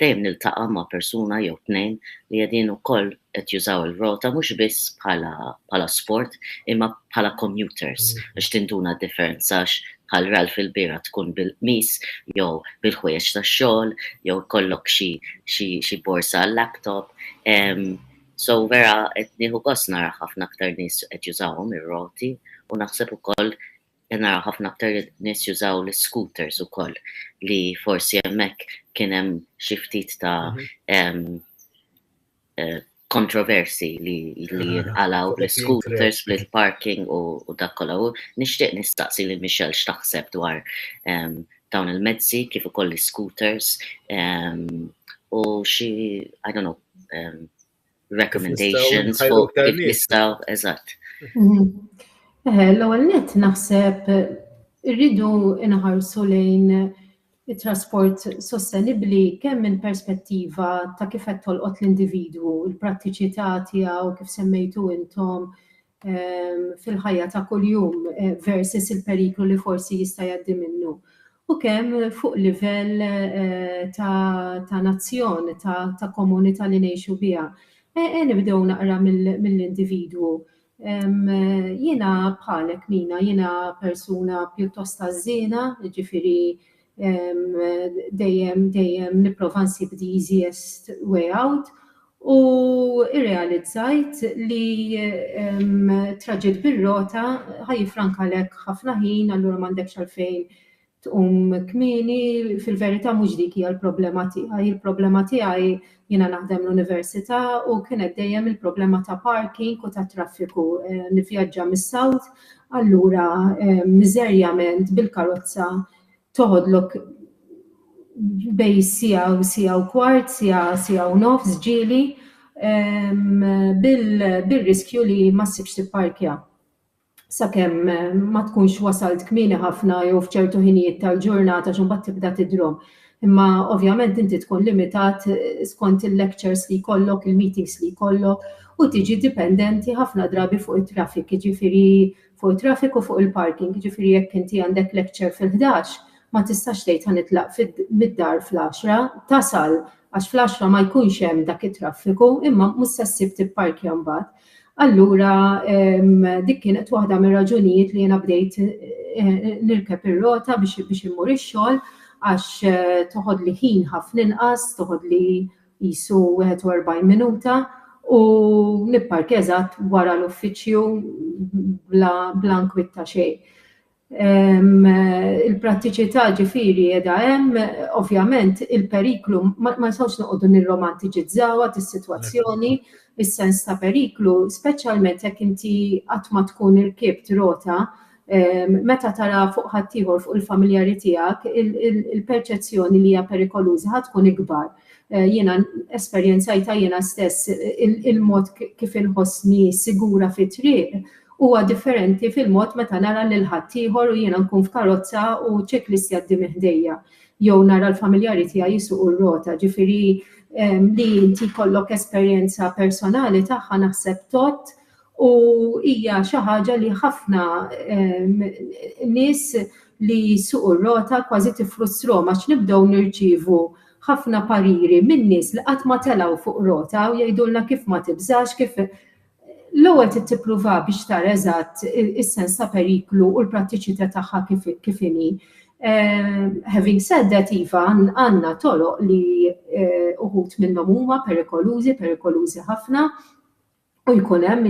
dejjem niltaqa' ma' persuna jew tnejn li qegħdin ukoll qed jużaw il-rota mhux biss bħala sport imma bħala commuters biex tinduna differenzax bħal Ralph il-bira tkun bil-qmis jew bil-ħwejjeġ tax-xogħol jew kollok xi borsa għal-laptop. So vera qed nieħu gost nara ħafna aktar nies qed jużawhom ir-roti u naħseb ukoll nara ħafna aktar nies jużaw l-scooters ukoll li forsi hemmhekk kien hemm xi ftit ta' kontroversi li għalaw l-scooters fil-parking u dak kollu. Nixtieq nistaqsi li Michelle x'taħseb dwar dawn il-mezzi kif ukoll l-scooters u xi I don't know recommendations fuq kif nistgħu eżatt. L-ewwel nett naħseb irridu inħarsu lejn it-trasport sostenibbli kemm minn perspettiva ta' kif qed tolqot l-individwu, il-prattiċità tiegħu kif semmejtu intom fil-ħajja ta' kuljum versus il-periklu li forsi jista' jgħaddi minnu. U kemm fuq livell ta' nazzjon, ta' komunità li ngħixu biha. Nibdew naqra mill-individwu. Jiena bħalek Mina, jiena persuna pjuttost għażiena, jiġifieri dejjem nipprova nsib the easiest way out u irrealizzajt li traġit bir-rota ħajfrankalek ħafna ħin, allura m'għandekx għalfejn tqum kmieni, fil-verità mhux dik hija l-problema tiegħi. Il-problema tiegħi jiena naħdem l-università u kienet dejjem il-problema ta' parking u ta' traffiku. Nivvjaġġa mis-South, allura miżerjament bil-karozza toħodlok bej siegħa u siegħa u kwart, siegħa u nofs ġieli bil-riskju li ma ssibx tipparkja. Sakemm ma tkunx wasalt kmieni ħafna jew f'ċertu ħinijiet tal-ġurnata x'imbagħad tibda tidrom. Imma ovvjament inti tkun limitat skont il-lectures li jkollok, il-meetings li jkollok u tiġi dipendenti ħafna drabi fuq it-traffic, jiġifieri fuq it-traffic u fuq il-parking, jiġifieri jekk inti għandek lecture fil-11 ma tistax tgħid ħanitlaq mid-dar fl-10, tasal għax fl-10 ma jkunx hemm dak it-traffiku imma mhux se ssib tipparkja mbagħad. Allura dik kienet waħda mir-raġunijiet li jiena bdejt nirkeb ir-rota biex immur ix-xogħol għax toħodli ħin ħafna inqas, toħodli qisu 41 minuta u nipparkja eżatt wara l-uffiċċju bla nkwitta xejn. Il-prattiċità ġifieri qiegħda hemm, ovvjament il-periklu ma nistgħux noqogħdu nirromantiċizzawha is-sitwazzjoni, is-sens ta' periklu, speċjalment jekk inti qatt ma tkun irkibt rota, meta tara fuq ħaddieħor fuq il-familjari tiegħek, il-perċezzjoni li hija perikoluża ħadd tkun ikbar. Jiena esperjenzajta jiena stess il-mod kif inħossni sigura fit-triq huwa differenti fil-mod meta nara lil ħaddieħor u jiena nkun f'karozza u ċiklist jgħaddi meħdejja jew nara l-familjari tiegħi jisuqu r-rota, ġifieri li inti kollok esperjenza personali tagħha naħseb tot u hija xi ħaġa li ħafna nies li jsuqu r-rota kważi tifrustrom għax nibdew nirċievu ħafna pariri minn nies li qatt ma telgħu fuq rota u jgħidulna kif ma tibżax, kif l-ewwel trid tippruva biex tara eżatt is-sens ta' periklu u l-prattiċità tagħha kif inhi. Having said that, iva, għandna toroq li uħud minnhom huma perikolużi ħafna u jkun hemm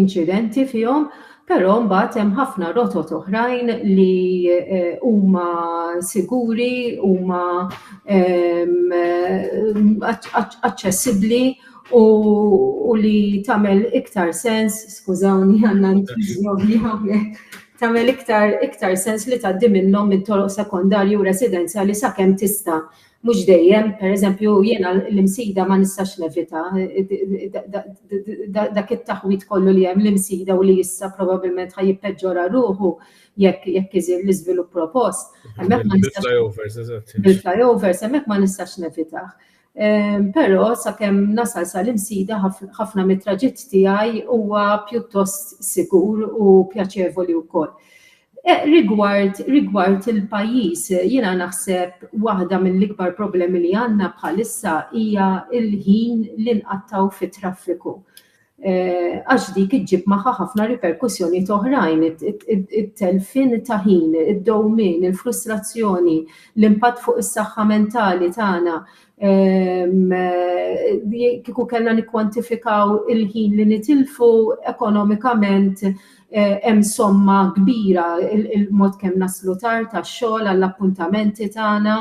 inċidenti fihom, però mbagħad hemm ħafna rotot oħrajn li huma siguri, huma aċċessibbli u li tagħmel iktar sens, skużawni għandna ntiżjogħli hawnhekk, tagħmel iktar sens li tgħaddi minnhom minn toroq sekondarji u residenzjali sakemm tista'. Mhux dejjem, pereżempju jiena l-imsida ma nistax nevita dak it-taħwit kollu li hemm l-imsida u li issa probabbilment ħajjippeġġora ruħu jekk iżir l-iżvilupp propost. Bil-flyovers hemmhekk ma nistax nevitah. Però sakemm nasal sal-imsida ħafna mit-traġitt tiegħi huwa pjuttost sigur u pjaċevoli wkoll. Rigward il-pajjiż, jiena naħseb waħda mill-ikbar problemi li għandna bħalissa hija l-ħin li nqattaw fit-traffiku. Għax dik iġġib magħha ħafna riperkussjoni oħrajn, it-telfin ta' ħin, id-dowmin, il-frustrazzjoni, l-impatt fuq is-saħħa mentali tagħna. Kieku kellna nikkwantifikaw il-ħin li nitilfu ekonomikament hemm somma kbira il-mod kemm naslu tard tax-xogħol għall-appuntamenti tagħna,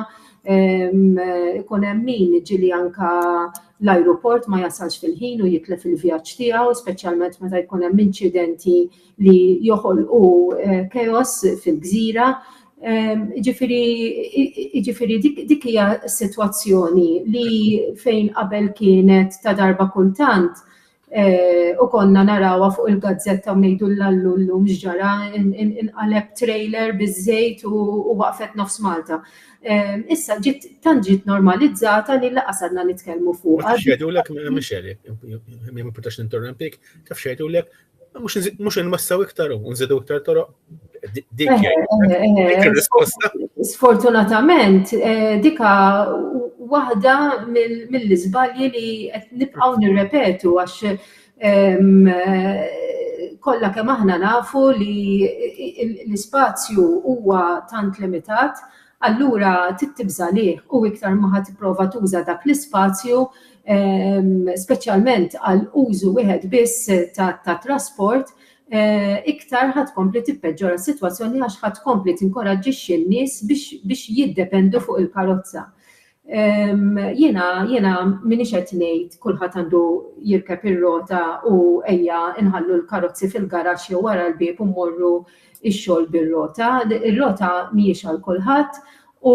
ikun hemm min ġieli anke l-ajruport ma jasalx fil-ħin u jitlef il-vjaġġ tiegħu, speċjalment meta jkun hemm inċidenti li joħolqu chaos fil-gżira. Ġifieri dik hija sitwazzjoni li fejn qabel kienet ta' darba kultant u konna narawha fuq il-gazzetta u ngħidu l-llum ġara inqaleb trailer biż-żejt u waqfet nofs Malta. Issa tant ġiet normalizzata li laqas għadna nitkellmu fuqha. Taf xejdulek Michelle, ma importax ninterrompik, taf xejdulek mhux inmassaw iktar u nżidu iktar toroq. Dik ir-risposta. Sfortunatament, dika waħda mill-iżbalji li qed nibqgħu nirrepetu għax kollha kemm aħna nafu li l-ispazju huwa tant limitat, allura tibża lih u iktar ma ħadd tipprova tuża dak l-ispazju, speċjalment għal użu wieħed biss ta' trasport, iktar ħadd kompli tippeġġora s-sitwazzjoni għax ħadd kompli tinkoraġġixxi n-nies biex jiddependu fuq il-karozza. Jiena minix qed ngħid kulħadd għandu jirkeb ir-rota u ejja inħallu l-karozzi fil-garaxx jew wara l-bieb u mmorru x-xogħol bir-rota. Ir-rota mhijiex għal kulħadd u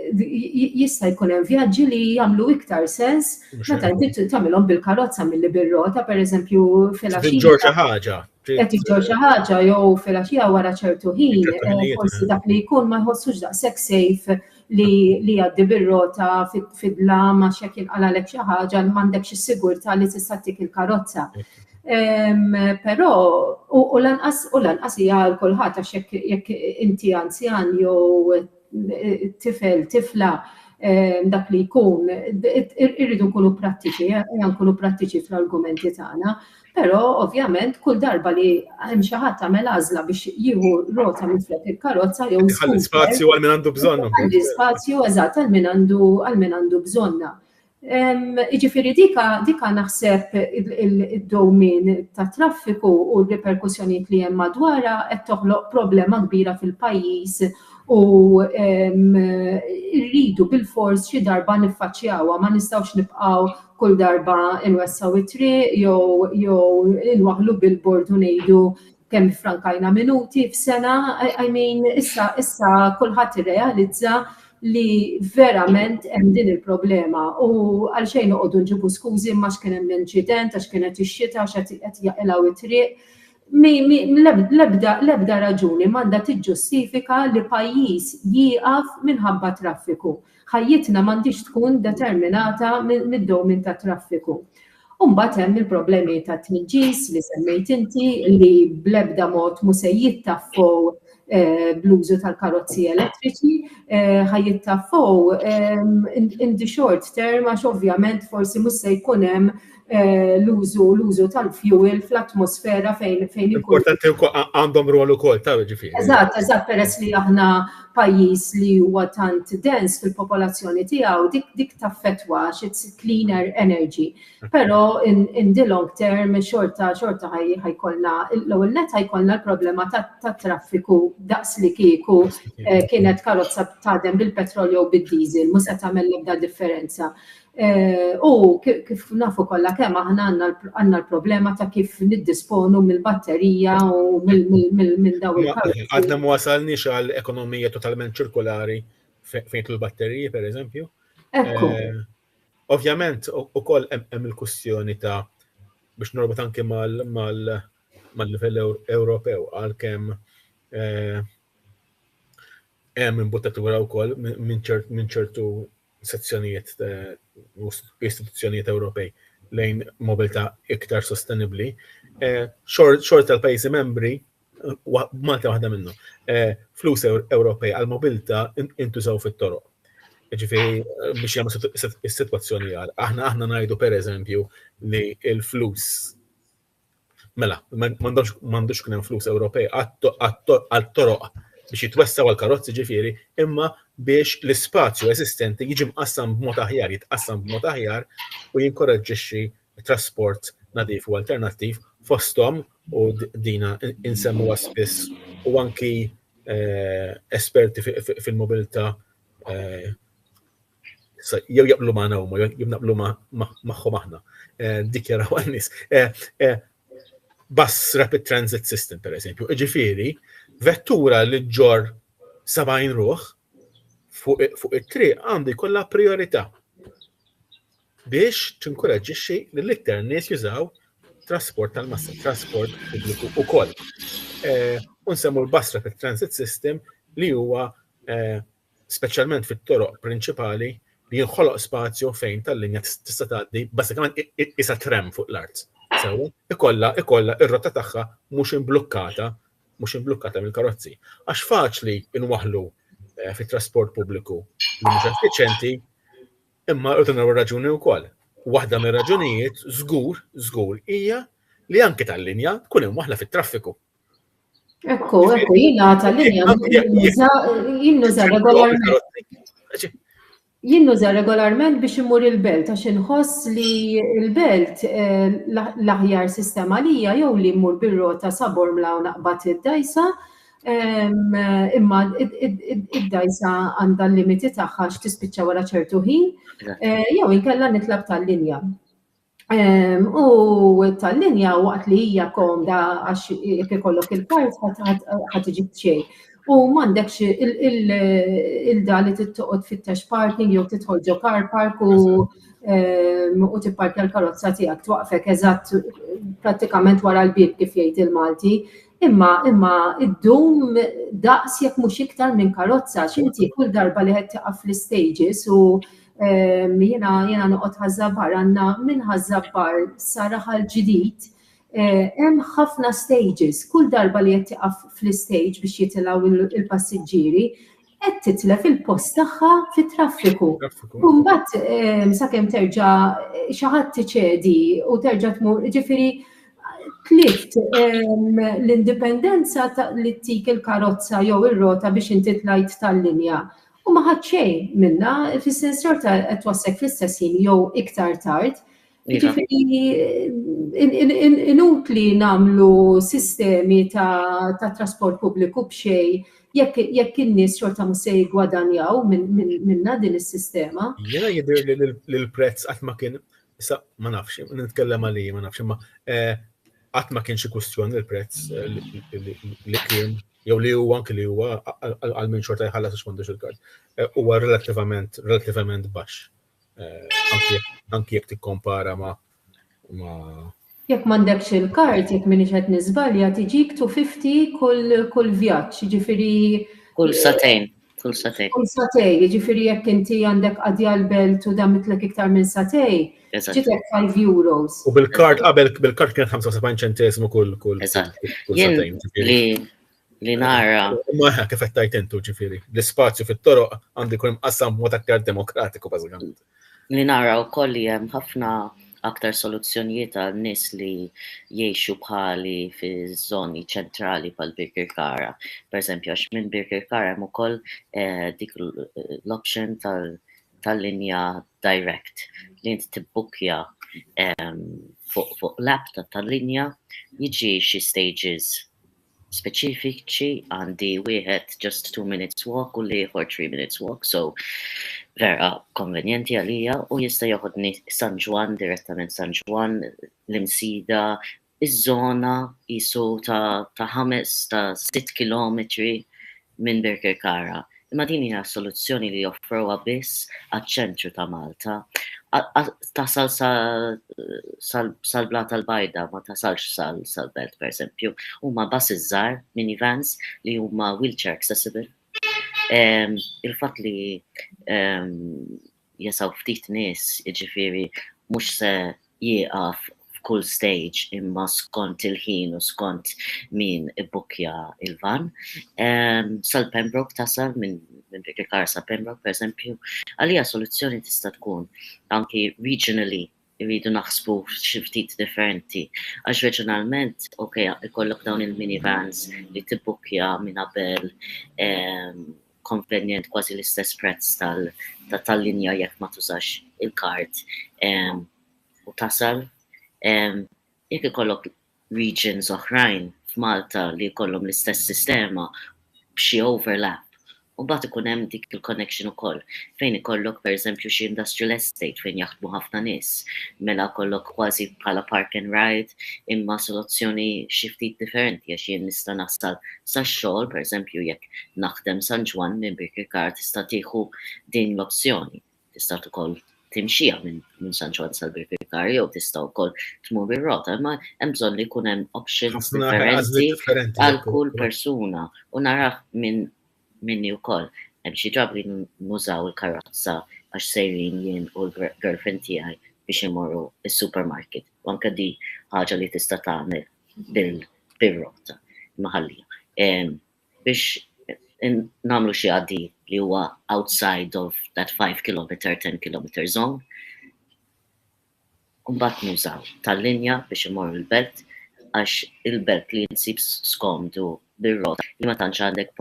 jista' jkun hemm vjaġġi li jagħmlu iktar sens meta inti tagħmilhom bil-karozza milli bir-rota, pereżempju fil-għaxija. Qed iġġor xi ħaġa jew fil-għaxija wara ċertu ħin, forsi dak li jkun ma jħossux daqshekk safe li jgħaddi bir-rota fid-dlam għax jekk jinqalalek xi ħaġa m'għandekx is-sigurtà li tista' tik il-karozza. Però u lanqas hija għal kulħadd għax jekk inti anzjan jew tifel, tifla dak li jkun, irridu nkunu prattiċi, nkunu prattiċi fl-argumenti tagħna, però ovvjament kull darba li hemm xi ħadd tagħmel għażla biex jieħu rota miflet il-karozza jew ħalli spazju għal min għandu bżonna. Ħalli spazju eżatt għal min għandu bżonna. Jiġifieri dika naħseb id-dowmin ta' traffiku u l-reperkussjonijiet li hemm madwarha qed toħloq problema kbira fil-pajjiż u rridu bil-fors xi darba niffaċċjawha, ma nistgħux nibqgħu kull darba inwessaw it-triq jew inwaħħlu bil-bord u ngħidu kemm frankajna minuti f'sena. I mean, issa kulħadd irrealizza li verament hemm din il-problema u għalxejn noqogħdu nġibu skużi ma x'kien hemm inċident għax kienet ix-xita għax qed jaqilgħu it-triq. L-ebda raġuni m'għandha tiġġustifika li pajjiż jieqaf minħabba traffiku. Ħajjitna m'għandix tkun determinata mid-dowmin ta' traffiku. U mbagħad hemm il-problemi ta' tniġġis li semmejt inti li bl-ebda mod mhux se jittaffu bl-użu tal-karozzi elettriċi, ħajjittaffu in the short term għax ovvjament forsi mhux se jkun hemm l-użu tal-fuel fl-atmosfera fejn ikun. Importanti għandhom rwol ukoll ta' ġifieri. Eżatt, peress li aħna pajjiż li huwa tant dens fil-popolazzjoni tiegħu dik taffettwa it's cleaner energy. Però in the long term xorta ħajkollna l-ewwel net ħajkollna l-problema tat-traffiku daqs li kieku kienet karozza taħdem bil-petrolju u bid-diesel, mhux se tagħmel l-ebda differenza. U kif nafu kollha kemm aħna għandna l-problema ta' kif niddisponu mill-batterija u minn dawn il-karozzi. Għadna ma wasalniex għal ekonomija totalment ċirkolari fejn il-batteriji, pereżempju. Ovvjament ukoll hemm il-kwistjoni ta' biex norbot anke mal-livell Ewropew għalkemm hemm imbuttatura wkoll minn ċertu sezzjonijiet u istituzzjonijiet Ewropej lejn mobilità iktar sostenibbli. Xort tal-pajjiżi membri Malta waħda minnu. Flus Ewropej għal-mobilta intużaw fit-toroq. Ġifieri biex jagħmlu is-sitwazzjoni għal. Aħna ngħidu pereżempju li l-flus mela, m'għandux kien hemm flus Ewropej għat-toroq biex jitwessaw għal-karozzi ġifieri, imma biex l-ispazju eżistenti jiġi mqassam b'mod aħjar, jitqassam b'mod aħjar u jinkoraġġixxi trasport nadif u alternattiv fosthom u dina insemmuha spiss u anki esperti fil-mobilità jew jaqblu magħna huma, jew naqblu magħhom aħna. Dikjaraw għan-nies. Bus Rapid Transit System, pereżempju. Ġifieri, vettura li ġor 70 ruħ fuq it-triq għandu jkollha priorità biex tinkoraġġixxi li l-iktar nies jużaw trasport tal-massa, trasport pubbliku ukoll. U nsemmu l-Bus Rapid Transit System li huwa speċjalment fit-toroq prinċipali li jinħoloq spazju fejn tal-linja tista' tgħaddi bażikament isa trem fuq l-art. Sewa, ikollha ir-rotta tagħha mhux imblukkata mill-karozzi. Għax faċli inwaħħlu fit-trasport pubbliku li mhux effiċjenti, imma rridu naraw raġuni wkoll. Waħda mir-raġunijiet żgur hija li anke tal-linja tkun imwaħħla fit-traffiku. Ekku, jiena tal-linja jinnuża regolarment. Jinnuża regolarment biex imur il-belt għax inħoss li il-belt l-aħjar sistema lija jew li mmur bir-rota sabor mla u naqbad id-dajsa, imma id-dajsa għandha l-limiti tagħha x'tispiċċa wara ċertu ħin, jew inkella nitlab tal-linja. U tal-linja waqt li hija komda għax jekk ikollok il-kart ħadd iġib xejn. U m'għandekx il-da li tittoqgħod fit-tax parking jew tidħol ġo car park u tipparkja l-karozza tiegħek twaqfek eżatt prattikament wara l-bib kif jgħid il-Malti. Imma id-dum daqs jekk mhux iktar minn karozza x'inti kull darba li qed taqaf fl-stages u jiena noqgħod ħażabbar għandna minn ħażabbar saraħal ġdid. Hemm ħafna stages, kull darba li qed taqaf fl-stage biex jitilgħu il-passiġġieri, qed titlef il-post tagħha fit-traffiku. U mbagħad sakemm terġa' xi ħadd tiċedi u terġa' tmur, ġifieri tlift l-indipendenza li tik il-karozza jew ir-rota biex inti tlajt tal-linja. U ma ħadd xejn minnha fis-sens xorta qed twassek fl-istess ħin jew iktar tard. Inutli nagħmlu sistemi ta' trasport pubbliku b'xejn jekk in-nies xorta mhux se jiggwadanjaw minnha din is-sistema. Jiena jidher li l-prezz qatt ma kien issa ma nafx, nitkellem għalih ma nafx, imma qatt ma kien xi kwistjoni l-prezz li kien jew li huwa anke li huwa għal min xorta jħallas għax m'għandux il-kart. Huwa relattivament baxx. Anki jekk tikkompara ma' jekk m'għandekx il-kart, jekk minix qed niżbalja tiġik 250 kull vjaġġ, jiġifieri kull satejn. Kull satej, jiġifieri jekk inti għandek qadja l-belt u damitlek iktar minn satej, ġitek 5 euros. U bil-kart qabel bil-kart kien 75 ċentesmu kull satejn. Li nara. Ma kif qed tajt intu ġifieri. L-ispazju fit-toroq għandu jkun imqassam b'mod aktar demokratiku bażikament. Li nara wkoll li hemm ħafna aktar soluzzjonijiet għal nies li jgħixu bħali fiż-żoni ċentrali bħal Birkirkara. Pereżempju għax minn Birkirkara hemm ukoll dik l-option tal-linja direct li inti tibbukkja fuq l-app tal-linja jiġi xi stages speċifiċi għandi wieħed just 2 minutes walk u liħor 3 minutes walk, so vera konvenjenti għalija u jista' joħodni San Juan direttament San Juan, l-imsida, iż-żona jisu ta' 6 kilometri minn Birkirkara. Imma din hija soluzzjoni li joffruha biss għaċ-ċentru ta' Malta. Tasal sal-Blat tal-Bajda, ma tasalx sal-Belt, per esempio. Huma buses żgħar, minivans li huma wheelchair accessible. Il-fatt li jesaw ftit nies, jiġifieri mhux se jieqaf f'kull stage imma skont il-ħin u skont min ibbukja il-van. Sal-Pembroke tasal minn Birkirkar sa Pembroke, per eżempju, għalija soluzzjoni tista' tkun anki regionally irridu naħsbu xi ftit differenti. Għax reġjonalment, ikollok dawn il-minivans li tibbukja minn qabel convenient kważi l-istess prezz tal-linja jekk ma tużax il-kart u tasal. Jekk ikollok regions oħrajn f'Malta li jkollhom l-istess sistema b'xi overlap. U bat ikun hemm dik il-connection ukoll fejn ikollok pereżempju xi industrial estate fejn jaħdmu ħafna nies. Mela kollok kważi bħala park and ride imma soluzzjoni xi ftit differenti għax jien nista' nasal sax-xogħol pereżempju jekk naħdem San Ġwan minn Birkirkar tista' tieħu din l-opzjoni. Tista' ukoll timxija minn San Ġwan sal-Birkirkar jew tista' wkoll tmur bir-rota, imma hemm bżonn li jkun hemm options differenti għal kull persuna u narah minni wkoll. Hemm xi drabi nużaw il-karozza għax sejrin jien u l-girlfriend tiegħi biex imorru is-supermarket. U anke di ħaġa li tista' tagħmel bil-rota maħallija. Biex nagħmlu xi għaddi li huwa outside of that 5 km, 10 km zone. U mbagħad nużaw tal-linja biex imorru l-belt għax il-belt li nsib skomdu bir-rota li ma tantx għandek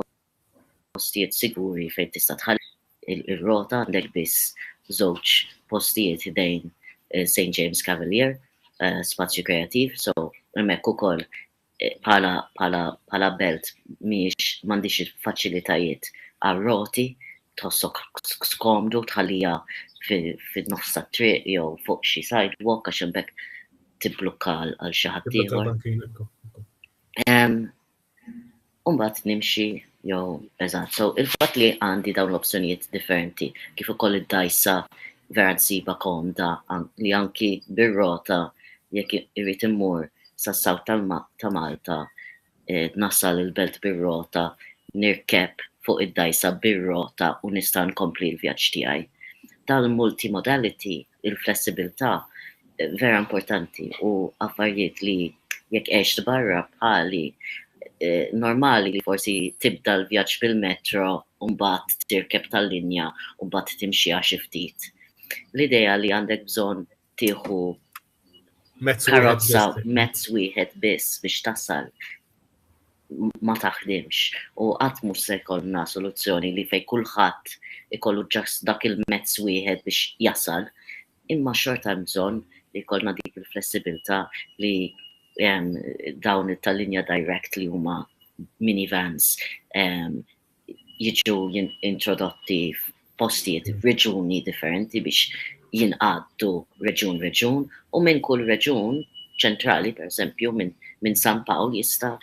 postijiet siguri fejn tista' tħalli il-rota għandek biss żewġ postijiet dejn St. James Cavalier, spazju kreativ, so hemmhekk ukoll bħala belt m'għandix il-faċilitajiet għar-roti tħossok skomdu tħallija fin-nofs tat-triq jew fuq xi sidewalk għax hemmhekk tibblukka għal xi ħadd ieħor. U mbagħad nimxi jew eżatt. So il-fatt li għandi dawn l-opzjonijiet differenti kif ukoll id-dajsa vera nsiba komda li anki bir-rota jekk irid immur sas-sawt ta' Malta nasal il-belt bir-rota nirkeb fuq id-dajsa bir-rota u nista' nkompli l-vjaġġ tiegħi. Tal-multimodality, il-flessibilità vera importanti u affarijiet li jekk għext barra bħali normali li forsi tibda l-vjaġġ bil-metro u mbagħad tirkeb tal-linja u mbagħad timxi xi ftit. L-idea li għandek bżonn tieħu karozza mezz wieħed biss biex tasal ma taħdimx u qatt mhux se jkollna soluzzjoni li fejn kulħadd ikollu ġast dak il-mezz wieħed biex jasal, imma xorta hemm bżonn li jkollna dik il-flessibilità li dawn it-tal-linja direct li huma minivans jiġu introdotti f'postijiet reġuni differenti biex jinqaddu reġun u minn kull reġun ċentrali, per esempio, minn San Pawl jista'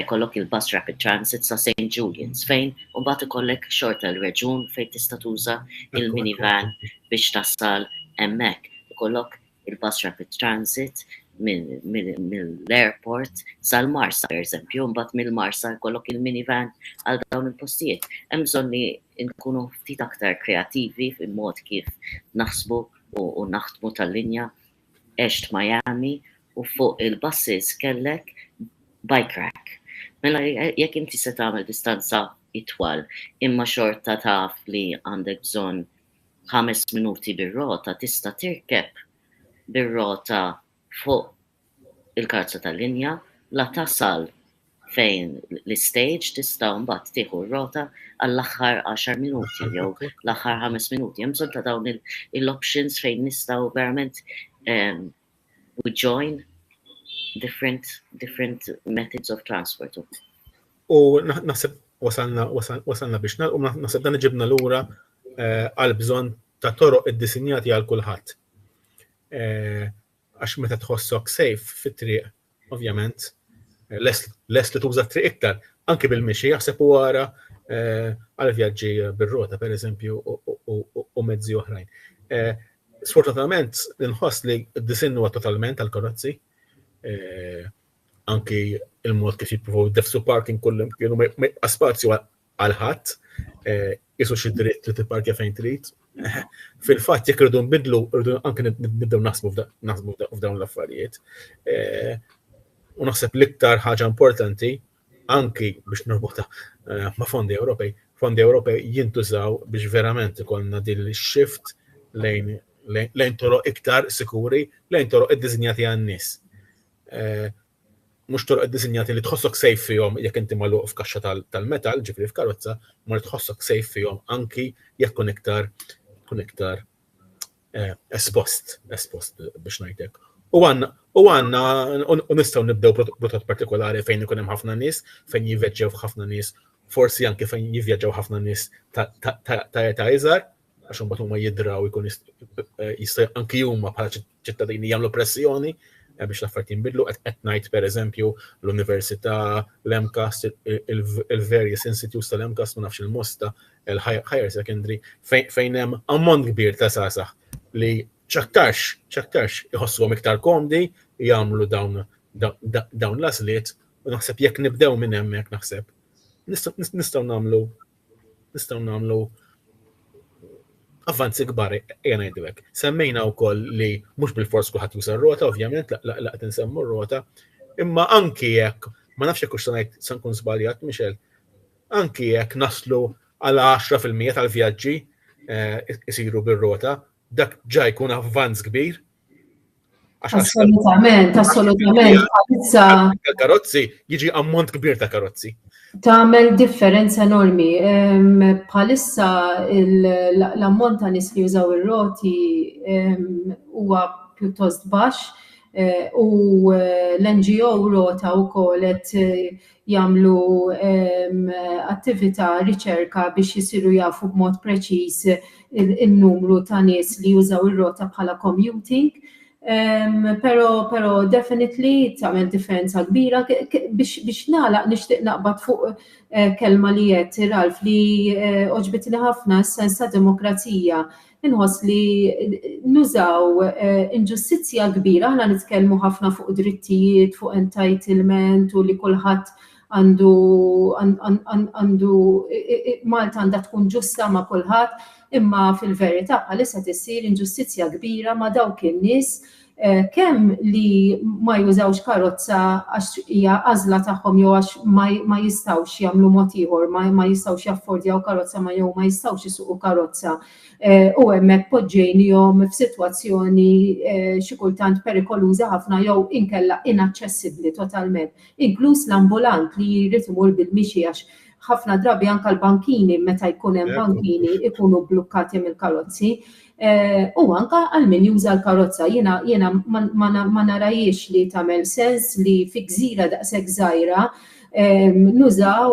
jkollok il-bus rapid transit sa' St. Julian's fejn u mbagħad ikollek xorta l-reġun fejn tista' tuża il-minivan biex tassal hemmhekk. Ikollok il-bus rapid transit mill-airport sal-Marsa, per esempio, mbagħad mill-Marsa jkollok il-minivan għal dawn il-postijiet. Hemm bżonn li nkunu ftit aktar kreattivi fil-mod kif naħsbu u naħdmu tal-linja. Għext Miami u fuq il-buses kellek bike rack. Mela jekk inti se tagħmel distanza itwal imma xorta taf li għandek bżonn 5 minuti bir-rota tista' tirkeb bir-rota fuq il-karza tal-linja la tasal fejn l-stage tista' mbagħad tieħu r-rota għall-aħħar 10 minuti jew l-aħħar 5 minuti. Hemm bżonn ta' dawn il-options fejn nistgħu verament we join different methods of transport. U naħseb wasalna biex nagħlqu naħseb dan iġibna lura għal bżonn ta' toroq iddisinjati għal kulħadd. Għax meta tħossok safe fit-triq, ovvjament, lest li tuża triq iktar, anke bil-mixi jaħseb u wara għal vjaġġi bir-rota, per eżempju, u mezzi oħrajn. Sfortunatament, nħoss li d-disin huwa totalment għal-karozzi, anki il-mod kif jippruvaw defsu parking kullum kienu spazju għal ħadd, isu xi dritt li tipparkja fejn trid. Fil-fatt jekk irridu nbidlu, irridu anke nibdew naħsbu f'dawn l-affarijiet. U naħseb l-iktar ħaġa importanti anki biex norbota ma' fondi Ewropej jintużaw biex verament ikollna din l-shift lejn toroq iktar sikuri, lejn toroq id-diżinjati għan-nies. Mhux toroq id-diżinjati li tħossok sejf fihom jekk inti magħluq f'kaxxa tal-metal, ġifieri f'karozza, ma li tħossok sejf fihom anki jekk tkun iktar espost biex ngħidlek. U nistgħu nibdew prodott partikolari fejn ikun hemm ħafna nies, fejn jivvjaġġew ħafna nies, forsi anke fejn jivvjaġġew ħafna nies ta' età iżgħar, għax imbagħad huma jidraw ikun jista' anke huma bħala ċittadini jagħmlu pressjoni biex l-affarijiet jinbidlu. Qed ngħid pereżempju l-Università, l-MCAS, il-various institutes tal-MCAS, ma nafx il-Mosta, il-Higher Secondary, fejn hemm ammont kbir ta' sasaħ li ċaktarx iħossuhom iktar komdi jagħmlu dawn l-għażliet u naħseb jekk nibdew minn hemmhekk naħseb nistgħu nagħmlu avvanzi kbar ejja ngħidlek. Semmejna wkoll li mhux bil-fors kulħadd juża r-rota, ovvjament laqgħet insemmu r-rota, imma anki jekk ma nafx jekk hux se nkun żbaljat Michel, anki jekk naslu għal 10% tal-vjaġġi isiru bir-rota, dak ġa jkun avvanz kbir. Assolutament. Karozzi jiġi ammont kbir ta' karozzi. Tagħmel differenza enormi. Bħalissa l-ammont ta' nies li jużaw ir-roti huwa pjuttost baxx u l-NGO rota wkoll qed jagħmlu attività riċerka biex jisiru jafu b'mod preċiż in-numru ta' nies li jużaw ir-rota bħala commuting. Pero definitely tagħmel differenza kbira biex nagħlaq nixtieq naqbad fuq kelma li qed Ralf li oġbitni ħafna s-sens ta' demokrazija. Inħoss li nużaw inġustizzja kbira, aħna nitkellmu ħafna fuq drittijiet, fuq entitlement u li kulħadd għandu Malta għandha tkun ġusta ma' kulħadd, imma fil-verità bħalissa tissir inġustizzja kbira ma' dawk in-nies kemm li ma jużawx karozza għax hija għażla tagħhom jew għax ma jistgħux jagħmlu mod ieħor, ma jistgħux jaffordjaw karozza ma jew ma jistgħux isuqu karozza. U hemmhekk poġġejnihom f'sitwazzjoni xi kultant perikoluża ħafna jew inkella inaċċessibbli totalment. Inkluż l-ambulant li jrid imur bil-mixi għax ħafna drabi anke l-bankini meta jkun hemm bankini ikunu blukkati mill-karozzi. U anke għal min juża l-karozza jiena ma narajiex li tagħmel sens li fi gżira daqshekk żgħira nużaw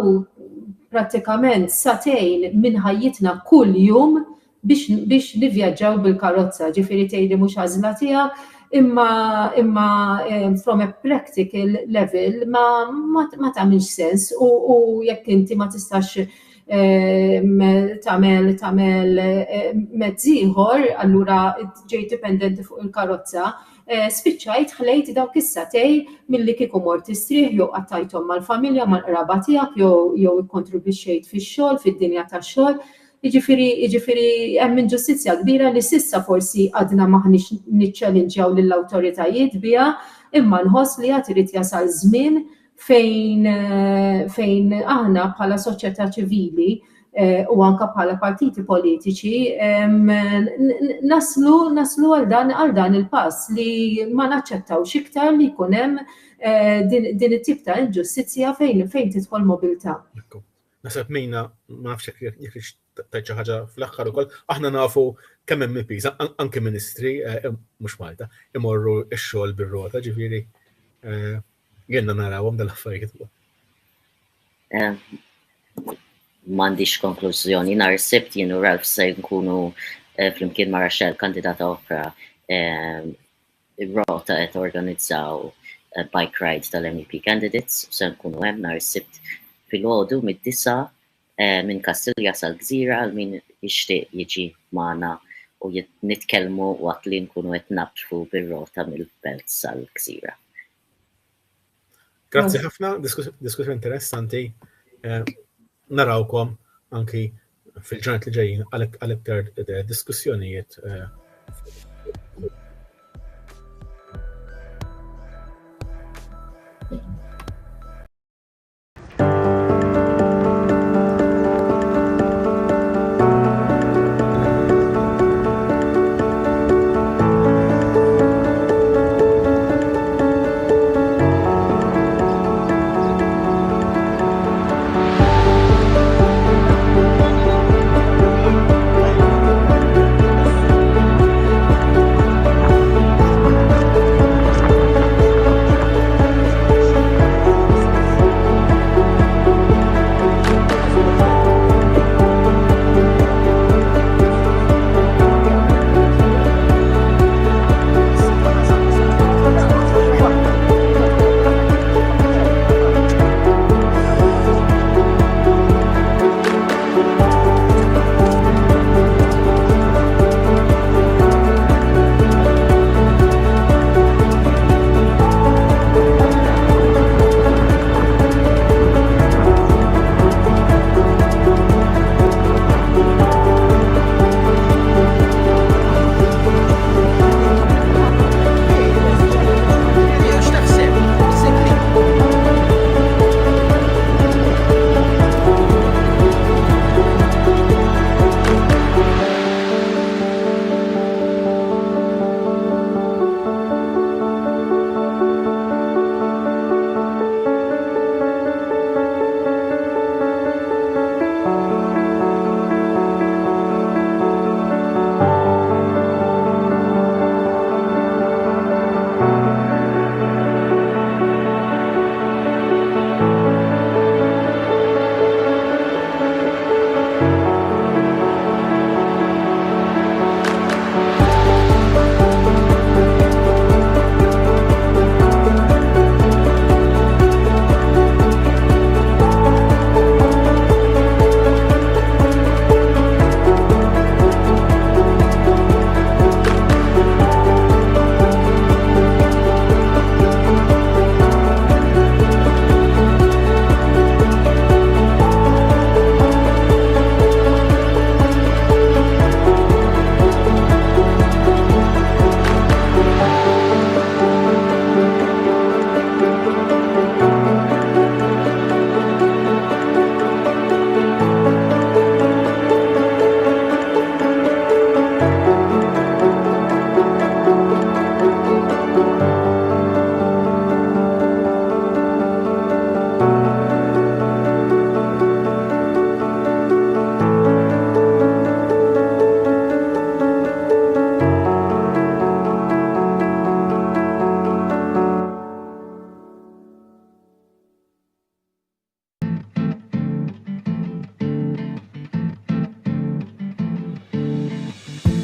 prattikament satejn minn ħajjitna kull jum biex nivvjaġġaw bil-karozza. Ġifieri tgħidli mhux għażla tiegħek, imma from a practical level ma tagħmilx sens u jekk inti ma tistax tagħmel mezz ieħor, allura ġej dipendenti fuq il-karozza, spiċċajt ħlejt dawk is-satej milli kieku mort istrieħ jew qattajthom mal-familja mal-qraba tiegħek jew ikkontribwixxejt fix-xogħol, fid-dinja tax-xogħol. Jiġifieri hemm inġustizzja kbira li s'issa forsi għadna maħniex niċċallenġjaw lill-awtoritajiet biha, imma nħoss li għad irid jasal żmien fejn aħna bħala soċjetà ċivili u anke bħala partiti politiċi naslu għal dan il-pass li ma naċċettawx iktar li jkun hemm din it-tip ta' inġustizzja fejn tidħol mobilità. Nasab Mina, ma nafx jekk tajt xi ħaġa fl-aħħar ukoll, aħna nafu kemm hemm MPs, anke ministri, mhux Malta, imorru x-xogħol bir-rota, ġifieri jenna narawhom dal-affarijiet. M'għandix konklużjoni, nhar is-Sibt jien u Ralph se nkunu flimkien ma' Rachel kandidata oħra ir-rota qed organizzaw bike ride tal-MEP candidates, se nkunu hemm nhar is-Sibt fil-għodu mid-9 minn Kastilja sal-Gżira għal min jixtieq jiġi magħna u nitkellmu waqt li nkunu qed nabtfu bir-rota mill-Belt sal-Gżira. Grazzi ħafna, diskussjoni interessanti. narawkom anki fil-ġranet li ġejjin għal-iktar diskussjonijiet.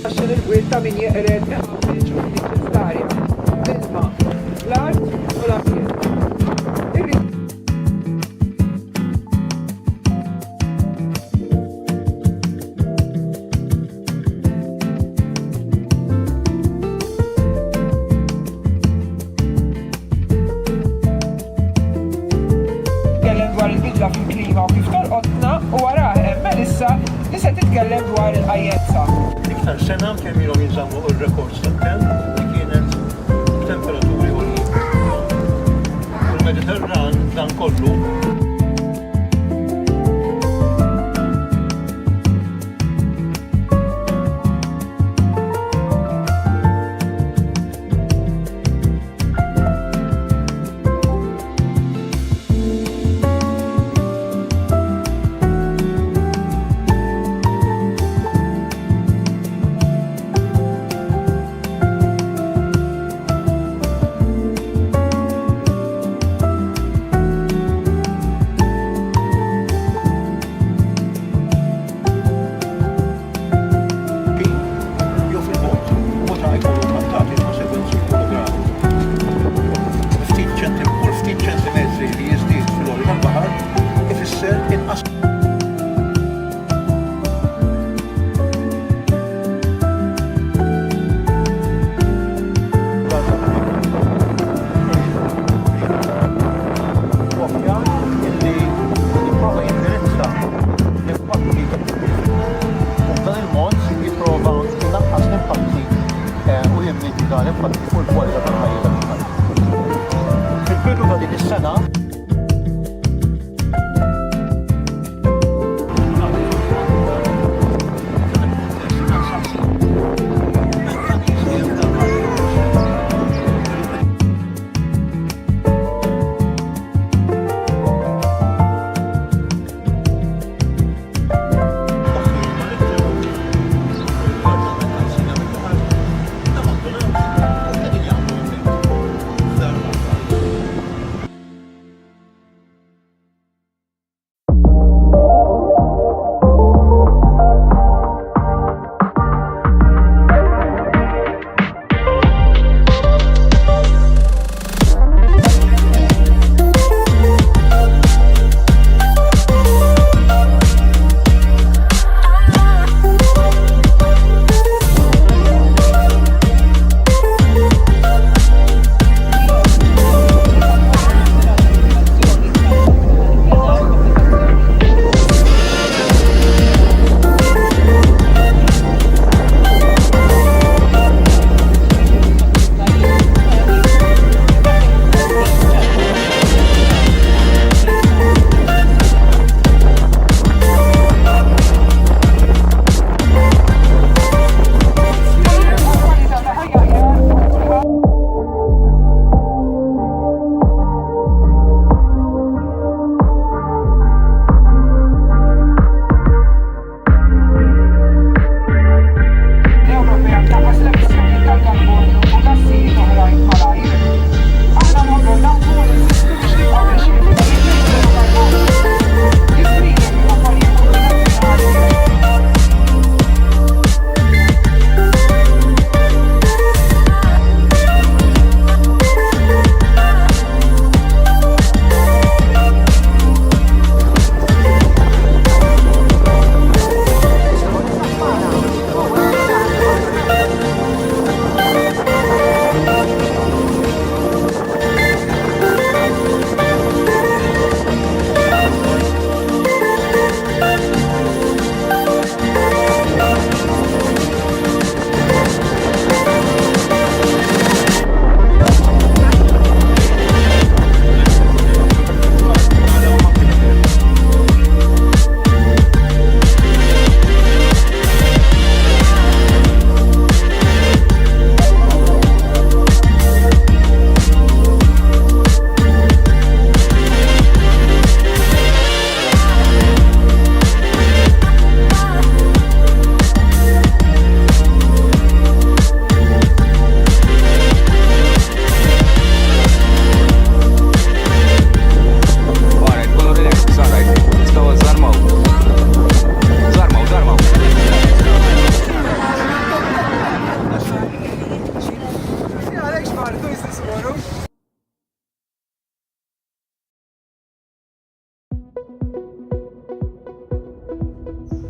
għaxin il-gwiet ta' min jeqred meħabbeġ u dik l-istarja. L-ilma, l-art u l-ambjent. Dwar il-bidla fil-klima u kif tolqotna u waraħ Melissa li se titkellem dwar il-qajjenza. Iktar sena kemm ilhom jinżammu r-rekords tat-temp li kienet temperaturi għoljin. U l-Mediterran dan kollu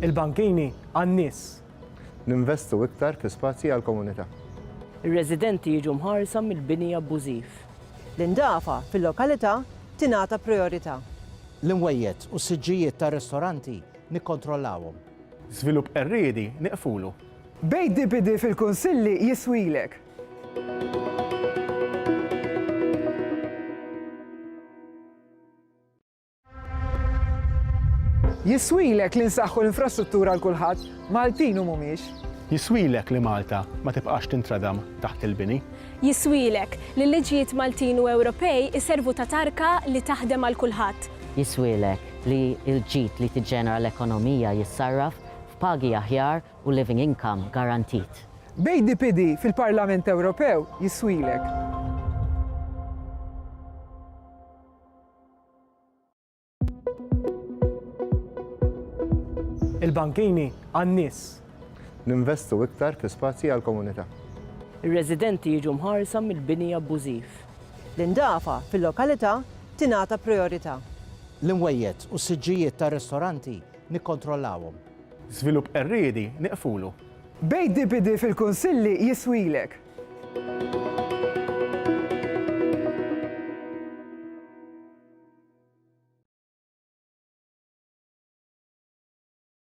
Il-bankini għan-nies. Ninvestu iktar fi spazji għall-komunità. Ir-residenti jiġu mħarsa mill-bini abbużiv. L-indafa fil-lokalità tingħata priorità. L-imwejjed u s-siġġijiet ta' ristoranti nikkontrollawhom. Żvilupp erriedi neqfulu. ADPD fil-Kunsilli Jiswielek. Jiswielek li nsaħħu l-infrastruttura l kulħadd Maltin u mhumiex. Jiswielek li Malta ma tibqax tintradam taħt il-bini. Jiswielek li l-liġijiet Maltin u Ewropej iservu ta' tarka li taħdem għal kulħadd. Jiswielek li l-ġid li tiġġenera l-ekonomija jissarraf f'pagi aħjar u living income garantit. ADPD fil-Parlament Ewropew Jiswielek. Il-bankini għan-nies. Ninvestu iktar fi spazji għall-komunità. Ir-residenti jiġu mħarsa mill-bini abbużiv. L-indafa fil-lokalità tingħata priorità. L-imwejjed u s-siġġijiet ta' ristoranti nikkontrollawhom. Żvilupp erriedi neqfulu. ADPD fil-Kunsilli Jiswielek.